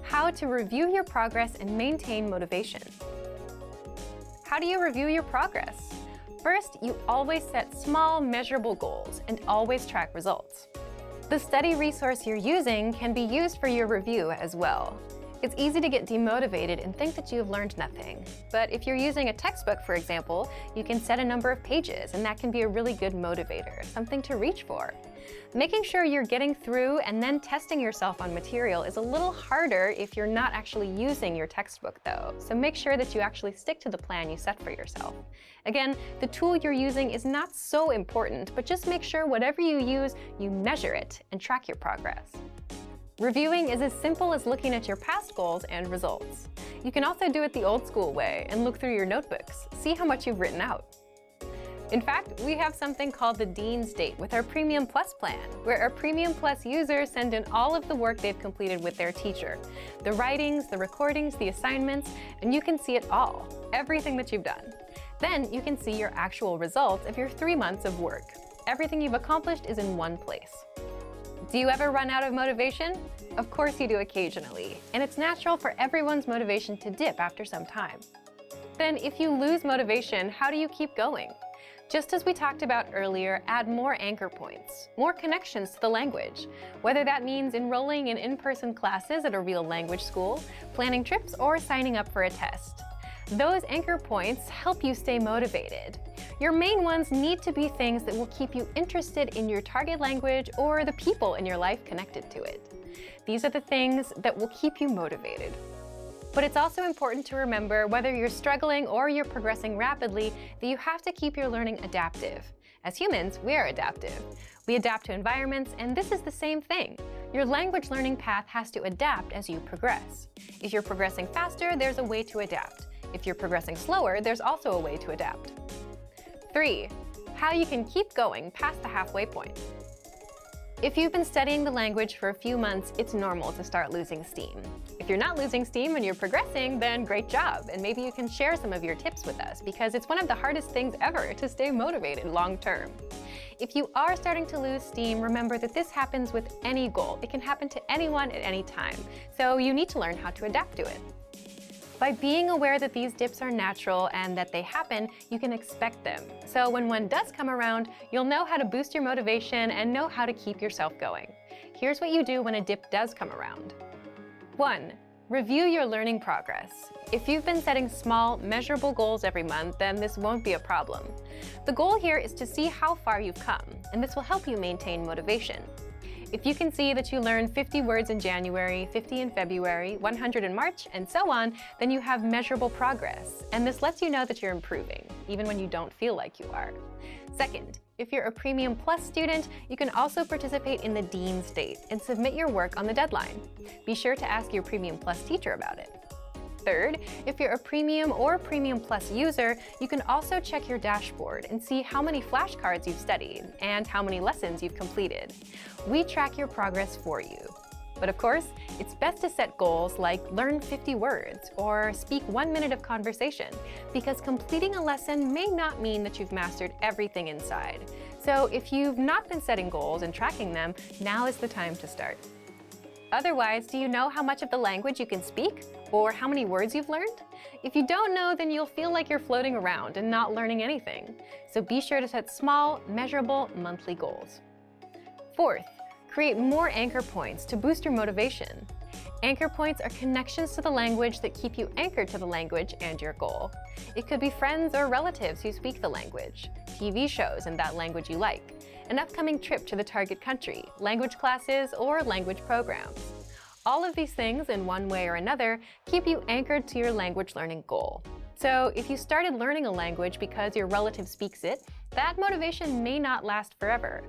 How to review your progress and maintain motivation. How do you review your progress? First, you always set small, measurable goals and always track results. The study resource you're using can be used for your review as well. It's easy to get demotivated and think that you have learned nothing. But if you're using a textbook, for example, you can set a number of pages, and that can be a really good motivator, something to reach for. Making sure you're getting through and then testing yourself on material is a little harder if you're not actually using your textbook, though. So make sure that you actually stick to the plan you set for yourself. Again, the tool you're using is not so important, but just make sure whatever you use, you measure it and track your progress. Reviewing is as simple as looking at your past goals and results. You can also do it the old school way and look through your notebooks, see how much you've written out. In fact, we have something called the Dean's Date with our Premium Plus plan, where our Premium Plus users send in all of the work they've completed with their teacher. The writings, the recordings, the assignments, and you can see it all, everything that you've done. Then you can see your actual results of your 3 months of work. Everything you've accomplished is in one place. Do you ever run out of motivation? Of course you do occasionally, and it's natural for everyone's motivation to dip after some time. Then if you lose motivation, how do you keep going? Just as we talked about earlier, add more anchor points, more connections to the language, whether that means enrolling in in-person classes at a real language school, planning trips, or signing up for a test. Those anchor points help you stay motivated. Your main ones need to be things that will keep you interested in your target language or the people in your life connected to it. These are the things that will keep you motivated. But it's also important to remember, whether you're struggling or you're progressing rapidly, that you have to keep your learning adaptive. As humans, we are adaptive. We adapt to environments, and this is the same thing. Your language learning path has to adapt as you progress. If you're progressing faster, there's a way to adapt. If you're progressing slower, there's also a way to adapt. 3. How you can keep going past the halfway point. If you've been studying the language for a few months, it's normal to start losing steam. If you're not losing steam and you're progressing, then great job, and maybe you can share some of your tips with us, because it's one of the hardest things ever to stay motivated long term. If you are starting to lose steam, remember that this happens with any goal. It can happen to anyone at any time, so you need to learn how to adapt to it. By being aware that these dips are natural and that they happen, you can expect them. So when one does come around, you'll know how to boost your motivation and know how to keep yourself going. Here's what you do when a dip does come around. 1. Review your learning progress. If you've been setting small, measurable goals every month, then this won't be a problem. The goal here is to see how far you've come, and this will help you maintain motivation. If you can see that you learned 50 words in January, 50 in February, 100 in March, and so on, then you have measurable progress, and this lets you know that you're improving, even when you don't feel like you are. Second, if you're a Premium Plus student, you can also participate in the Dean's Date and submit your work on the deadline. Be sure to ask your Premium Plus teacher about it. Third, if you're a Premium or Premium Plus user, you can also check your dashboard and see how many flashcards you've studied and how many lessons you've completed. We track your progress for you. But of course, it's best to set goals like learn 50 words or speak 1 minute of conversation, because completing a lesson may not mean that you've mastered everything inside. So if you've not been setting goals and tracking them, now is the time to start. Otherwise, do you know how much of the language you can speak? Or how many words you've learned? If you don't know, then you'll feel like you're floating around and not learning anything. So be sure to set small, measurable monthly goals. Fourth, create more anchor points to boost your motivation. Anchor points are connections to the language that keep you anchored to the language and your goal. It could be friends or relatives who speak the language, TV shows in that language you like, an upcoming trip to the target country, language classes, or language programs. All of these things, in one way or another, keep you anchored to your language learning goal. So if you started learning a language because your relative speaks it, that motivation may not last forever.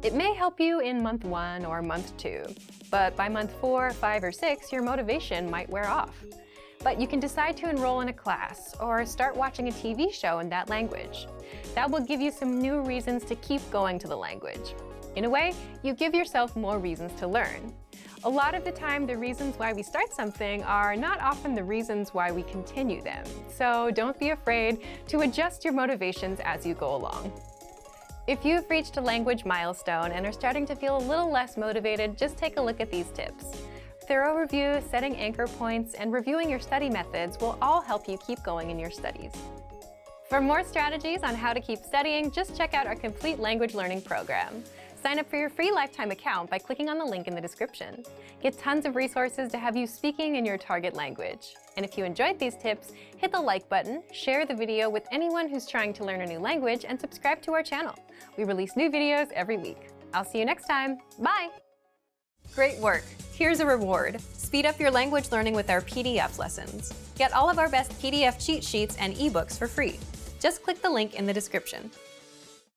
It may help you in month 1 or month 2, but by month 4, 5, or 6, your motivation might wear off. But you can decide to enroll in a class or start watching a TV show in that language. That will give you some new reasons to keep going to the language. In a way, you give yourself more reasons to learn. A lot of the time, the reasons why we start something are not often the reasons why we continue them. So don't be afraid to adjust your motivations as you go along. If you've reached a language milestone and are starting to feel a little less motivated, just take a look at these tips. Thorough review, setting anchor points, and reviewing your study methods will all help you keep going in your studies. For more strategies on how to keep studying, just check out our complete language learning program. Sign up for your free lifetime account by clicking on the link in the description. Get tons of resources to have you speaking in your target language. And if you enjoyed these tips, hit the like button, share the video with anyone who's trying to learn a new language, and subscribe to our channel. We release new videos every week. I'll see you next time. Bye! Great work! Here's a reward. Speed up your language learning with our PDF lessons. Get all of our best PDF cheat sheets and ebooks for free. Just click the link in the description.